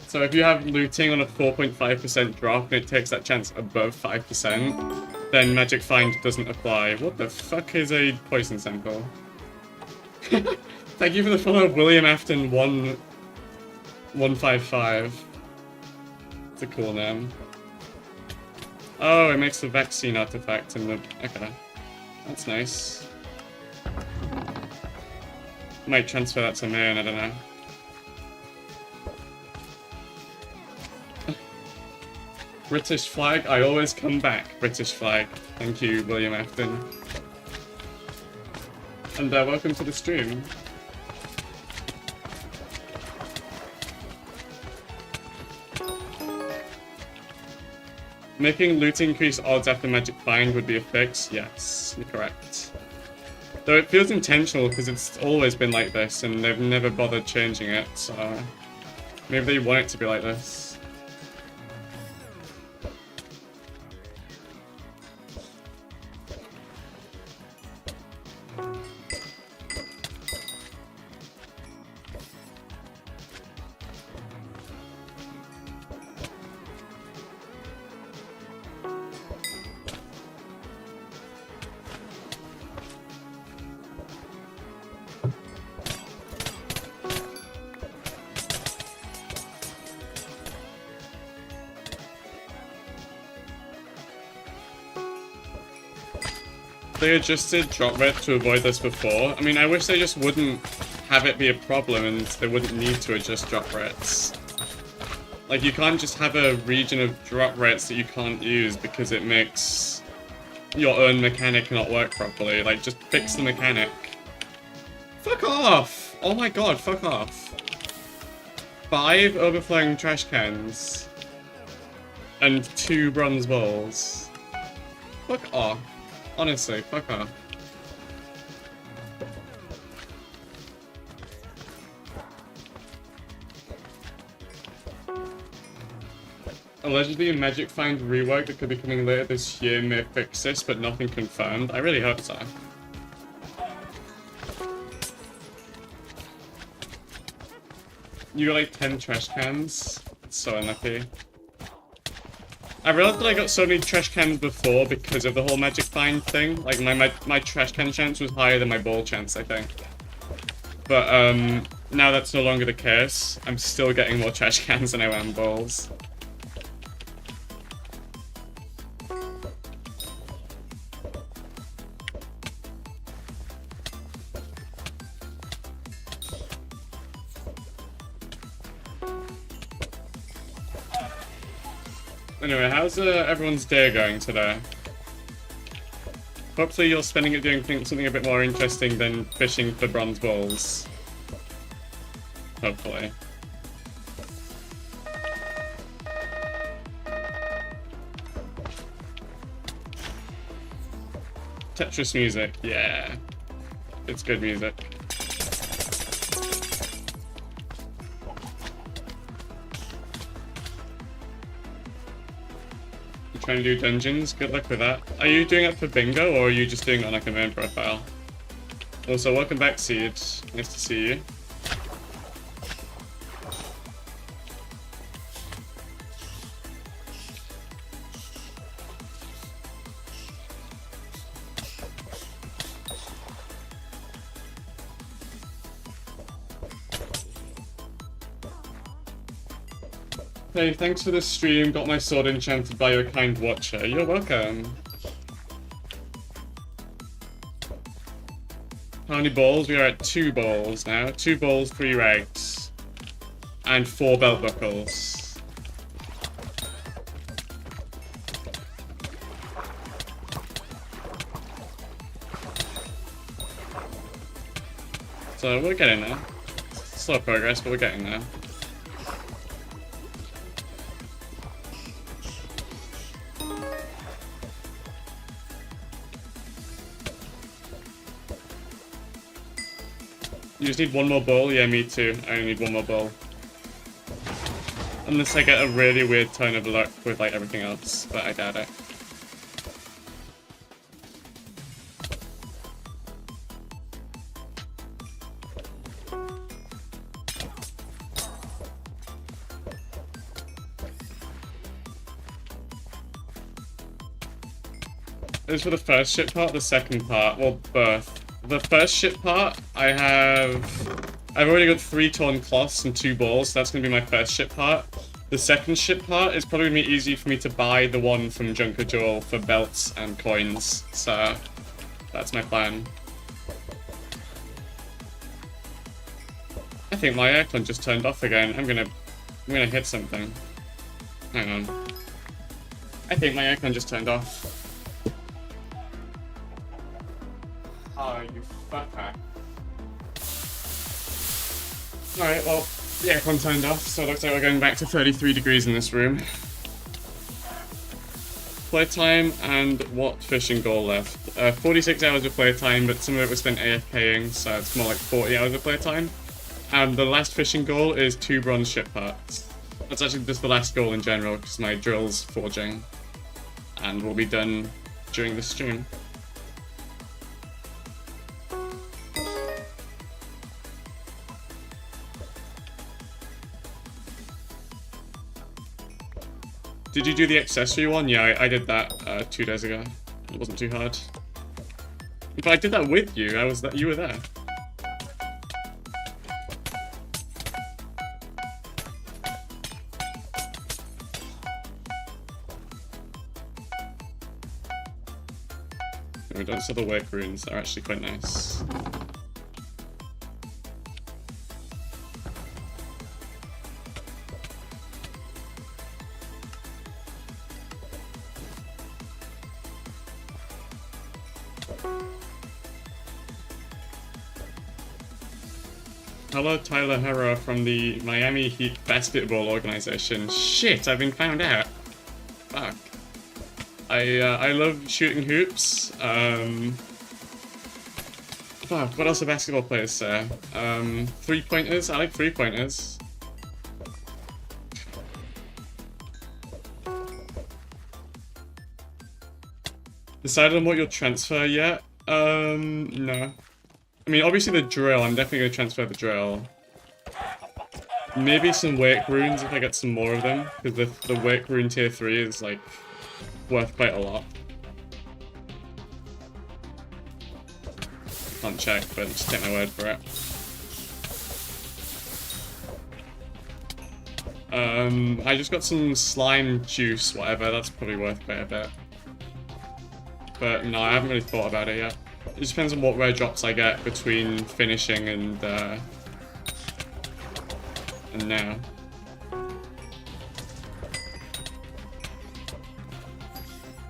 So if you have looting on a 4.5% drop and it takes that chance above 5%, then Magic Find doesn't apply. What the fuck is a poison sample? Thank you for the follow, William Afton 155. It's a cool name. Oh, it makes the vaccine artifact in the... Okay. That's nice. Might transfer that to Mayan, I don't know. British flag, I always come back. British flag. Thank you, William Afton. And welcome to the stream. Making loot increase odds after Magic Find would be a fix? Yes, you're correct. Though it feels intentional because it's always been like this and they've never bothered changing it, so maybe they want it to be like this. They adjusted drop rate to avoid this before. I mean, I wish they just wouldn't have it be a problem and they wouldn't need to adjust drop rates. Like, you can't just have a region of drop rates that you can't use because it makes your own mechanic not work properly. Like, just fix the mechanic. Fuck off! Oh my god, fuck off. 5 overflowing trash cans. And 2 bronze bowls. Fuck off. Honestly, fuck off. Allegedly, a Magic Find rework that could be coming later this year may fix this, but nothing confirmed. I really hope so. You got like 10 trash cans. It's so unlucky. I realized that I got so many trash cans before because of the whole Magic Find thing. Like, my trash can chance was higher than my ball chance, I think. But, now that's no longer the case. I'm still getting more trash cans than I am balls. Anyway, how's everyone's day going today? Hopefully you're spending it doing something a bit more interesting than fishing for bronze balls. Hopefully. Tetris music, yeah. It's good music. Trying to do dungeons, good luck with that. Are you doing it for bingo or are you just doing it on like a main profile? Also, welcome back, Seed. Nice to see you. Hey, thanks for the stream. Got my sword enchanted by your kind watcher. You're welcome. How many balls? We are at 2 balls now. 2 balls, 3 rags. And 4 belt buckles. So we're getting there. Slow progress, but we're getting there. You just need one more bowl? Yeah, me too. I only need one more bowl. Unless I get a really weird turn of luck with like everything else, but I doubt it. This is for the first ship part, the second part, well, both. The first ship part, I've already got 3 torn cloths and 2 balls, so that's going to be my first ship part. The second ship part is probably going to be easy for me to buy the one from Junker Jewel for belts and coins, so that's my plan. I think my aircon just turned off again. I'm gonna hit something. Hang on. I think my aircon just turned off. Oh, you fucker. Alright, well, the aircon turned off, so it looks like we're going back to 33 degrees in this room. Playtime and what fishing goal left? 46 hours of playtime, but some of it was spent AFKing, so it's more like 40 hours of playtime. And the last fishing goal is 2 bronze ship parts. That's actually just the last goal in general, because my drill's forging. And will be done during the stream. Did you do the accessory one? Yeah, I did that 2 days ago. It wasn't too hard. But I did that with you. You were there. We don't sell the work runes. They're actually quite nice. Hello, Tyler Herro from the Miami Heat basketball organization. Shit, I've been found out. Fuck. I love shooting hoops. Fuck, what else do basketball players say? 3-pointers? I like 3-pointers. Decided on what you'll transfer yet? No. I mean, obviously the drill, I'm definitely going to transfer the drill. Maybe some wake runes if I get some more of them, because the wake rune tier 3 is, like, worth quite a lot. Can't check, but just take my word for it. I just got some slime juice, whatever, that's probably worth quite a bit. But no, I haven't really thought about it yet. It just depends on what rare drops I get between finishing and now.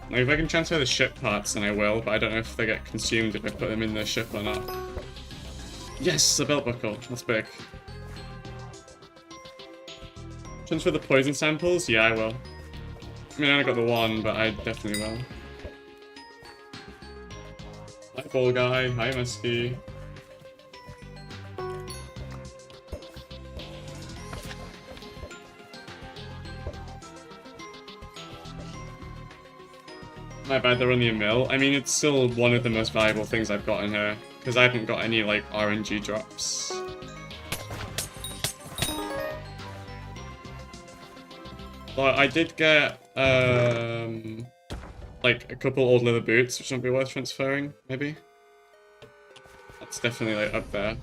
Like, if I can transfer the ship parts, then I will, but I don't know if they get consumed if I put them in the ship or not. Yes, a belt buckle. That's big. Transfer the poison samples? Yeah, I will. I mean, I only got the one, but I definitely will. Hi, Ball Guy. Hi, Musky. My bad, they're only a mill. I mean, it's still one of the most valuable things I've got in here, because I haven't got any, like, RNG drops. But I did get, like, a couple old leather boots, which might be worth transferring, maybe? That's definitely, like, up there.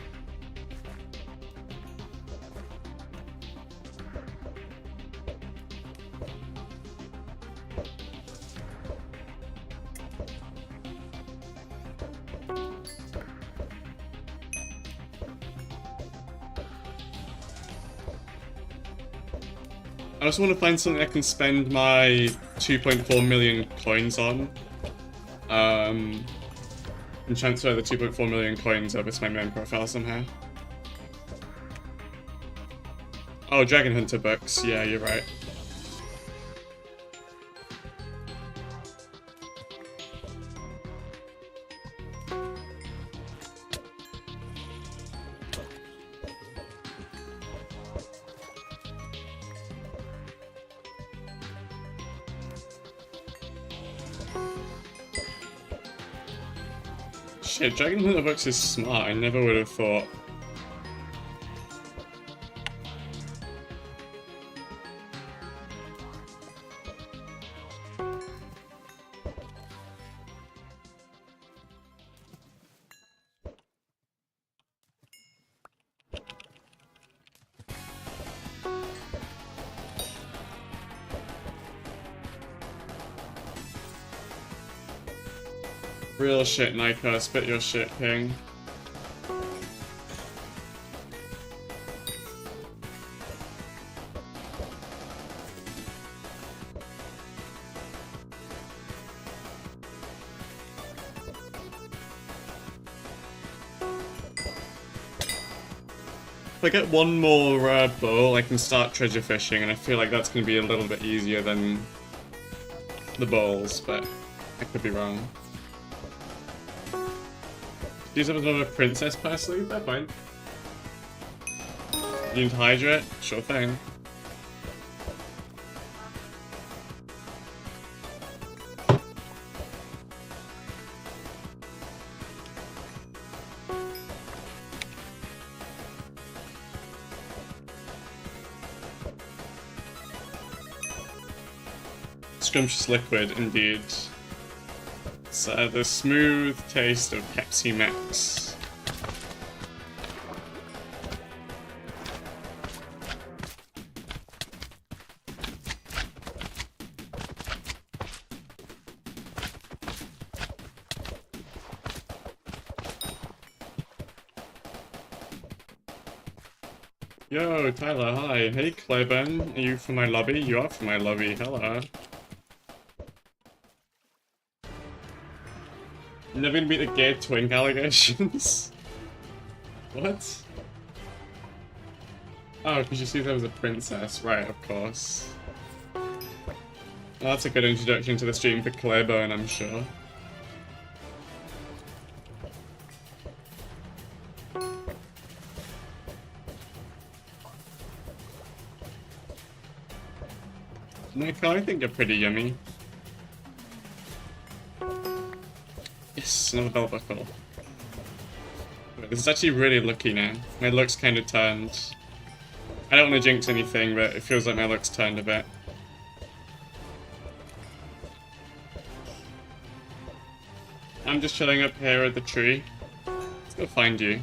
I also want to find something I can spend my 2.4 million coins on. And transfer the 2.4 million coins over to my main profile somehow. Oh, Dragon Hunter books. Yeah, you're right. Shit, Dragon Hunter books is smart. I never would have thought. Real shit, Nyko. Spit your shit, King. If I get one more bowl, I can start treasure fishing, and I feel like that's going to be a little bit easier than the bowls, but I could be wrong. Use up another princess parsley? They're fine. You need to hydrate? Sure thing. Scrumptious liquid, indeed. It's the smooth taste of Pepsi Max. Yo, Tyler, hi. Hey, Claiborne. Are you from my lobby? You are from my lobby. Hello. Never gonna beat the gay twink allegations. What? Oh, because you see there was a princess. Right, of course. Well, that's a good introduction to the stream for Claiborne, I'm sure. Nico, I think you're pretty yummy. Yes, another belt buckle. Wait, this is actually really lucky now. My luck's kind of turned. I don't want to jinx anything, but it feels like my luck's turned a bit. I'm just chilling up here at the tree. Let's go find you.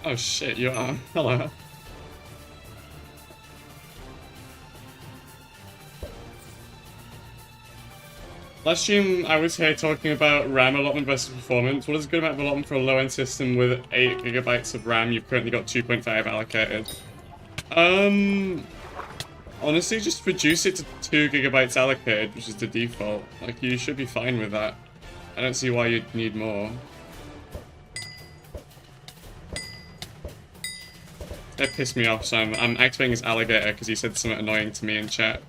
Oh shit, you are. Hello. Last stream, I was here talking about RAM allotment versus performance. What is a good amount of allotment for a low-end system with 8 GB of RAM? You've currently got 2.5 allocated. Honestly, just reduce it to 2 GB allocated, which is the default. Like, you should be fine with that. I don't see why you'd need more. That pissed me off, so I'm activating his alligator because he said something annoying to me in chat.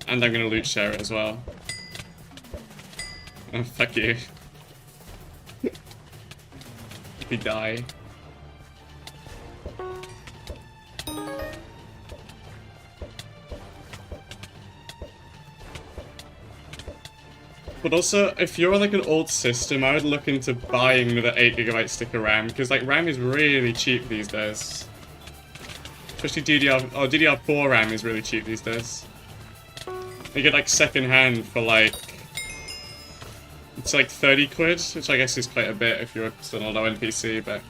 And I'm gonna loot share it as well. Oh, fuck you. If you die. But also, if you're on like an old system, I would look into buying another 8 GB stick of RAM, because like RAM is really cheap these days. Especially DDR4 RAM is really cheap these days. You get like second hand for like, it's like 30 quid, which I guess is quite a bit if you're still on a low-end PC, but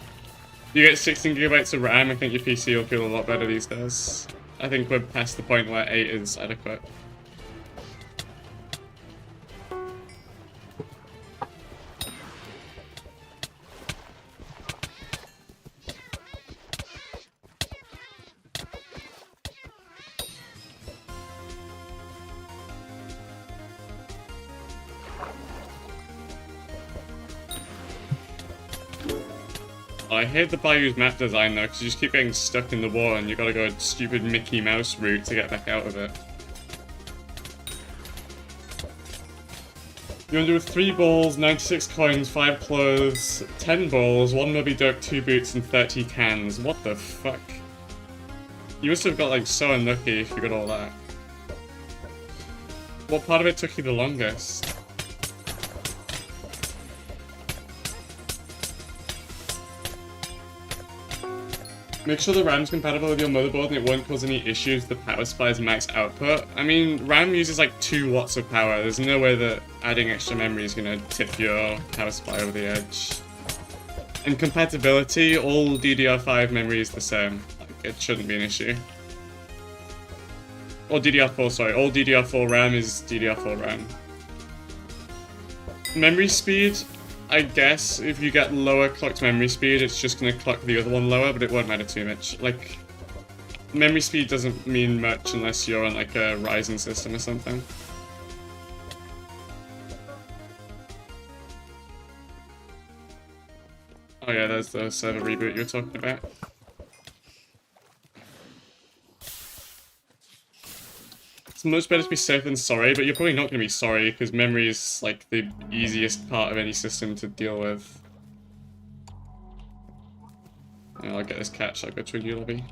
you get 16 GB of RAM, I think your PC will feel a lot better these days. I think we're past the point where 8 is adequate. I hate the Bayou's map design though, because you just keep getting stuck in the wall and you gotta go a stupid Mickey Mouse route to get back out of it. You want to do 3 balls, 96 coins, 5 clothes, 10 balls, 1 Moby Duck, 2 boots, and 30 cans. What the fuck? You must have got like so unlucky if you got all that. What part of it took you the longest? Make sure the RAM's compatible with your motherboard and it won't cause any issues with the power supply's max output. I mean, RAM uses like 2 watts of power. There's no way that adding extra memory is gonna tip your power supply over the edge. And compatibility, all DDR5 memory is the same. Like, it shouldn't be an issue. Or DDR4, sorry. All DDR4 RAM is DDR4 RAM. Memory speed, I guess if you get lower clocked memory speed, it's just going to clock the other one lower, but it won't matter too much. Like, memory speed doesn't mean much unless you're on like a Ryzen system or something. Oh yeah, there's the server reboot you were talking about. It's much better to be safe than sorry, but you're probably not going to be sorry because memory is like the easiest part of any system to deal with. I'll get this catch, I'll go to a new lobby.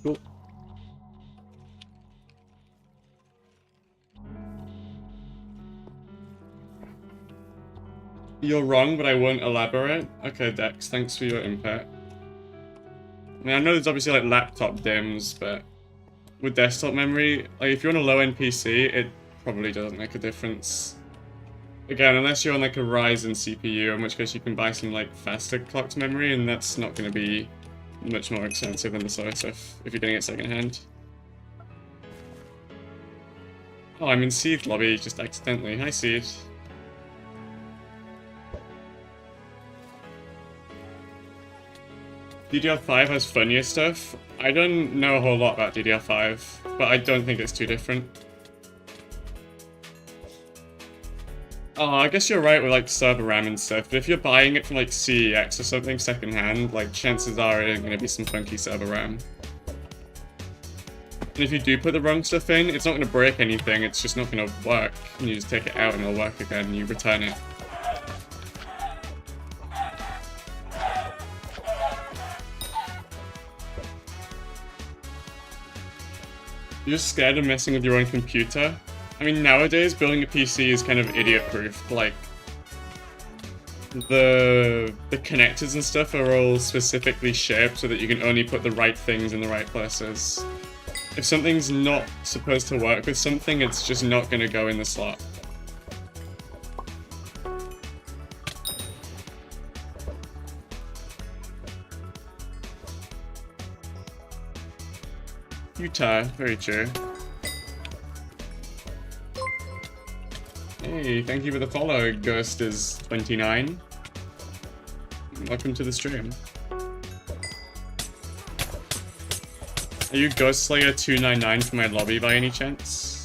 Cool. You're wrong, but I won't elaborate. Okay, Dex, thanks for your input. I mean, I know there's obviously like laptop DIMMs, but with desktop memory, like if you're on a low-end PC, it probably doesn't make a difference. Again, unless you're on like a Ryzen CPU, in which case you can buy some like faster clocked memory, and that's not going to be much more expensive than the solid stuff if you're getting it secondhand. Oh, I'm in Seed lobby just accidentally. Hi, Seed. DDR5 has funnier stuff. I don't know a whole lot about DDR5, but I don't think it's too different. Oh, I guess you're right with like server RAM and stuff, but if you're buying it from like CEX or something secondhand, like chances are it's going to be some funky server RAM. And if you do put the wrong stuff in, it's not going to break anything, it's just not going to work. And you just take it out and it'll work again and you return it. You're just scared of messing with your own computer? I mean, nowadays, building a PC is kind of idiot-proof. Like, the connectors and stuff are all specifically shaped so that you can only put the right things in the right places. If something's not supposed to work with something, it's just not going to go in the slot. Utah, very true. Hey, thank you for the follow, Ghost is 29. Welcome to the stream. Are you Ghost Slayer 299 for my lobby by any chance?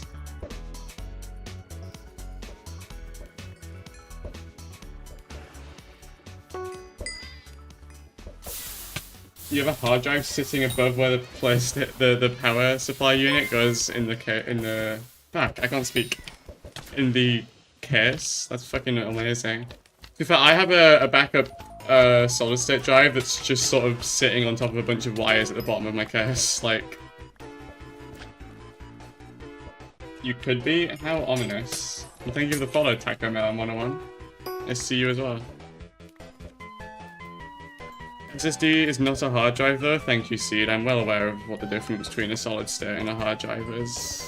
You have a hard drive sitting above where the power supply unit goes in the fuck, I can't speak. In the case? That's fucking amazing. To be fair, I have a backup solid state drive that's just sort of sitting on top of a bunch of wires at the bottom of my case, like... You could be? How ominous. Well, thank you for the follow, Taco Melon 101. Nice to see you as well. SSD is not a hard drive though, thank you Seed. I'm well aware of what the difference between a solid state and a hard drive is.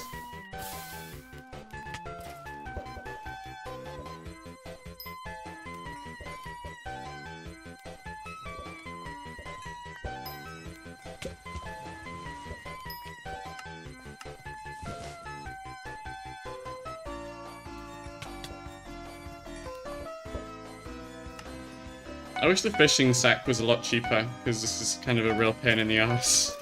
I wish the fishing sack was a lot cheaper, because this is kind of a real pain in the ass.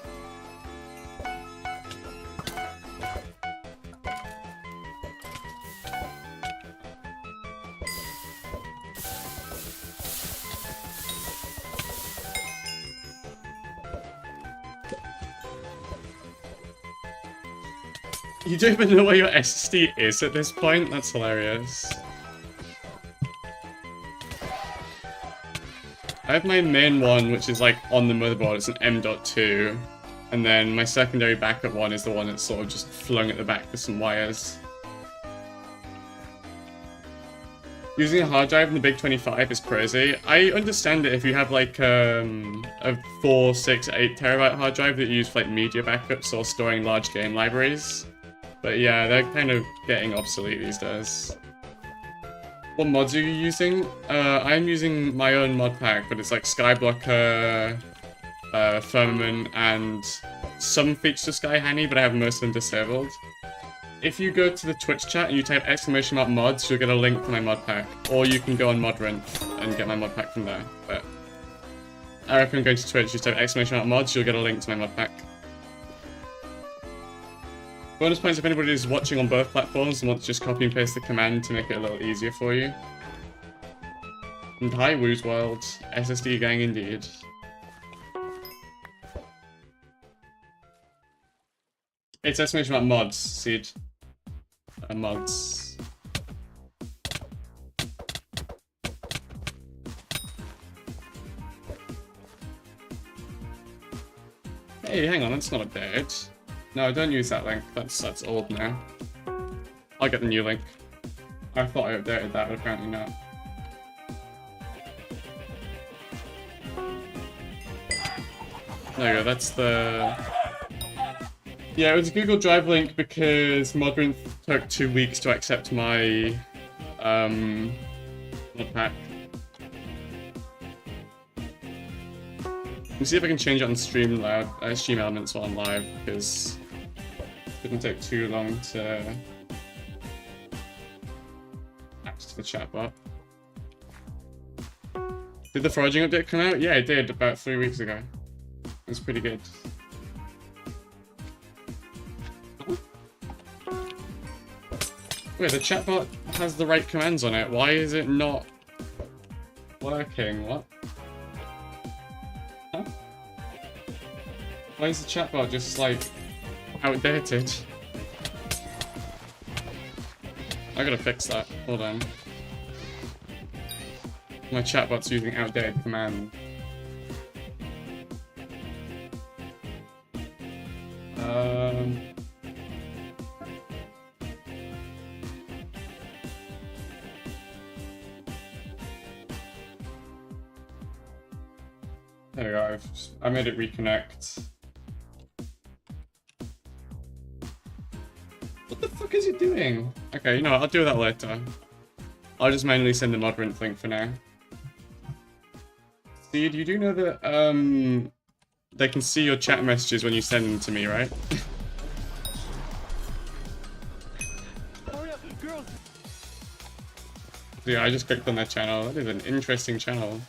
You don't even know where your SSD is at this point? That's hilarious. I have my main one, which is like on the motherboard, it's an M.2. And then my secondary backup one is the one that's sort of just flung at the back with some wires. Using a hard drive in the Big 25 is crazy. I understand it if you have like a 4, 6, 8 terabyte hard drive that you use for like media backups or storing large game libraries. But yeah, they're kind of getting obsolete these days. What mods are you using? I'm using my own mod pack, but it's like Skyblock, Firmament, and some features of SkyHanny, but I have most of them disabled. If you go to the Twitch chat and you type !mods, you'll get a link to my mod pack. Or you can go on Modrent and get my mod pack from there. But I recommend going to Twitch, you type !mods, you'll get a link to my mod pack. Bonus points if anybody is watching on both platforms and wants to just copy and paste the command to make it a little easier for you. And hi, Woo's World. SSD gang indeed. It's !mods, Seed. Mods. Hey, hang on, that's not updated. No, don't use that link. That's old now. I'll get the new link. I thought I updated that, but apparently not. There you go, that's the... Yeah, it was a Google Drive link because Modrent took 2 weeks to accept my mod pack. Let me see if I can change it on Stream Elements while I'm live, because it didn't take too long to add to the chatbot. Did the foraging update come out? Yeah, it did, about 3 weeks ago. It was pretty good. Wait, the chatbot has the right commands on it. Why is it not working? What? Huh? Why is the chatbot just, like, outdated? I gotta fix that. Hold on. My chatbot's using outdated command. There we go, I made it reconnect. What the fuck is it doing? Okay, you know what, I'll do that later. I'll just manually send the Modrent link for now. Seed, you do know that, they can see your chat messages when you send them to me, right? Yeah, I just clicked on their channel. That is an interesting channel.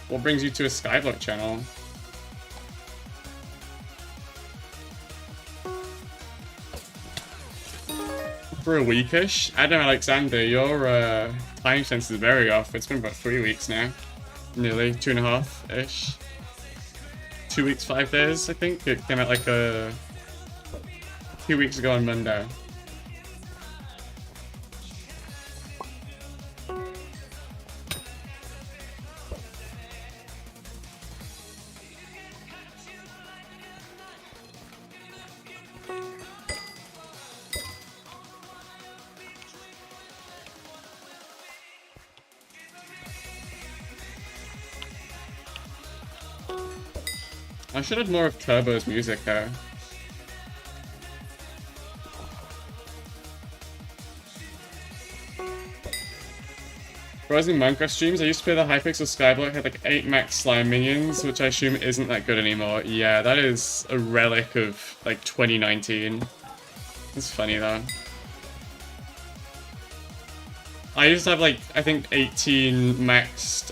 What brings you to a Skyblock channel? For a weekish? Adam Alexander, your time sense is very off. It's been about 3 weeks now. Nearly 2.5-ish. 2 weeks, 5 days, I think. It came out like 2 weeks ago on Monday. I should have more of Turbo's music there. Rising Minecraft streams, I used to play the Hypixel Skyblock, had like 8 max slime minions, which I assume isn't that good anymore. Yeah, that is a relic of like 2019. It's funny though. I used to have like, I think 18 maxed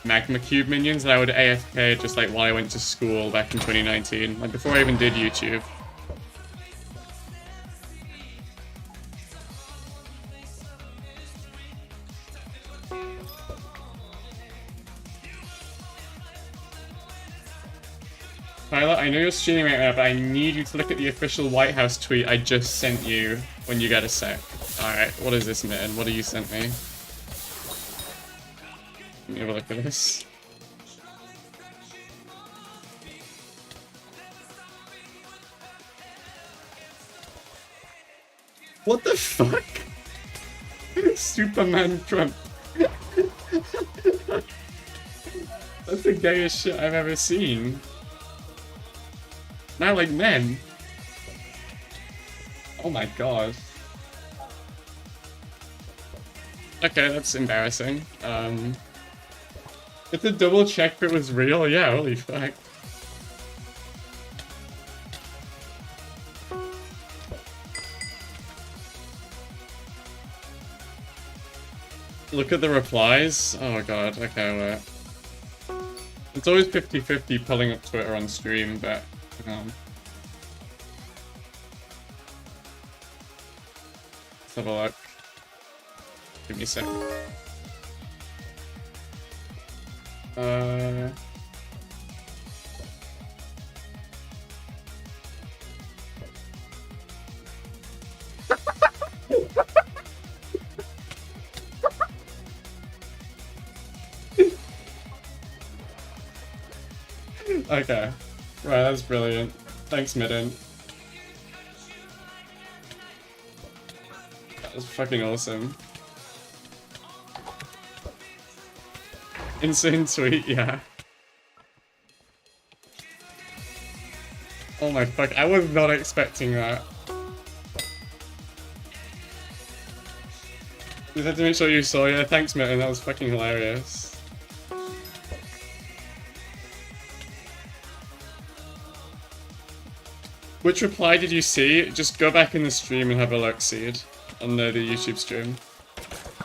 Magma Cube minions that I would AFK just like while I went to school back in 2019, like before I even did YouTube. Tyler, I know you're streaming right now, but I need you to look at the official White House tweet I just sent you when you get a sec. Alright, what is this, man? What do you sent me? Let me have a look at this. What the fuck? Superman Trump. That's the gayest shit I've ever seen. Now, like, men. Oh my god. Okay, that's embarrassing. It's a double check if it was real. Yeah, holy fuck. Look at the replies. Oh god, okay, wait. It's always 50-50 pulling up Twitter on stream, but... let's have a look. Give me a sec. Okay. Right, that's brilliant. Thanks, Midden. That was fucking awesome. Insane tweet, yeah. Oh my fuck, I was not expecting that. Just had to make sure you saw, yeah, thanks Midden, that was fucking hilarious. Which reply did you see? Just go back in the stream and have a look, Seed. On the YouTube stream.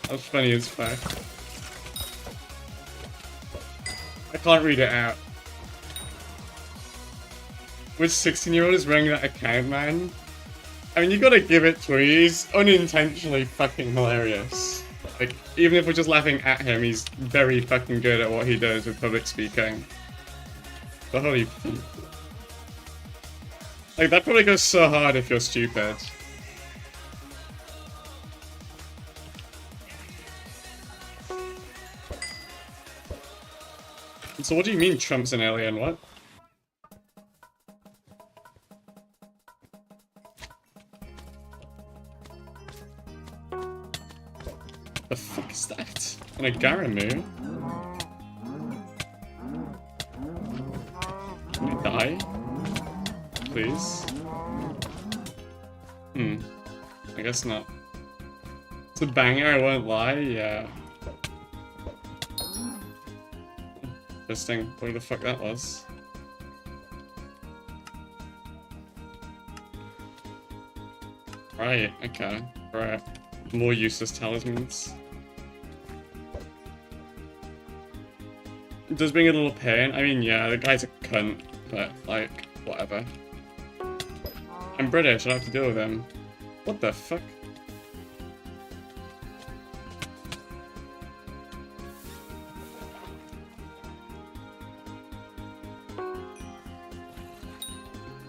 That was funny as fuck. I can't read it out. Which 16-year-old is running that account, man? I mean, you gotta give it to him. He's unintentionally fucking hilarious. Like, even if we're just laughing at him, he's very fucking good at what he does with public speaking. But holy fuck. Like, that probably goes so hard if you're stupid. So what do you mean Trump's an alien? What? The fuck is that? An Agaramu? Can you die? Please? I guess not. It's a banger, I won't lie, yeah. Interesting, what the fuck that was. Right, okay. Right. More useless talismans. It does bring a little pain. I mean, yeah, the guy's a cunt, but, like, whatever. I'm British, I don't have to deal with him. What the fuck?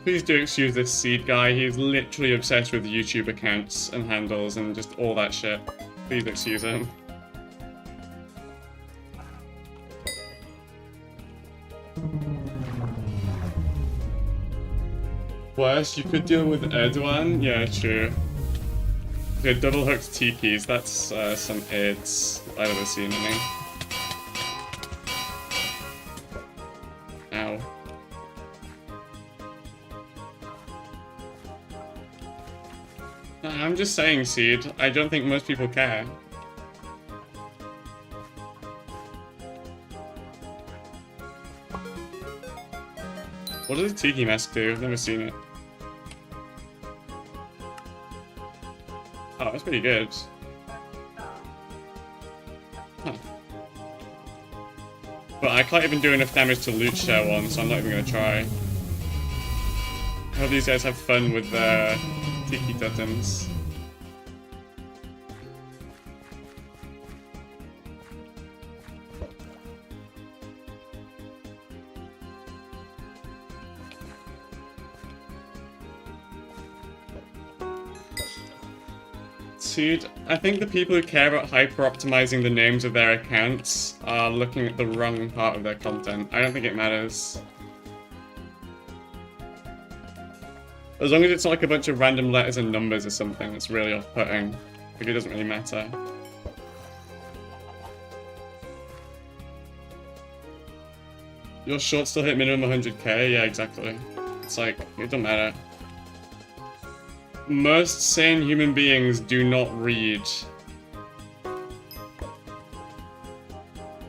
Please do excuse this Seed guy, he's literally obsessed with YouTube accounts and handles and just all that shit. Please excuse him. Worse, you could deal with Erdogan? Yeah, true. Okay, double hooked TPs, that's some AIDS I've ever seen any. Ow. No, I'm just saying, Seed. I don't think most people care. What does a Tiki Mask do? I've never seen it. Oh, that's pretty good. Huh. But I can't even do enough damage to loot share one, so I'm not even gonna try. I hope these guys have fun with their Tiki Totems. Seed. I think the people who care about hyper-optimizing the names of their accounts are looking at the wrong part of their content. I don't think it matters. As long as it's not like a bunch of random letters and numbers or something that's really off-putting. Like, it doesn't really matter. Your shorts still hit minimum 100k? Yeah, exactly. It's like, it doesn't matter. Most sane human beings do not read.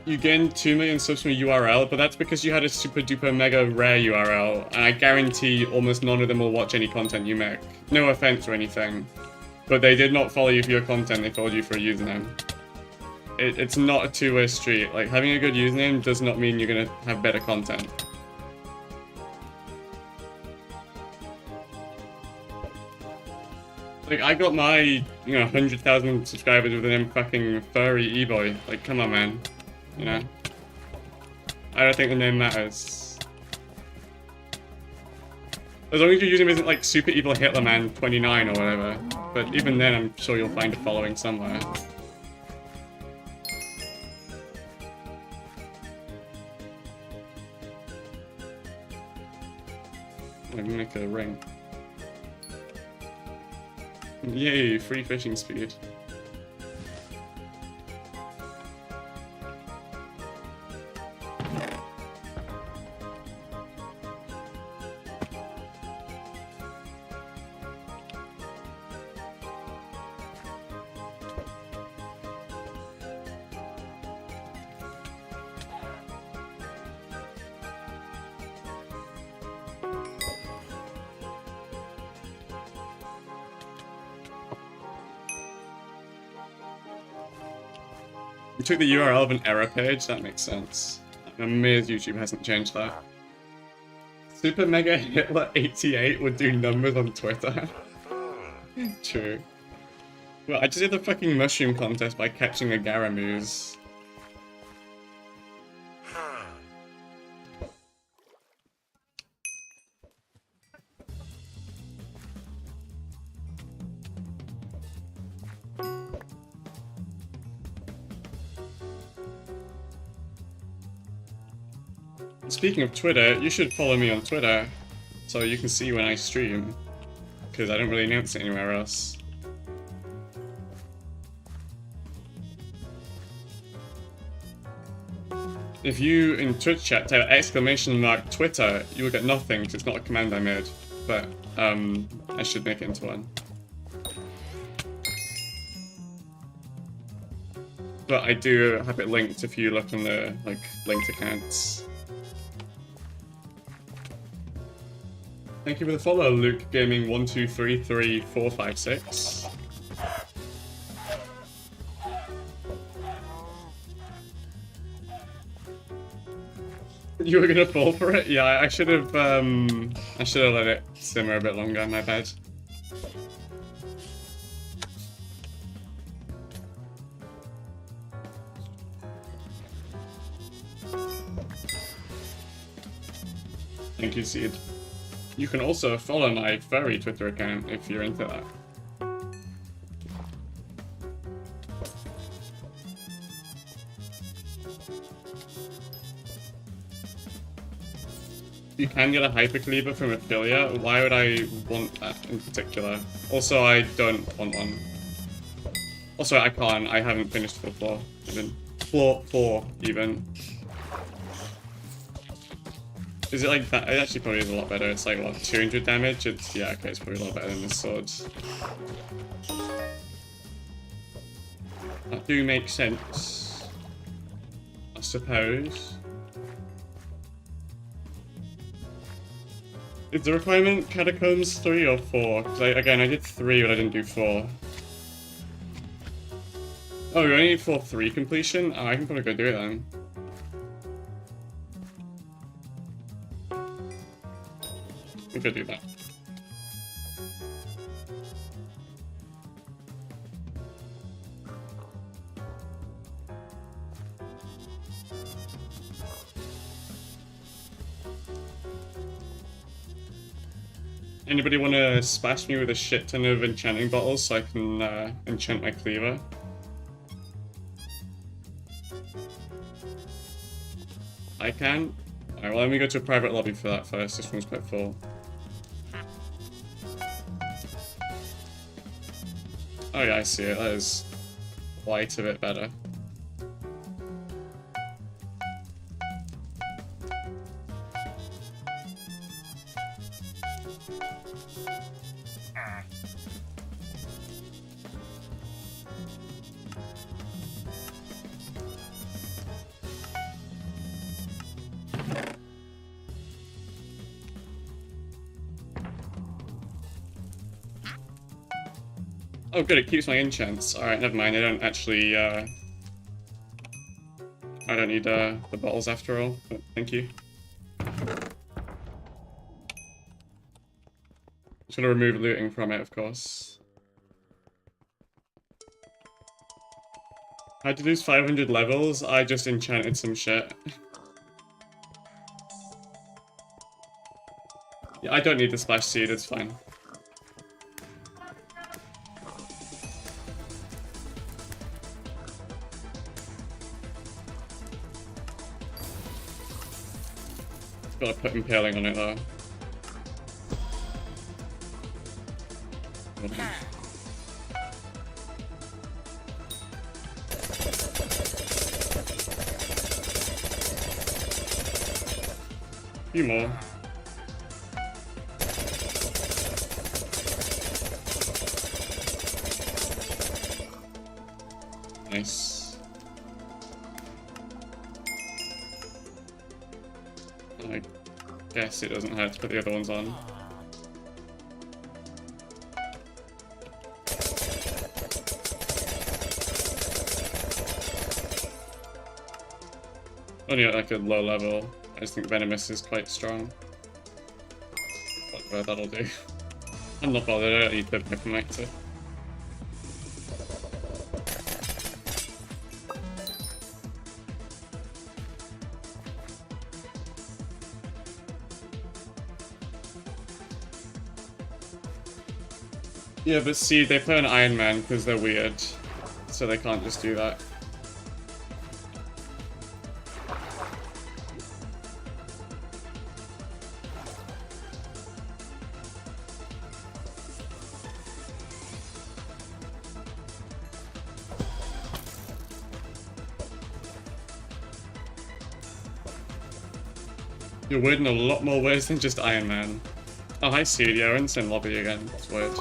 You gained 2 million subs from a URL, but that's because you had a super duper mega rare URL, and I guarantee almost none of them will watch any content you make. No offense or anything, but they did not follow you for your content, they followed you for a username. It's not a two-way street. Like, having a good username does not mean you're gonna have better content. Like, I got my, you know, 100,000 subscribers with an fucking furry e-boy. Like, come on, man. You know? I don't think the name matters. As long as your username isn't like Super Evil Hitlerman 29 or whatever. But even then, I'm sure you'll find a following somewhere. Let me make a ring. Yay, free fishing speed. You took the URL of an error page? That makes sense. I'm amazed YouTube hasn't changed that. Super Mega Hitler 88 would do numbers on Twitter. True. Well, I just did the fucking mushroom contest by catching a Garamuse. Speaking of Twitter, you should follow me on Twitter so you can see when I stream, because I don't really announce it anywhere else. If you in Twitch chat type !Twitter, you will get nothing because it's not a command I made, but I should make it into one. But I do have it linked if you look on the linked accounts. Thank you for the follow, Luke Gaming 1233456. You were gonna fall for it? Yeah, I should have let it simmer a bit longer, my bad. Thank you, Seed. You can also follow my furry Twitter account if you're into that. You can get a Hypercleaver from Affiliate. Why would I want that in particular? Also, I don't want one. Also, I can't. I haven't finished full floor. Even. Floor 4, even. Is it like that? It actually probably is a lot better. It's like, what, 200 damage? It's, yeah, okay, it's probably a lot better than this sword. That do make sense, I suppose. Is the requirement Catacombs 3 or 4? Because again, I did 3, but I didn't do 4. Oh, we only need 4-3 completion? Oh, I can probably go do it then. We could do that. Anybody want to splash me with a shit ton of enchanting bottles so I can enchant my cleaver? I can? Alright, well let me go to a private lobby for that first. This one's quite full. Oh yeah, I see it. That is quite a bit better. Oh good, it keeps my enchants. Alright, never mind, I don't actually, I don't need, the bottles after all, but thank you. Just gonna remove looting from it, of course. I had to lose 500 levels, I just enchanted some shit. Yeah, I don't need the splash seed, it's fine. Gotta put impaling on it though. A few more. Nice. I guess it doesn't hurt to put the other ones on. Only at like a low level. I just think Venomous is quite strong. Whatever, that'll do. I'm not bothered, I don't need the Hypixel. Yeah, but see, they play an Iron Man because they're weird, so they can't just do that. You're weird in a lot more ways than just Iron Man. Oh, hi, Seed. Yeah, we're in the same lobby again. That's weird.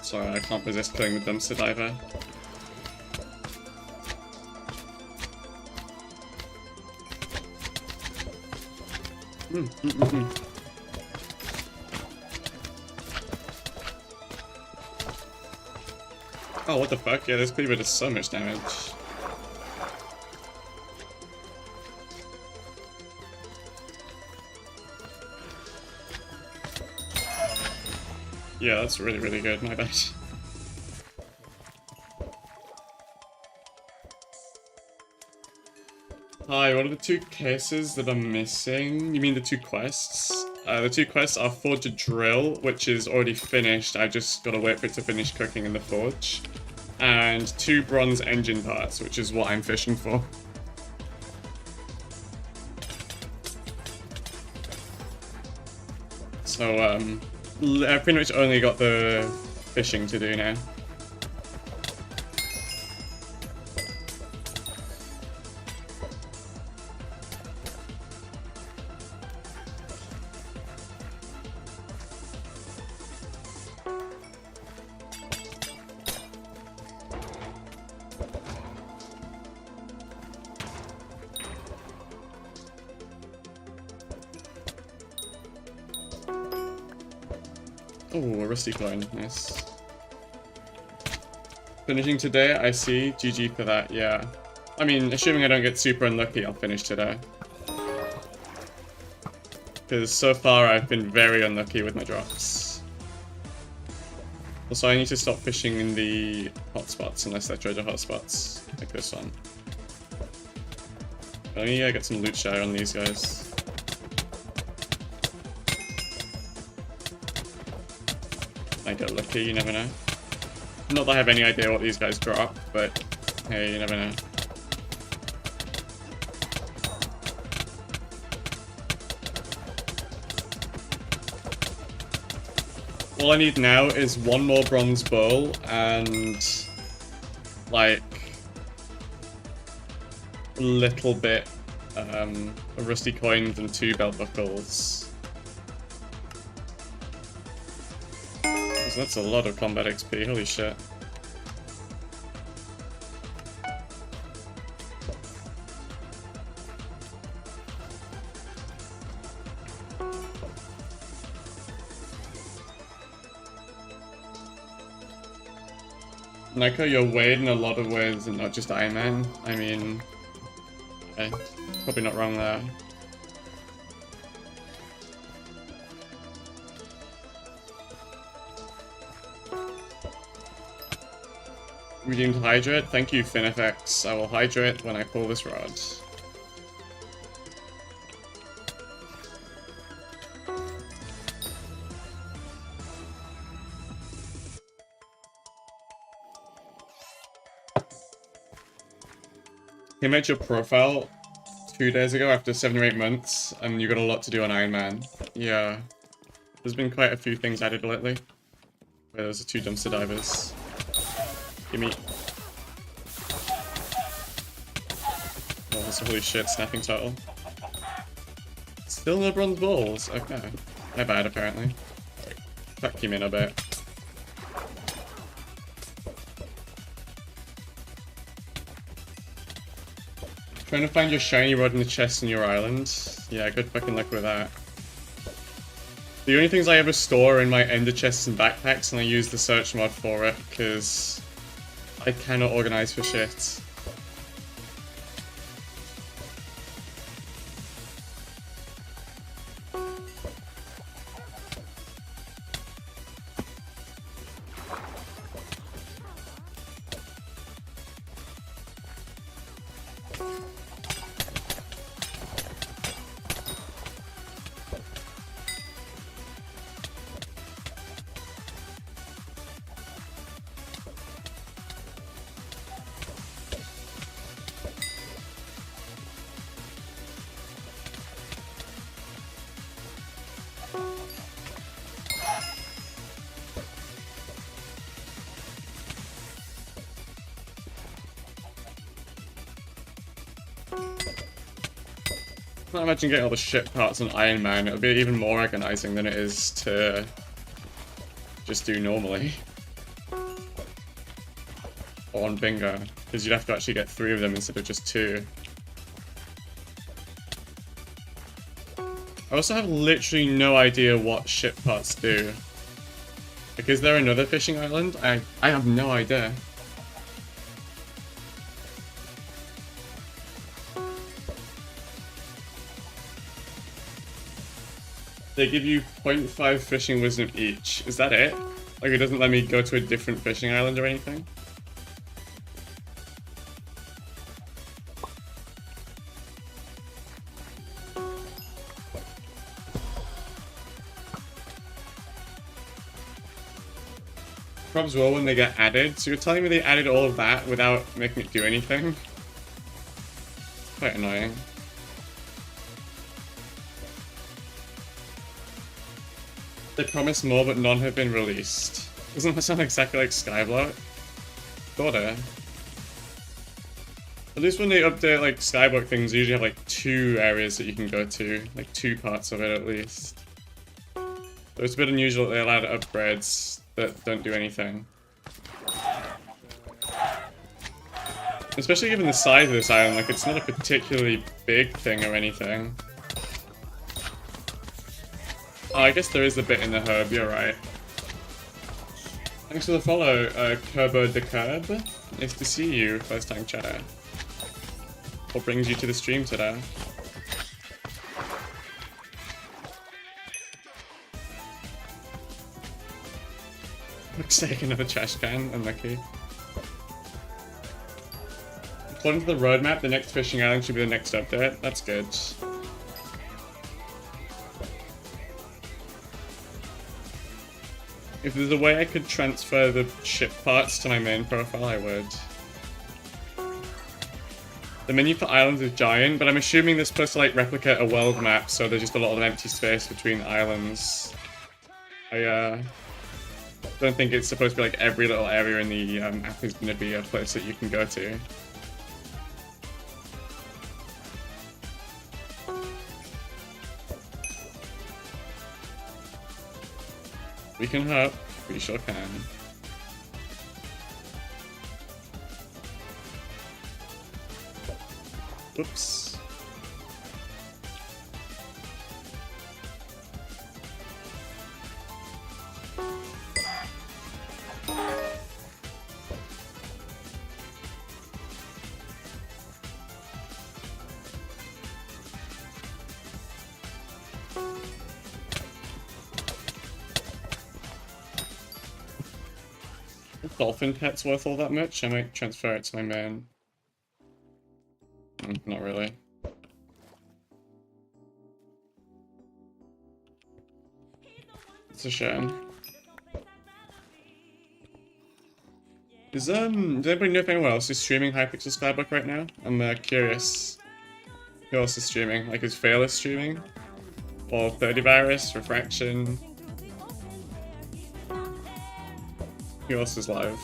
Sorry, I can't resist killing the dumpster diver. Oh, what the fuck? Yeah, this cleaver does so much damage. Yeah, that's really, really good, my bad. Hi, what are the two cases that I'm missing? You mean the two quests? The two quests are Forge a Drill, which is already finished. I just gotta wait for it to finish cooking in the forge. And 2 bronze engine parts, which is what I'm fishing for. So, I've pretty much only got the fishing to do now. Oh, a rusty coin, nice. Finishing today, I see. GG for that, yeah. I mean, assuming I don't get super unlucky, I'll finish today. Because so far I've been very unlucky with my drops. Also, I need to stop fishing in the hotspots unless they're treasure hotspots, like this one. But I need to get some loot share on these guys. I get lucky, you never know. Not that I have any idea what these guys drop, but hey, you never know. All I need now is one more bronze bowl and like a little bit of rusty coins and 2 belt buckles. So that's a lot of combat XP, holy shit. Nico, you're Wade in a lot of ways and not just Iron Man. I mean, okay, probably not wrong there. Redeemed Hydrate. Thank you, FinFX. I will hydrate when I pull this rod. He made your profile 2 days ago after 7 or 8 months, and you got a lot to do on Iron Man. Yeah. There's been quite a few things added lately. Where those are 2 dumpster divers. Gimme. Oh, that's a holy shit snapping turtle. Still no bronze balls? Okay. My bad, apparently. Fuck him in a bit. Trying to find your shiny rod in the chest in your island. Yeah, good fucking luck with that. The only things I ever store are in my ender chests and backpacks, and I use the search mod for it, because I cannot organize for shit. I can't imagine getting all the shit parts on Iron Man. It would be even more agonizing than it is to just do normally. Or on Bingo, because you'd have to actually get 3 of them instead of just 2. I also have literally no idea what ship parts do. Like, is there another fishing island? I have no idea. They give you 0.5 fishing wisdom each. Is that it? Like, it doesn't let me go to a different fishing island or anything? Probs will when they get added. So you're telling me they added all of that without making it do anything? Quite annoying. They promised more, but none have been released. Doesn't that sound exactly like Skyblock? Sorta. At least when they update like Skyblock things, they usually have like 2 areas that you can go to. Like 2 parts of it at least. So it's a bit unusual that they allowed upgrades that don't do anything. Especially given the size of this island, like it's not a particularly big thing or anything. Oh, I guess there is a bit in the herb, you're right. Thanks for the follow, Kerbo de Curb. Nice to see you, first time chatter. What brings you to the stream today? Fuck's sake, another trash can. Unlucky. According to the roadmap, the next fishing island should be the next update. That's good. If there's a way I could transfer the ship parts to my main profile, I would. The menu for islands is giant, but I'm assuming they're supposed to like replicate a world map, so there's just a lot of empty space between islands. I don't think it's supposed to be like every little area in the map is going to be a place that you can go to. We can hope. We sure can. Oops. Dolphin pet's worth all that much? I might transfer it to my main. Not really. It's a shame. Does anybody know if anyone else is streaming Hypixel Skyblock right now? I'm curious. Who else is streaming? Like, is Fail is streaming? Or 30 Virus, Refraction? Who else is live?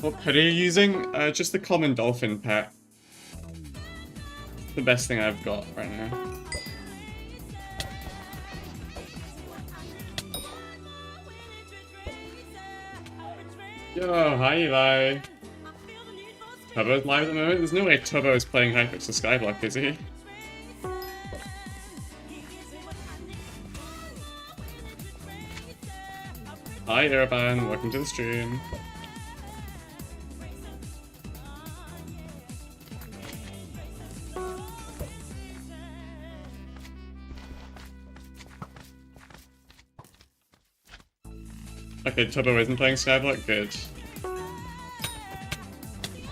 What pet are you using? Just the common dolphin pet. The best thing I've got right now. Yo, hi Eli. Tubbo's live at the moment? There's no way Tubbo is playing Hypixel Skyblock, is he? Hi Urban, welcome to the stream. Okay, Tubbo isn't playing Skyblock? Good.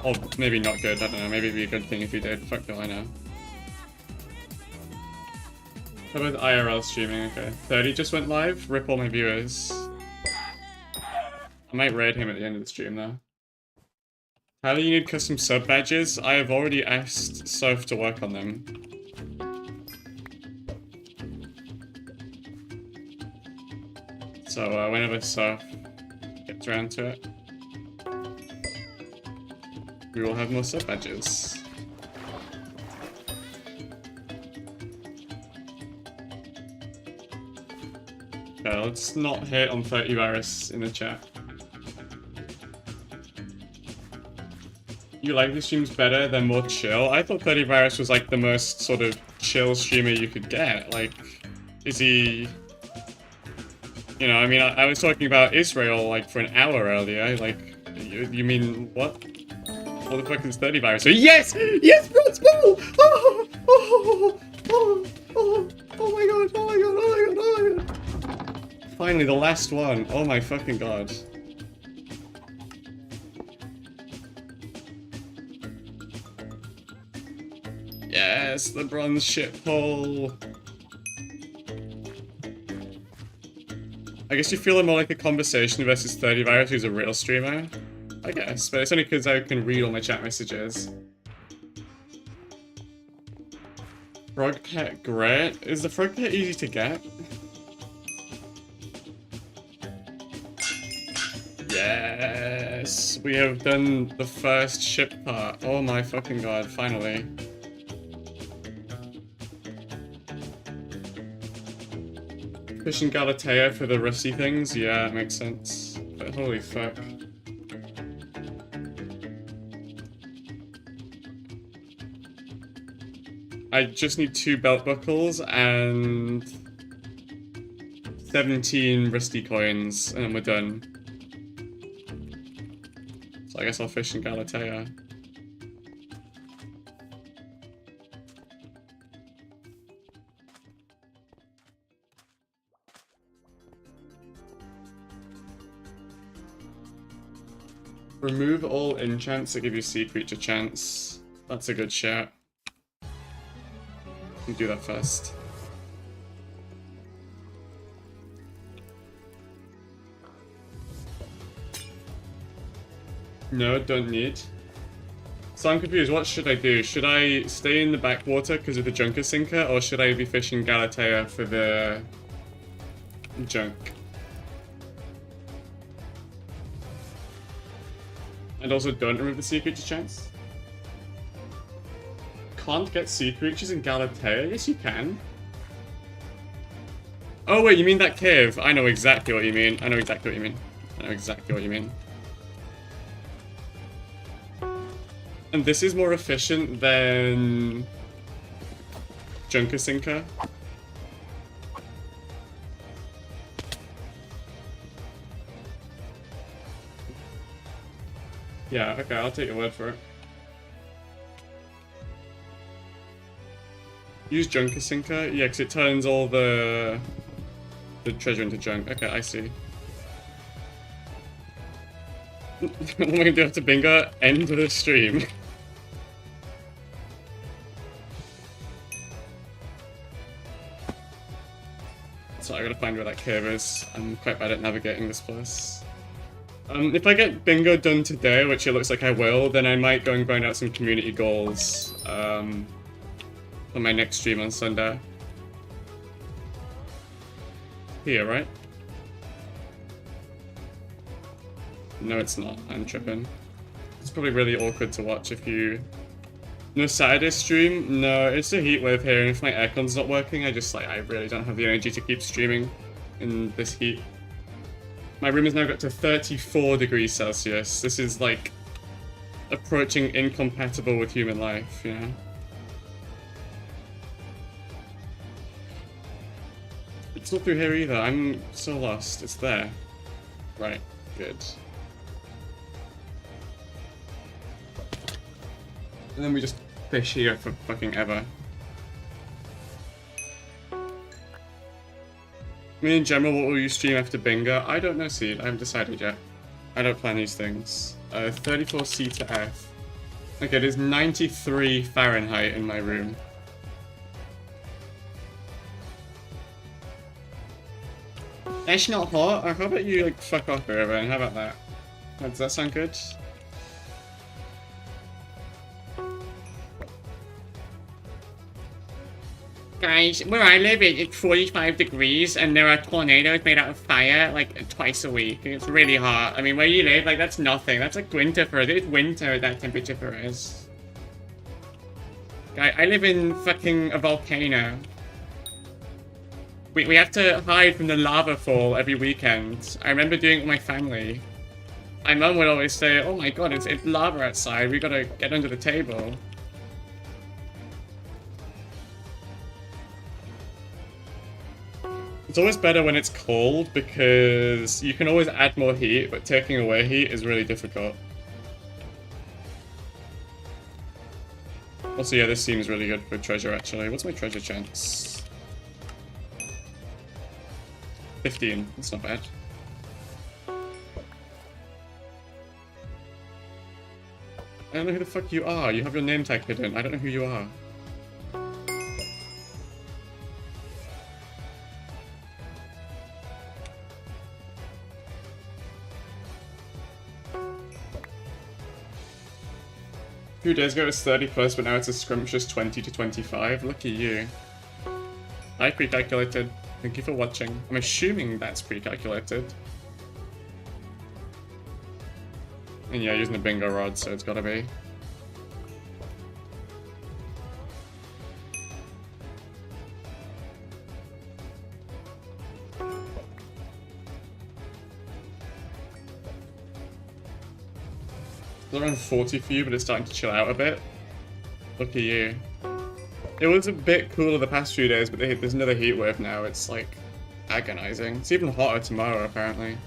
Or maybe not good, I don't know, maybe it'd be a good thing if he did, fuck do I know. Tubbo's IRL streaming, okay. 30 just went live, rip all my viewers. I might raid him at the end of the stream though. How do you need custom sub badges? I have already asked Soph to work on them. So whenever Soph gets around to it, we will have more sub badges. Okay, let's not hate on 30 Virus in the chat. You like the streams better? They're more chill? I thought 30 Virus was like the most sort of chill streamer you could get. Like, is he... You know, I mean, I was talking about Israel like for an hour earlier. Like, you mean what? What the fuck is 30 Virus? So yes! Yes, Bronze Ball! Oh, oh, oh, oh, oh my god, oh my god, oh my god, oh my god. Finally, the last one. Oh my fucking god. Yes, the bronze ship hole. I guess you feel it more like a conversation versus 30 Virus, who's a real streamer. I guess, but it's only because I can read all my chat messages. Frog pet, great. Is the frog pet easy to get? Yes, we have done the first ship part. Oh my fucking god, finally. Pushing Galateo for the rusty things? Yeah, it makes sense. But holy fuck. I just need 2 belt buckles and 17 rusty coins, and then we're done. So I guess I'll fish in Galatea. Remove all enchants that give you sea creature chance. That's a good shout. I'll do that first. No, don't need. So I'm confused, what should I do? Should I stay in the backwater because of the Junker Sinker, or should I be fishing Galatea for the junk? And also don't remove the sea creature chance? Can't get sea creatures in Galatea? Yes, you can. Oh wait, you mean that cave? I know exactly what you mean. I know exactly what you mean. I know exactly what you mean. And this is more efficient than Junker Sinker. Yeah, okay, I'll take your word for it. Use Junker Sinker? Yeah, because it turns all the treasure into junk. Okay, I see. What am I gonna do after bingo? End of the stream. So I gotta find where that cave is. I'm quite bad at navigating this place. If I get bingo done today, which it looks like I will, then I might go and grind out some community goals for my next stream on Sunday. Here, right? No, it's not. I'm tripping. It's probably really awkward to watch if you... No Saturday stream? No, it's a heat wave here, and if my aircon's not working, I really don't have the energy to keep streaming in this heat. My room has now got to 34 degrees Celsius. This is, like, approaching incompatible with human life, you know? It's not through here either. I'm so lost. It's there. Right. Good. And then we just fish here for fucking ever. I mean, in general, what will you stream after bingo? I don't know, Seed. I haven't decided yet. I don't plan these things. 34 C to F. Okay, there's 93 Fahrenheit in my room. That's not hot. Or how about you, like, fuck off, Irvine? How about that? Does that sound good? Guys, where I live, it's 45 degrees, and there are tornadoes made out of fire, like, twice a week. It's really hot. I mean, where you live, like, that's nothing. That's like winter for us. It's winter at that temperature for us. Guy, I live in fucking a volcano. We have to hide from the lava fall every weekend. I remember doing it with my family. My mum would always say, oh my god, it's lava outside. We gotta get under the table. It's always better when it's cold because you can always add more heat, but taking away heat is really difficult. Also, yeah, this seems really good for treasure, actually. What's my treasure chance? 15. That's not bad. I don't know who the fuck you are. You have your name tag hidden. I don't know who you are. A few days ago it was 30+, but now it's a scrumptious 20 to 25. Look at you. I pre-calculated. Thank you for watching. I'm assuming that's pre-calculated. And yeah, using the bingo rod, so it's gotta be. It's around 40 for you, but it's starting to chill out a bit. Look at you. It was a bit cooler the past few days, but there's another heat wave now. It's like agonizing. It's even hotter tomorrow, apparently.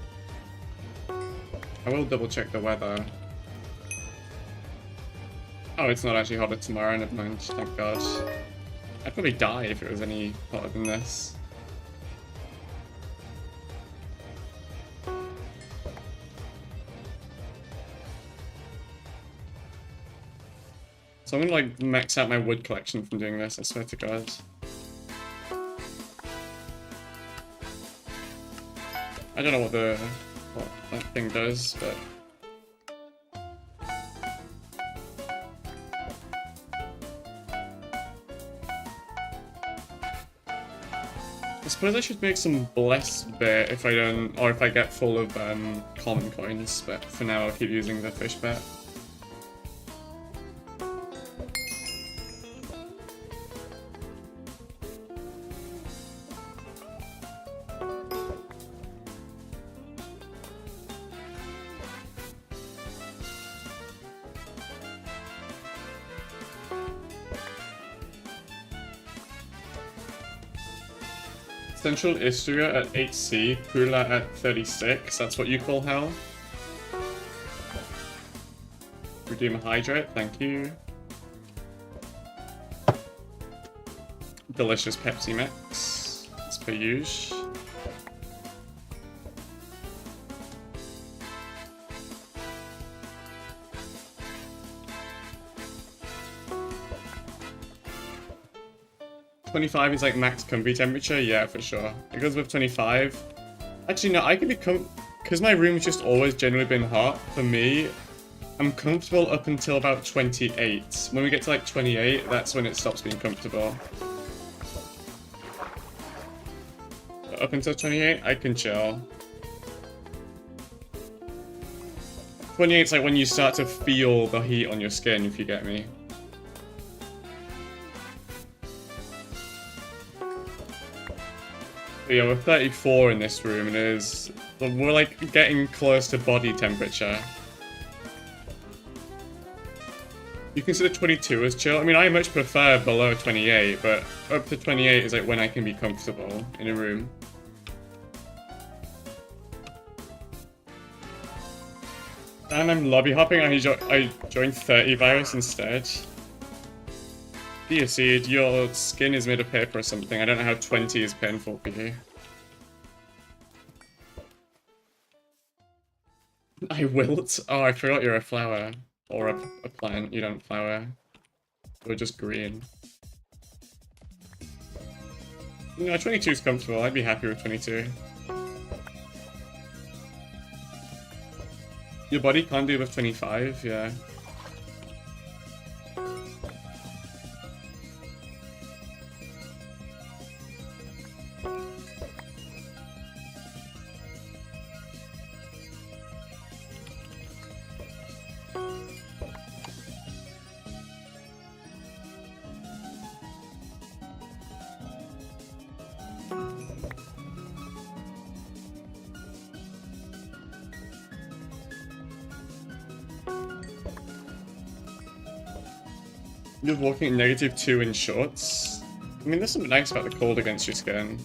I will double check the weather. Oh, it's not actually hotter tomorrow, never mind, thank God. I'd probably die if it was any hotter than this. So I'm gonna like max out my wood collection from doing this, I swear to God. I don't know what that thing does, but I suppose I should make some blessed bait if I don't, or if I get full of common coins, but for now I'll keep using the fish bait. Central Istria at 8C, Pula at 36, that's what you call hell? Redeem Hydrate, thank you. Delicious Pepsi Mix, as per usual. $25 is like max comfy temperature? Yeah, for sure. It goes with 25. Actually, no, I can be because my room's just always generally been hot, for me, I'm comfortable up until about 28. When we get to like 28, that's when it stops being comfortable. But up until 28, I can chill. 28 is like when you start to feel the heat on your skin, if you get me. But yeah, we're 34 in this room, and we're like getting close to body temperature. You consider 22 as chill? I mean, I much prefer below 28, but up to 28 is like when I can be comfortable in a room. And I'm lobby hopping, I joined 30 virus instead. Dear Seed, your skin is made of paper or something. I don't know how 20 is painful for you. I wilt? Oh, I forgot you're a flower. Or a plant. You don't flower. You're just green. No, 22 is comfortable. I'd be happy with 22. Your body can't do with 25, yeah. You're walking at -2 in shorts. I mean, there's something nice about the cold against your skin.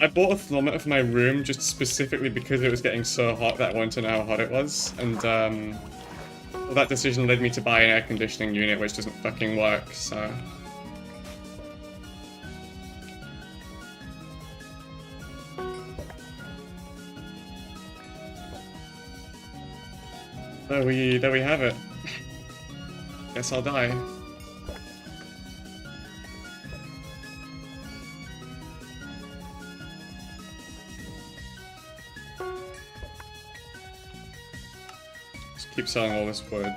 I bought a thermometer for my room just specifically because it was getting so hot that I wanted to know how hot it was. And well, that decision led me to buy an air conditioning unit, which doesn't fucking work, so... There we have it. Guess I'll die. Just keep selling all this wood.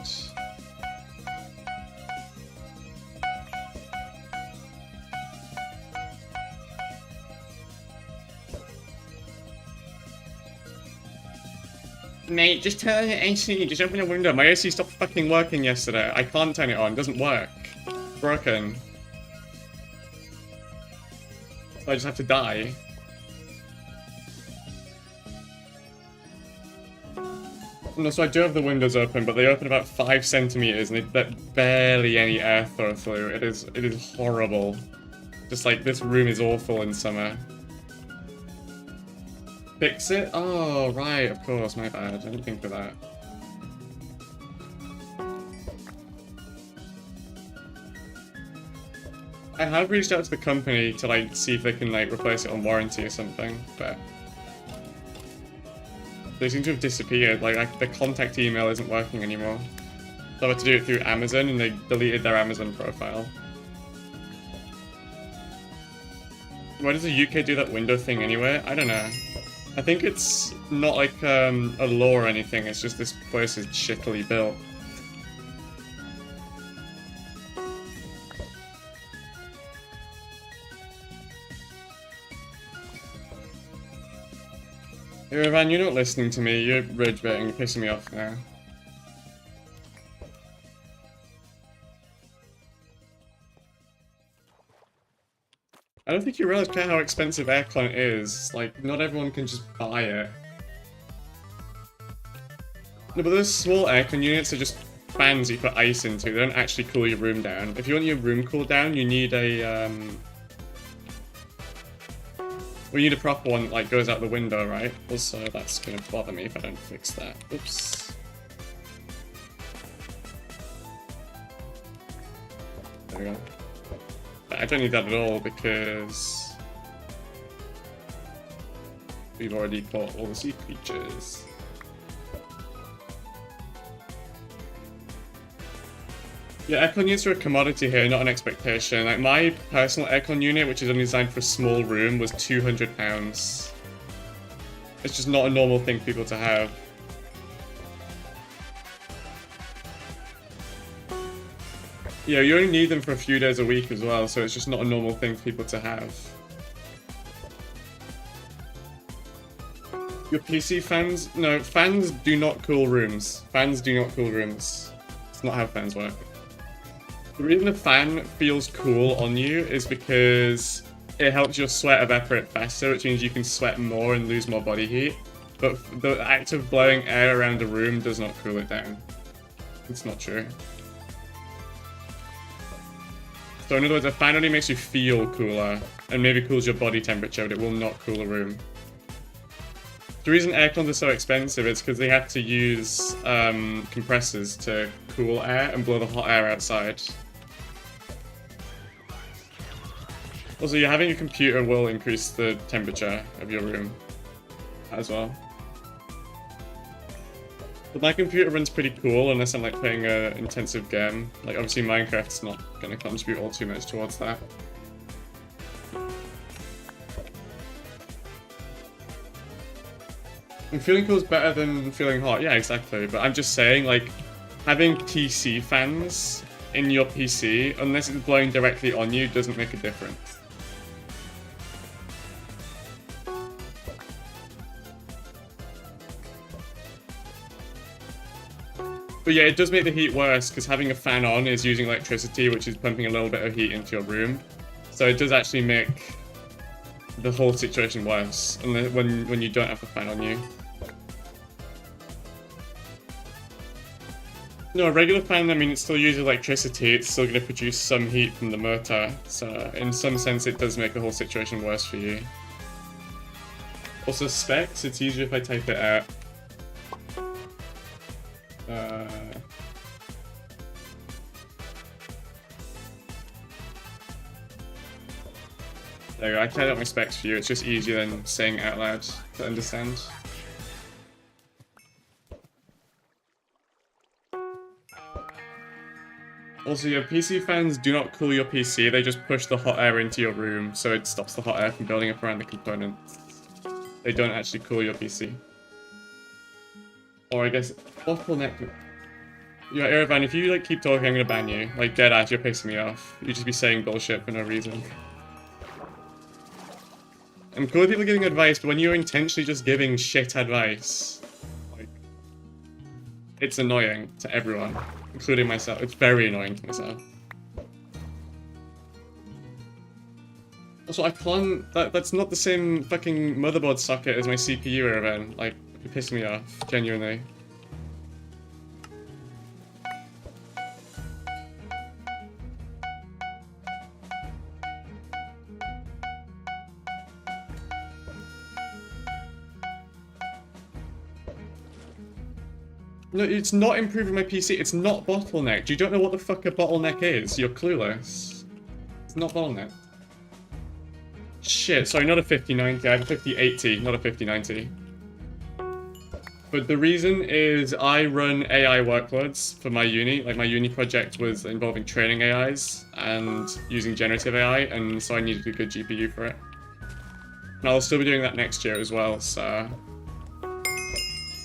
Mate, just turn on your AC, just open the window. My AC stopped fucking working yesterday. I can't turn it on, it doesn't work. It's broken. So I just have to die. No, so I do have the windows open, but they open about 5 centimeters, and they let barely any air flow through. It is horrible. Just like, this room is awful in summer. Fix it? Oh, right, of course, my bad. I didn't think of that. I have reached out to the company to, like, see if they can, like, replace it on warranty or something, but they seem to have disappeared. Like the contact email isn't working anymore. So I had to do it through Amazon, and they deleted their Amazon profile. Why does the UK do that window thing anyway? I don't know. I think it's not like a law or anything, it's just this place is shittily built. Hey, Ivan, you're not listening to me, you're rage baiting, you're pissing me off now. I don't think you realize how expensive aircon is. Like, not everyone can just buy it. No, but those small aircon units are just fans you put ice into. They don't actually cool your room down. If you want your room cooled down, you need a, we need a proper one that, like, goes out the window, right? Also, that's gonna bother me if I don't fix that. Oops. There we go. But I don't need that at all because we've already caught all the sea creatures. Yeah, aircon units are a commodity here, not an expectation. Like, my personal aircon unit, which is only designed for a small room, was £200. It's just not a normal thing for people to have. Yeah, you only need them for a few days a week as well, so it's just not a normal thing for people to have. Your PC fans? No, fans do not cool rooms. Fans do not cool rooms. It's not how fans work. The reason a fan feels cool on you is because it helps your sweat evaporate faster, which means you can sweat more and lose more body heat. But the act of blowing air around a room does not cool it down. It's not true. So in other words, a fan only makes you feel cooler, and maybe cools your body temperature, but it will not cool a room. The reason aircons are so expensive is because they have to use compressors to cool air and blow the hot air outside. Also, having a computer will increase the temperature of your room as well. But my computer runs pretty cool unless I'm like playing an intensive game. Like obviously Minecraft's not going to contribute all too much towards that. And feeling cool is better than feeling hot. Yeah, exactly. But I'm just saying, like, having PC fans in your PC, unless it's blowing directly on you, doesn't make a difference. But yeah, it does make the heat worse, because having a fan on is using electricity, which is pumping a little bit of heat into your room. So it does actually make the whole situation worse, when you don't have a fan on you. No, a regular fan, I mean, it still uses electricity, it's still going to produce some heat from the motor, so in some sense it does make the whole situation worse for you. Also specs, it's easier if I type it out. There you go, I typed out my specs for you, it's just easier than saying it out loud to understand. Also, your PC fans do not cool your PC, they just push the hot air into your room, so it stops the hot air from building up around the components. They don't actually cool your PC. Or I guess, bottleneck. Yeah, Erevan, if you keep talking, I'm gonna ban you. Like, deadass, you're pissing me off. You just be saying bullshit for no reason. I'm cool with people giving advice, but when you're intentionally just giving shit advice, like, it's annoying to everyone, including myself. It's very annoying to myself. Also, I can't. That's not the same fucking motherboard socket as my CPU, Erevan. Like, you're pissing me off, genuinely. No, it's not improving my PC. It's not bottlenecked. You don't know what the fuck a bottleneck is. You're clueless. It's not bottlenecked. Shit, sorry, not a 5090. I have a 5080, not a 5090. But the reason is I run AI workloads for my uni. Like, my uni project was involving training AIs and using generative AI, and so I needed a good GPU for it. And I'll still be doing that next year as well, so...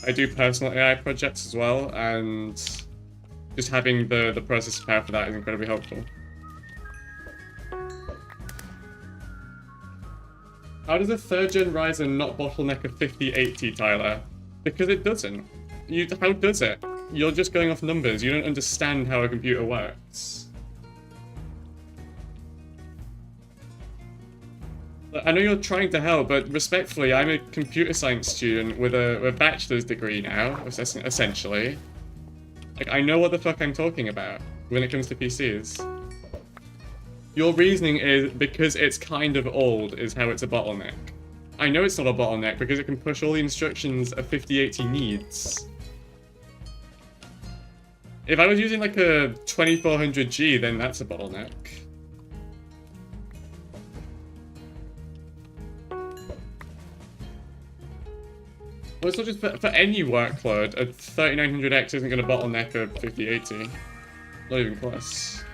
I do personal AI projects as well, and just having the processor power for that is incredibly helpful. How does a 3rd gen Ryzen not bottleneck a 5080, Tyler? Because it doesn't. How does it? You're just going off numbers. You don't understand how a computer works. I know you're trying to help, but respectfully, I'm a computer science student with a bachelor's degree now, essentially. Like, I know what the fuck I'm talking about when it comes to PCs. Your reasoning is because it's kind of old is how it's a bottleneck. I know it's not a bottleneck because it can push all the instructions a 5080 needs. If I was using like a 2400G, then that's a bottleneck. Well, it's not just for any workload. A 3900X isn't going to bottleneck a 5080. Not even close.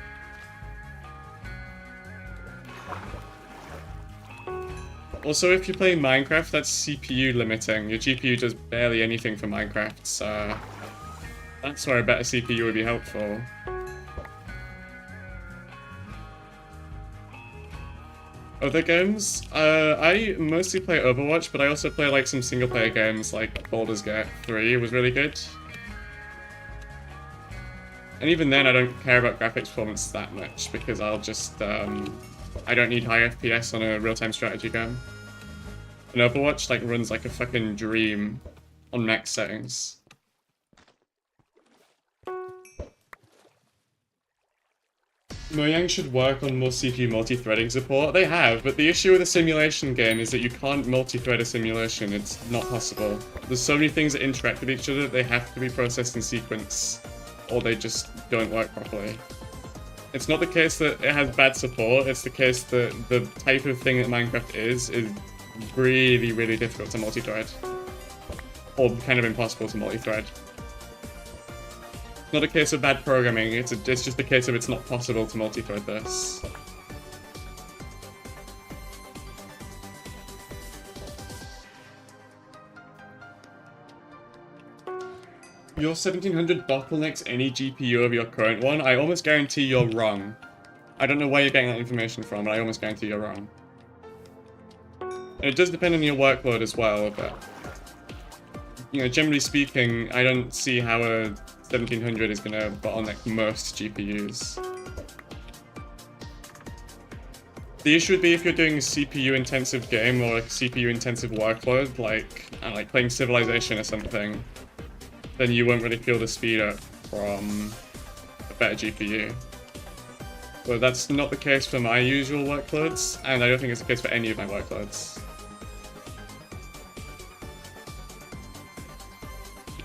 Also, if you're playing Minecraft, that's CPU limiting. Your GPU does barely anything for Minecraft, so that's where a better CPU would be helpful. Other games? I mostly play Overwatch, but I also play like some single-player games like Baldur's Gate 3 was really good. And even then, I don't care about graphics performance that much because I'll just, I don't need high FPS on a real-time strategy game. And Overwatch like runs like a fucking dream on max settings. Mojang should work on more CPU multi-threading support. They have, but the issue with a simulation game is that you can't multi-thread a simulation. It's not possible. There's so many things that interact with each other, they have to be processed in sequence, or they just don't work properly. It's not the case that it has bad support, it's the case that the type of thing that Minecraft is really, really difficult to multi-thread. Or kind of impossible to multi-thread. It's not a case of bad programming, it's just a case of it's not possible to multi-thread this. Your 1700 bottlenecks any GPU over your current one? I almost guarantee you're wrong. I don't know where you're getting that information from, but I almost guarantee you're wrong. And it does depend on your workload as well, but... You know, generally speaking, I don't see how a 1700 is going to bottleneck most GPUs. The issue would be if you're doing a CPU-intensive game or a CPU-intensive workload, like playing Civilization or something, then you won't really feel the speed up from a better GPU. But that's not the case for my usual workloads, and I don't think it's the case for any of my workloads.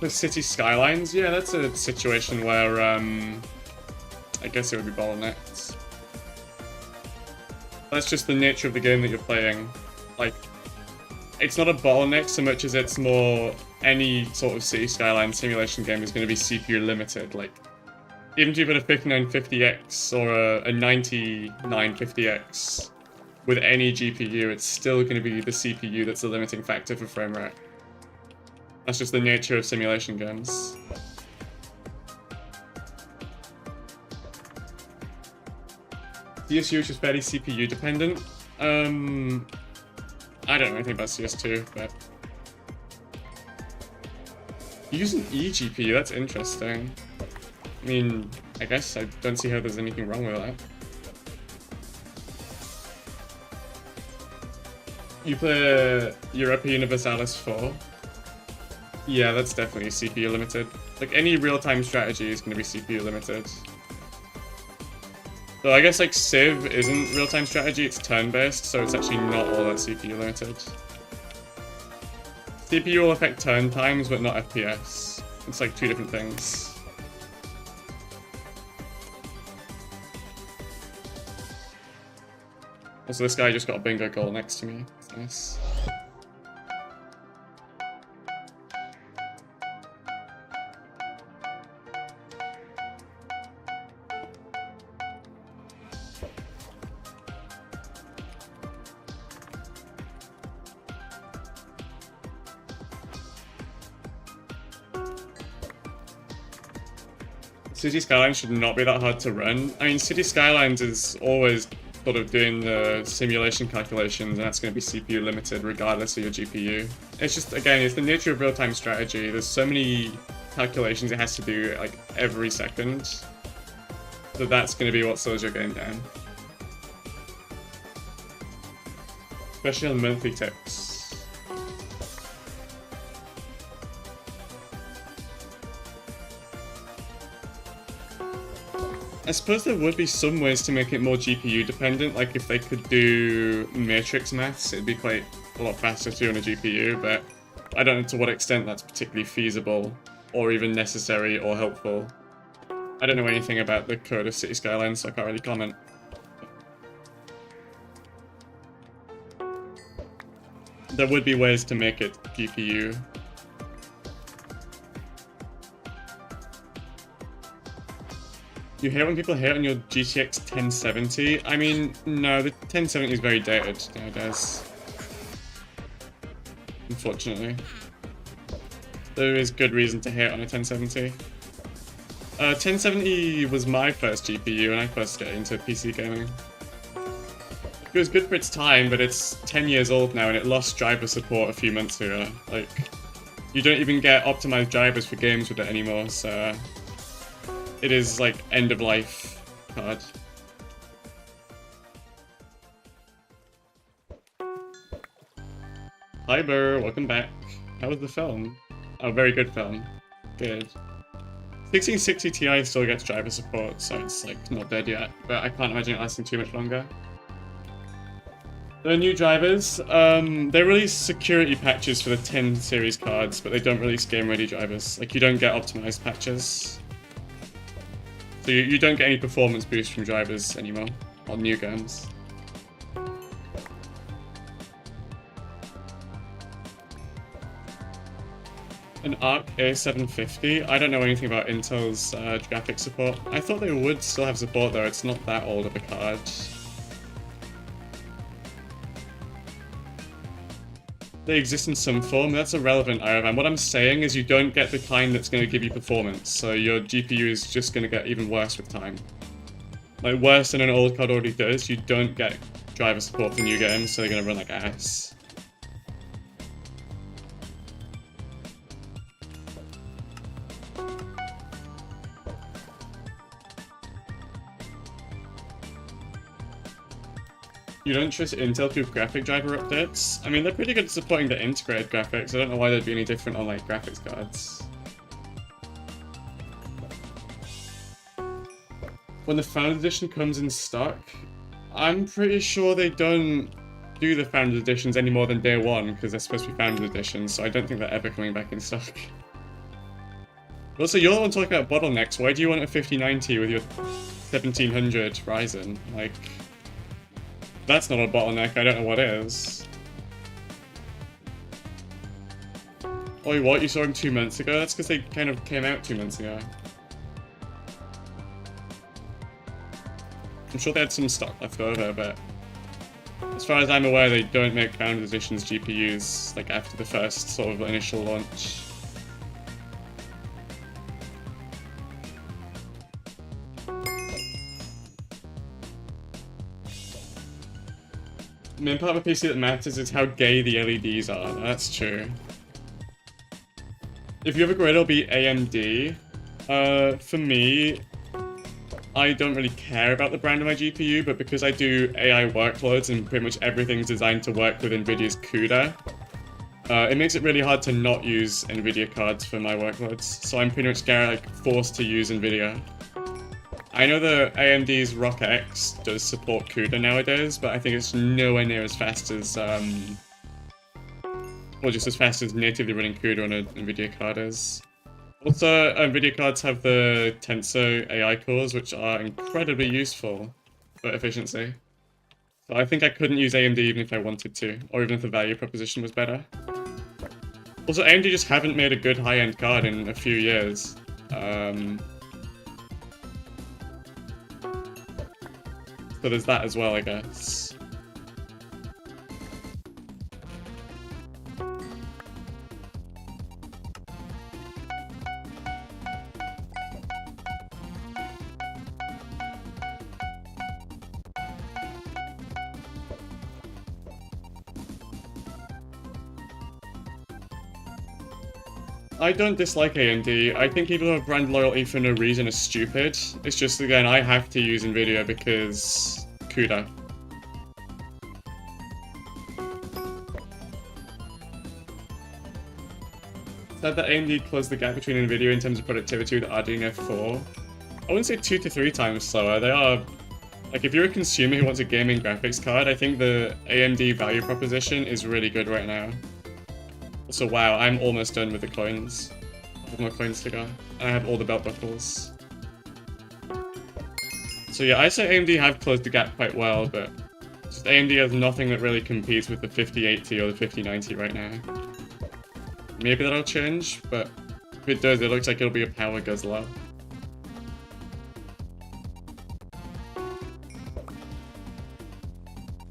The City Skylines, yeah, that's a situation where, I guess it would be bottlenecked. That's just the nature of the game that you're playing. Like, it's not a bottleneck so much as it's more any sort of City Skyline simulation game is going to be CPU limited. Like, even if you put a 5950X or a 9950X with any GPU, it's still going to be the CPU that's the limiting factor for frame rate. That's just the nature of simulation games. CSU is just fairly CPU dependent. I don't know anything about CS2, but... You use an eGPU, that's interesting. I mean, I guess I don't see how there's anything wrong with that. You play Europa Universalis 4? Yeah, that's definitely CPU limited. Like, any real-time strategy is going to be CPU limited. So I guess, like, Civ isn't real-time strategy, it's turn-based, so it's actually not all that CPU limited. CPU will affect turn times, but not FPS. It's like two different things. Also, this guy just got a bingo goal next to me. It's nice. City Skylines should not be that hard to run. I mean, City Skylines is always sort of doing the simulation calculations, and that's going to be CPU limited regardless of your GPU. It's just, again, it's the nature of real-time strategy. There's so many calculations it has to do like every second, so that's going to be what slows your game down. Especially on monthly tips. I suppose there would be some ways to make it more GPU dependent, like if they could do matrix maths, it'd be quite a lot faster to do on a GPU, but I don't know to what extent that's particularly feasible, or even necessary or helpful. I don't know anything about the code of City Skylines, so I can't really comment. There would be ways to make it GPU. You hate when people hate on your GTX 1070? I mean, no, the 1070 is very dated nowadays. Unfortunately. There is good reason to hate on a 1070. 1070 was my first GPU when I first got into PC gaming. It was good for its time, but it's 10 years old now and it lost driver support a few months ago. Like, you don't even get optimized drivers for games with it anymore, so it is like end of life card. Hi Burr, welcome back. How was the film? Oh, very good film. Good. 1660 Ti still gets driver support, so it's like not dead yet, but I can't imagine it lasting too much longer. There are new drivers. They release security patches for the 10 series cards, but they don't release game-ready drivers. Like, you don't get optimized patches. So you don't get any performance boost from drivers anymore on new games. An Arc A750? I don't know anything about Intel's graphics support. I thought they would still have support though, it's not that old of a card. They exist in some form, that's irrelevant, Iravan. What I'm saying is you don't get the kind that's going to give you performance, so your GPU is just going to get even worse with time. Like, worse than an old card already does, you don't get driver support for new games, so they're going to run like ass. You don't trust Intel to graphic driver updates? I mean, they're pretty good at supporting the integrated graphics. I don't know why they'd be any different on, like, graphics cards. When the Founders Edition comes in stock, I'm pretty sure they don't do the Founders Editions any more than day one, because they're supposed to be Founders Editions, so I don't think they're ever coming back in stock. Also, you're the one talking about bottlenecks. Why do you want a 5090 with your 1700 Ryzen? Like, that's not a bottleneck, I don't know what is. Oh, what? You saw him 2 months ago? That's because they kind of came out 2 months ago. I'm sure they had some stock left over, but as far as I'm aware, they don't make Founders Editions GPUs like after the first sort of initial launch. The main part of a PC that matters is how gay the LEDs are. That's true. If you have a grid, it'll be AMD. For me, I don't really care about the brand of my GPU, but because I do AI workloads and pretty much everything's designed to work with NVIDIA's CUDA, it makes it really hard to not use NVIDIA cards for my workloads. So I'm pretty much forced to use NVIDIA. I know the AMD's ROC X does support CUDA nowadays, but I think it's nowhere near as fast as, well, just as fast as natively running CUDA on an NVIDIA card is. Also, Nvidia cards have the Tensor AI cores, which are incredibly useful for efficiency. So I think I couldn't use AMD even if I wanted to, or even if the value proposition was better. Also, AMD just haven't made a good high-end card in a few years. So there's that as well, I guess. I don't dislike AMD. I think people who have brand loyalty for no reason are stupid. It's just, again, I have to use Nvidia because CUDA. Said that AMD closed the gap between Nvidia in terms of productivity with RDNA 4. I wouldn't say 2 to 3 times slower. They are... Like, if you're a consumer who wants a gaming graphics card, I think the AMD value proposition is really good right now. So wow, I'm almost done with the coins. I have more coins to go. And I have all the belt buckles. So yeah, I say AMD have closed the gap quite well, but just AMD has nothing that really competes with the 5080 or the 5090 right now. Maybe that'll change, but if it does, it looks like it'll be a power guzzler.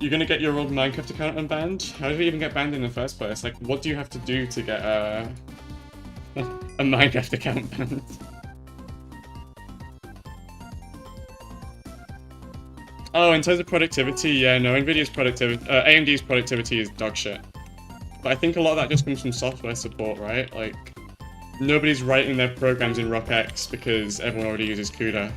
You're gonna get your old Minecraft account unbanned? How did it even get banned in the first place? Like, what do you have to do to get a Minecraft account banned? Oh, in terms of productivity, yeah, no, Nvidia's productivity, AMD's productivity is dog shit. But I think a lot of that just comes from software support, right? Like, nobody's writing their programs in RockX because everyone already uses CUDA.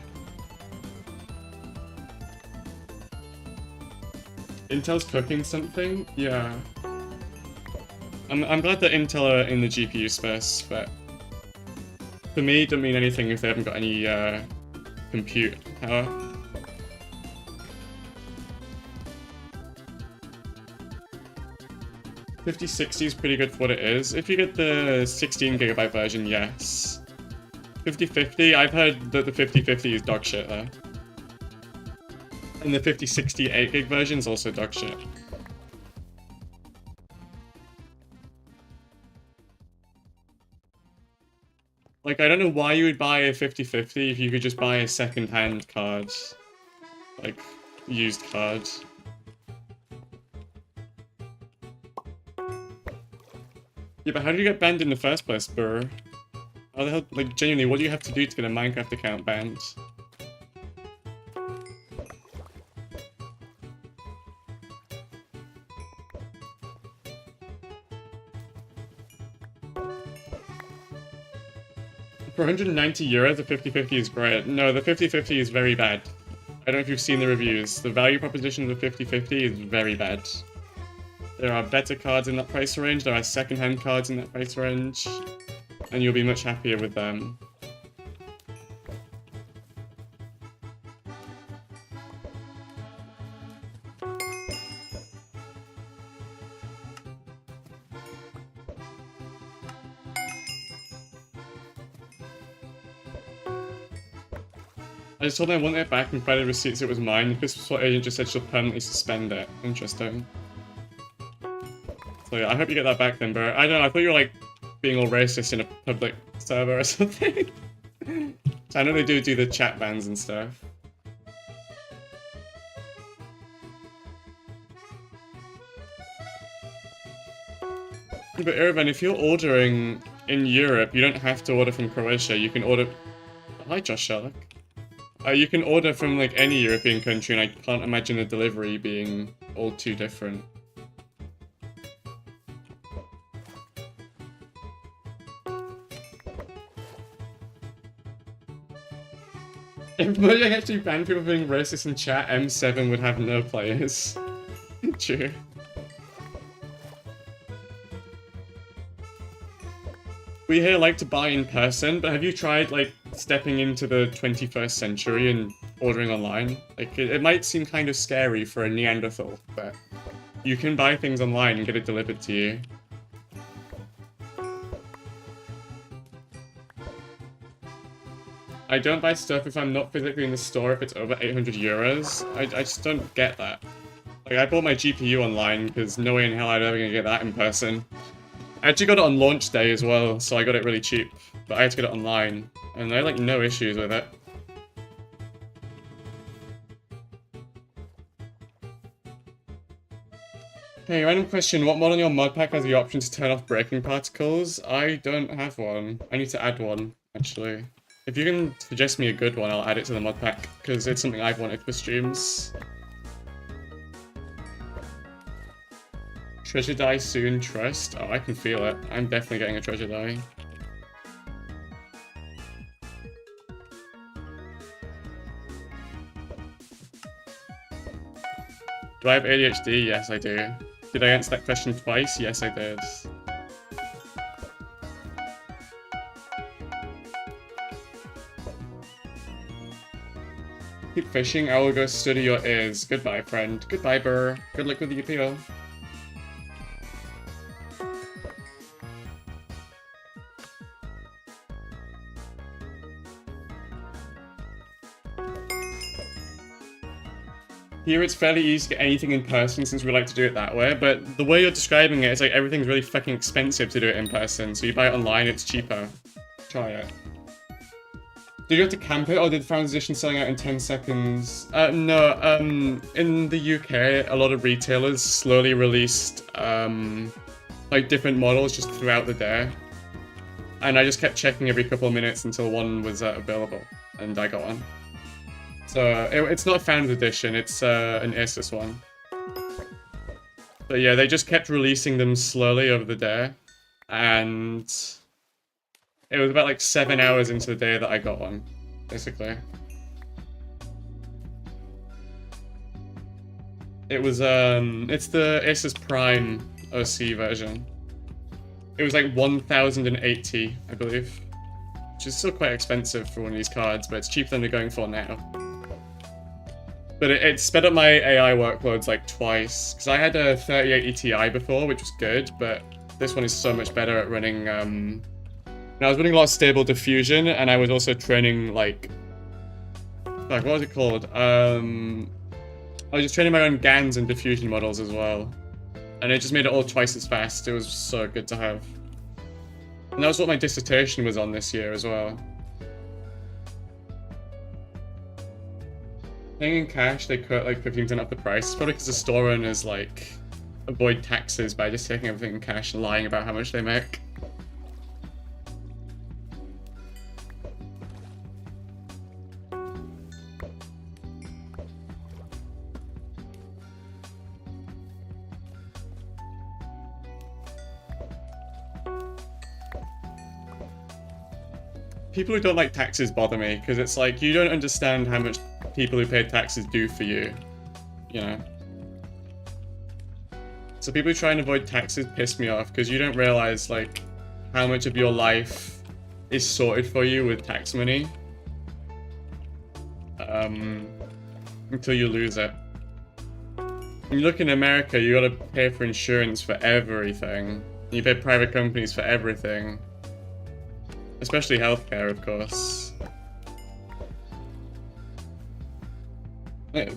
Intel's cooking something? Yeah. I'm glad that Intel are in the GPU space, but for me, it doesn't mean anything if they haven't got any compute power. $5060 is pretty good for what it is. If you get the 16GB version, yes. 5050, I've heard that the 5050 is dog shit though. And the 5060 8GB version is also dog shit. Like, I don't know why you would buy a 5050 if you could just buy a second-hand card. Like, used card. Yeah, but how did you get banned in the first place, Burr? How the hell, like, genuinely, what do you have to do to get a Minecraft account banned? For 190 euros, the 5050 is great. No, the 5050 is very bad. I don't know if you've seen the reviews. The value proposition of the 5050 is very bad. There are better cards in that price range, there are second-hand cards in that price range, and you'll be much happier with them. I just told them I want it back and provided receipts it was mine. The Crystal agent just said she'll permanently suspend it. Interesting. So yeah, I hope you get that back then, bro. I don't know, I thought you were like being all racist in a public server or something. So I know they do the chat bans and stuff. But Irvin, if you're ordering in Europe, you don't have to order from Croatia. You can order... Hi, Josh Sherlock. You can order from like any European country, and I can't imagine the delivery being all too different. If Mojang actually banned people being racist in chat, M7 would have no players. True. We here like to buy in person, but have you tried, like, stepping into the 21st century and ordering online? Like, it might seem kind of scary for a Neanderthal, but you can buy things online and get it delivered to you. I don't buy stuff if I'm not physically in the store if it's over 800 euros. I just don't get that. Like, I bought my GPU online because no way in hell I'm ever gonna get that in person. I actually got it on launch day as well, so I got it really cheap. But I had to get it online, and I had like no issues with it. Hey, random question, what mod on your mod pack has the option to turn off braking particles? I don't have one. I need to add one, actually. If you can suggest me a good one, I'll add it to the mod pack, because it's something I've wanted for streams. Treasure die soon, trust? Oh, I can feel it. I'm definitely getting a treasure die. Do I have ADHD? Yes, I do. Did I answer that question twice? Yes, I did. Keep fishing, I will go study your ears. Goodbye, friend. Goodbye, Burr. Good luck with the UPO. Here it's fairly easy to get anything in person since we like to do it that way, but the way you're describing it, it's like everything's really fucking expensive to do it in person, so you buy it online, it's cheaper. Try it. Did you have to camp it, or did the Founders Edition selling out in 10 seconds? No, in the UK, a lot of retailers slowly released, like different models just throughout the day. And I just kept checking every couple of minutes until one was available, and I got one. So, it's not a Founders Edition, it's an Asus one. But yeah, they just kept releasing them slowly over the day, and it was about like 7 hours into the day that I got one, basically. It was, it's the Asus Prime OC version. It was like 1,080, I believe. Which is still quite expensive for one of these cards, but it's cheaper than they're going for now. But it sped up my AI workloads like twice, because I had a 3080 Ti before, which was good, but this one is so much better at running, and I was running a lot of stable diffusion, and I was also training like what was it called? I was just training my own GANs and diffusion models as well. And it just made it all twice as fast. It was so good to have. And that was what my dissertation was on this year as well. Paying in cash, they cut like 15% off the price. It's probably because the store owners like avoid taxes by just taking everything in cash and lying about how much they make. People who don't like taxes bother me, because it's like, you don't understand how much people who pay taxes do for you, you know? So people who try and avoid taxes piss me off, because you don't realize, like, how much of your life is sorted for you with tax money. Until you lose it. When you look in America, you gotta pay for insurance for everything. You pay private companies for everything. Especially healthcare, of course.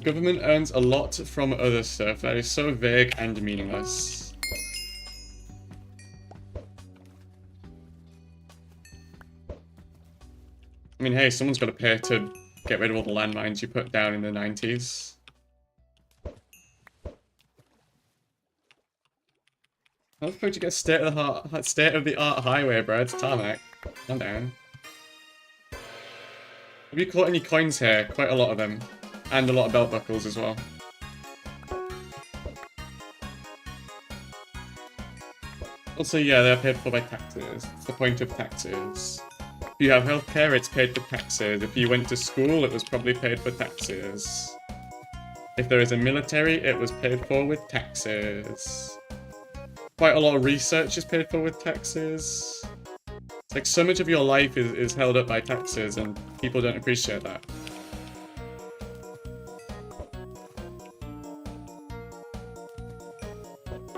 Government earns a lot from other stuff. That is so vague and meaningless. I mean, hey, someone's got to pay to get rid of all the landmines you put down in the 90s. How the fuck did you get state-of-the-art highway, bro? It's tarmac. Calm down. Have you caught any coins here? Quite a lot of them. And a lot of belt buckles as well. Also, yeah, they're paid for by taxes. It's the point of taxes. If you have healthcare, it's paid for taxes. If you went to school, it was probably paid for taxes. If there is a military, it was paid for with taxes. Quite a lot of research is paid for with taxes. It's like so much of your life is held up by taxes, and people don't appreciate that.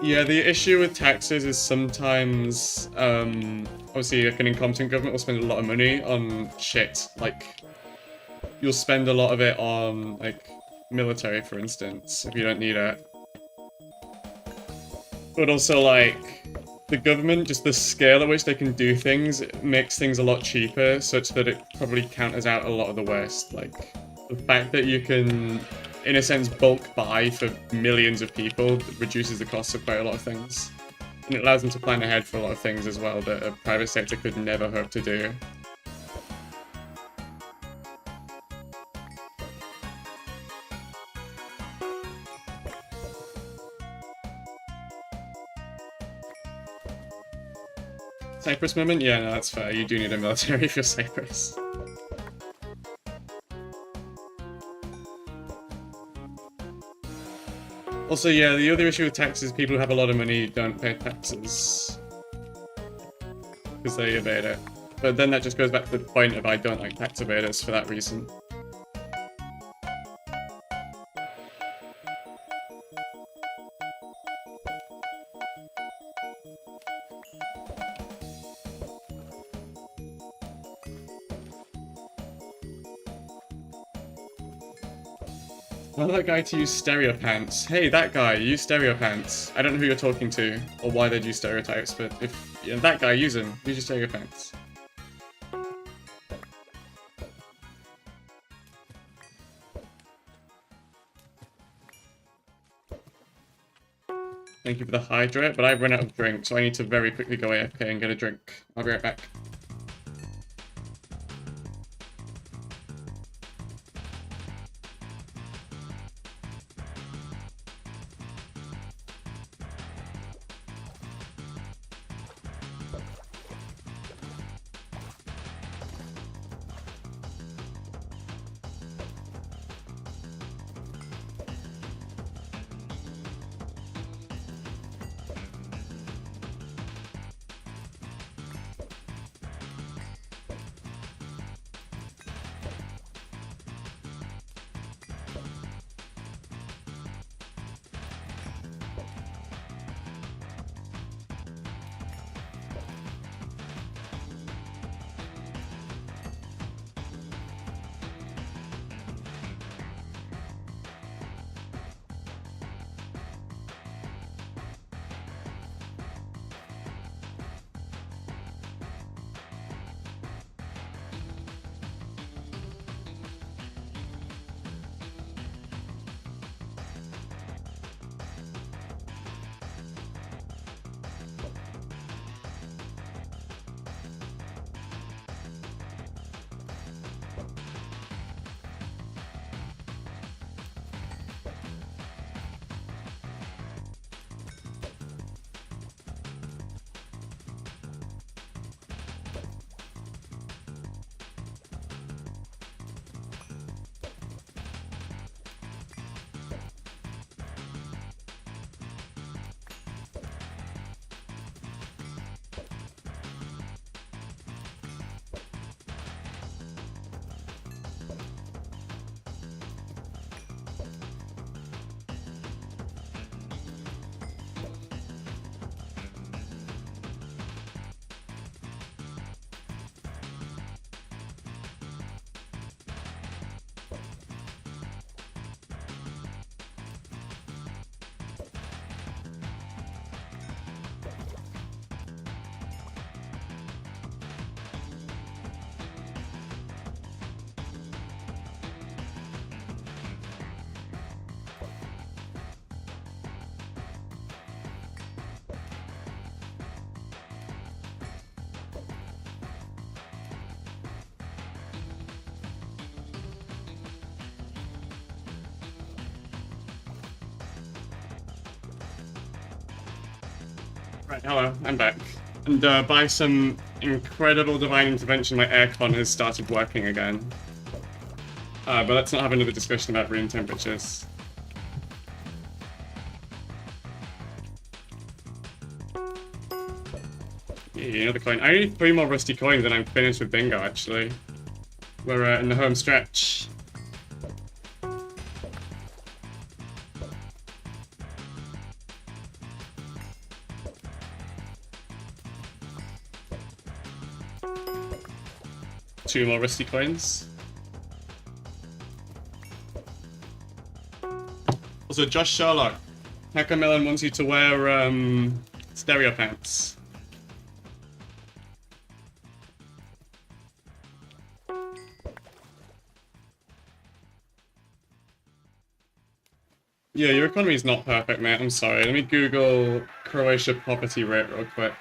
Yeah, the issue with taxes is sometimes, obviously, like an incompetent government will spend a lot of money on shit. Like, you'll spend a lot of it on, like, military, for instance, if you don't need it. But also, like, the government, just the scale at which they can do things, it makes things a lot cheaper, such that it probably counters out a lot of the waste. Like, the fact that you can, in a sense, bulk buy for millions of people reduces the cost of quite a lot of things. And it allows them to plan ahead for a lot of things as well that a private sector could never hope to do. Cyprus moment? Yeah, no, that's fair. You do need a military for Cyprus. Also, yeah, the other issue with taxes is people who have a lot of money don't pay taxes. Because they evade it. But then that just goes back to the point of I don't like tax evaders for that reason. Tell that guy to use stereo pants. Hey, that guy, use stereo pants. I don't know who you're talking to, or why they'd use stereotypes, but if that guy, use him. Use your stereo pants. Thank you for the hydrate, but I've run out of drink, so I need to very quickly go AFK and get a drink. I'll be right back. Right, hello, I'm back. And by some incredible divine intervention, my aircon has started working again. But let's not have another discussion about room temperatures. Yeah, another coin. I need 3 more rusty coins and I'm finished with bingo, actually. We're in the home stretch. 2 more rusty coins. Also, Josh Sherlock, Hacker Melon wants you to wear stereo pants. Yeah, your economy is not perfect, mate. I'm sorry. Let me Google Croatia poverty rate real quick.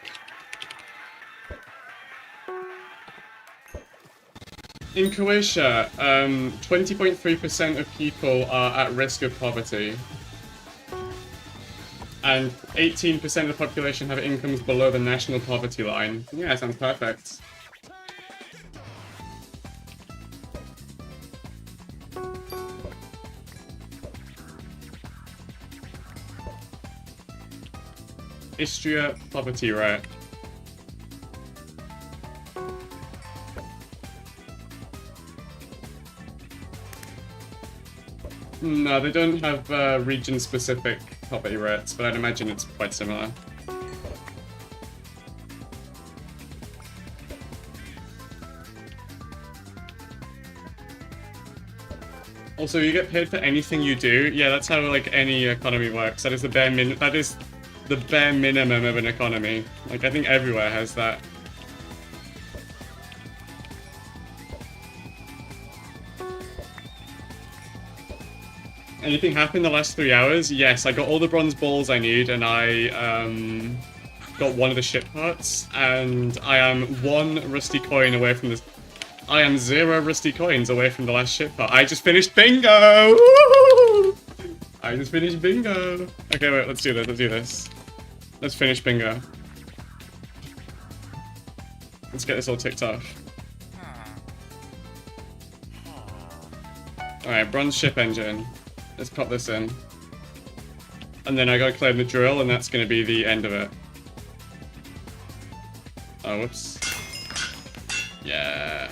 In Croatia, 20.3% of people are at risk of poverty. And 18% of the population have incomes below the national poverty line. Yeah, sounds perfect. Istria poverty rate. No, they don't have region-specific poverty rates, but I'd imagine it's quite similar. Also, you get paid for anything you do. Yeah, that's how like any economy works. That is the bare minimum of an economy. Like, I think everywhere has that. Anything happened the last 3 hours? Yes, I got all the bronze balls I need, and I got one of the ship parts, and I am 1 rusty coin away from this. I am 0 rusty coins away from the last ship part. I just finished bingo! Woo! I just finished bingo. Okay, wait, let's do this. Let's do this. Let's finish bingo. Let's get this all ticked off. Alright, bronze ship engine. Let's pop this in. And then I gotta claim the drill, and that's gonna be the end of it. Oh, whoops. Yeah.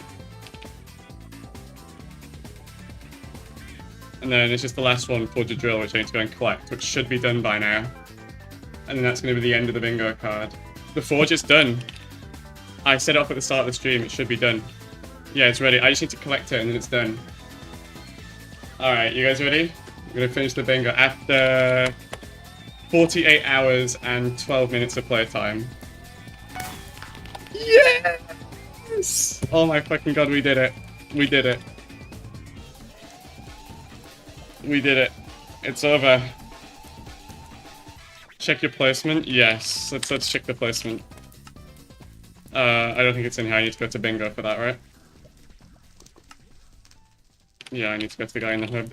And then it's just the last one, forge a drill, which I need to go and collect, which should be done by now. And then that's gonna be the end of the bingo card. The forge is done. I set it up at the start of the stream, it should be done. Yeah, it's ready. I just need to collect it and then it's done. Alright, you guys ready? I'm gonna finish the bingo after 48 hours and 12 minutes of playtime. Yes! Oh my fucking god, we did it. We did it. We did it. It's over. Check your placement? Yes. Let's check the placement. I don't think it's in here. I need to go to bingo for that, right? Yeah, I need to go to the guy in the hub.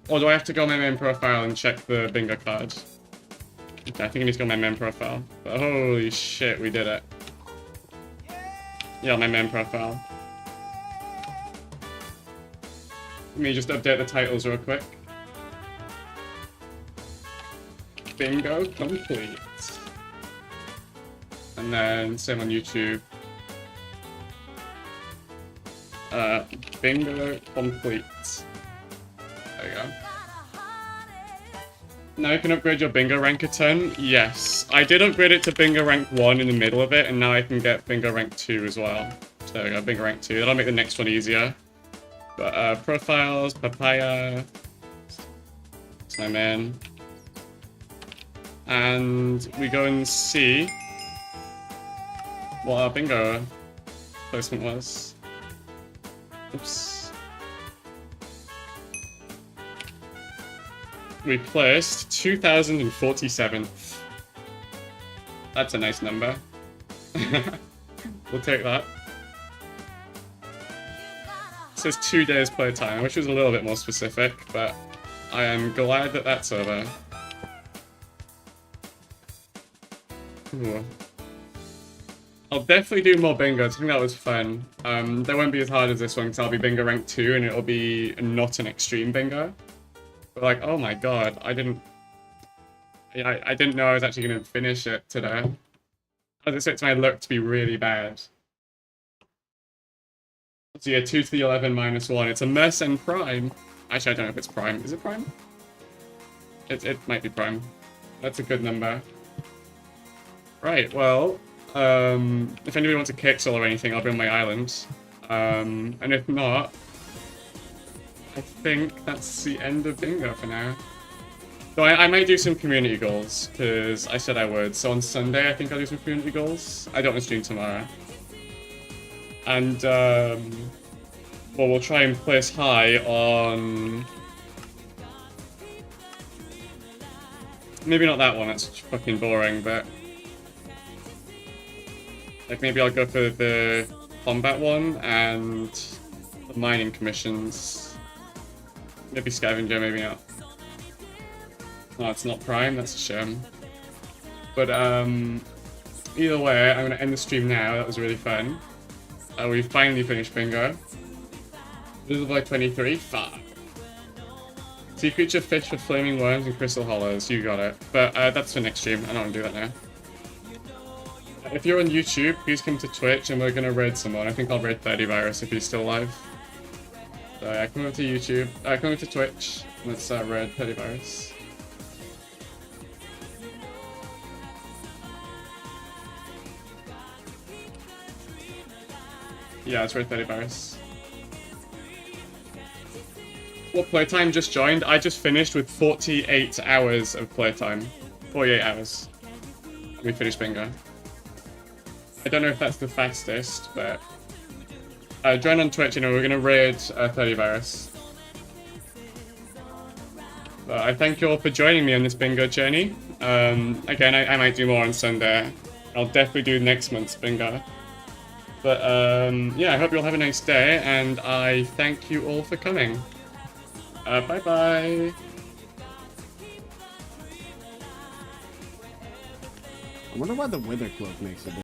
Or do I have to go on my main profile and check the bingo card? Okay, I think I need to go on my main profile. But holy shit, we did it. Yeah, my main profile. Let me just update the titles real quick. Bingo complete. And then same on YouTube. Bingo complete. There you go. Now you can upgrade your bingo rank a ton. Yes. I did upgrade it to bingo rank 1 in the middle of it, and now I can get bingo rank 2 as well. So there we go, bingo rank 2. That'll make the next one easier. But profiles, papaya. That's my man. And we go and see what our bingo placement was. Oops. We placed 2047th. That's a nice number. We'll take that. It says 2 days playtime, which was a little bit more specific, but I am glad that that's over. Ooh. I'll definitely do more bingos. I think that was fun. They won't be as hard as this one because I'll be bingo rank 2 and it'll be not an extreme bingo. But like, oh my god, I didn't know I was actually going to finish it today. I was expecting my luck to be really bad. So yeah, 2 to the 11 minus 1. It's a Mercen Prime. Actually, I don't know if it's Prime. Is it Prime? It might be Prime. That's a good number. Right, well, If anybody wants a Hypixel or anything, I'll bring my island. And if not, I think that's the end of bingo for now. So I might do some community goals, because I said I would. So on Sunday, I think I'll do some community goals. I don't want to stream tomorrow. And, well, we'll try and place high on... Maybe not that one, that's fucking boring, but... Like, maybe I'll go for the combat one and the mining commissions. Maybe scavenger, maybe not. No, it's not Prime, that's a shame. But, either way, I'm going to end the stream now. That was really fun. We finally finished bingo. Little Boy 23, fuck. Sea creature, fish with flaming worms and crystal hollows. You got it. But, that's for next stream. I don't want to do that now. If you're on YouTube, please come to Twitch and we're going to raid someone. I think I'll raid 30 Virus if he's still alive. So yeah, come over to YouTube. Come over to Twitch. Let's raid 30 Virus. Yeah, it's raid 30 Virus. What playtime just joined? I just finished with 48 hours of playtime. 48 hours. We finished bingo. I don't know if that's the fastest, but... join on Twitch, you know, we're gonna raid 30 Virus. But I thank you all for joining me on this bingo journey. Again, I might do more on Sunday. I'll definitely do next month's bingo. But, yeah, I hope you all have a nice day, and I thank you all for coming. Bye-bye. I wonder why the Wither Cloak makes it.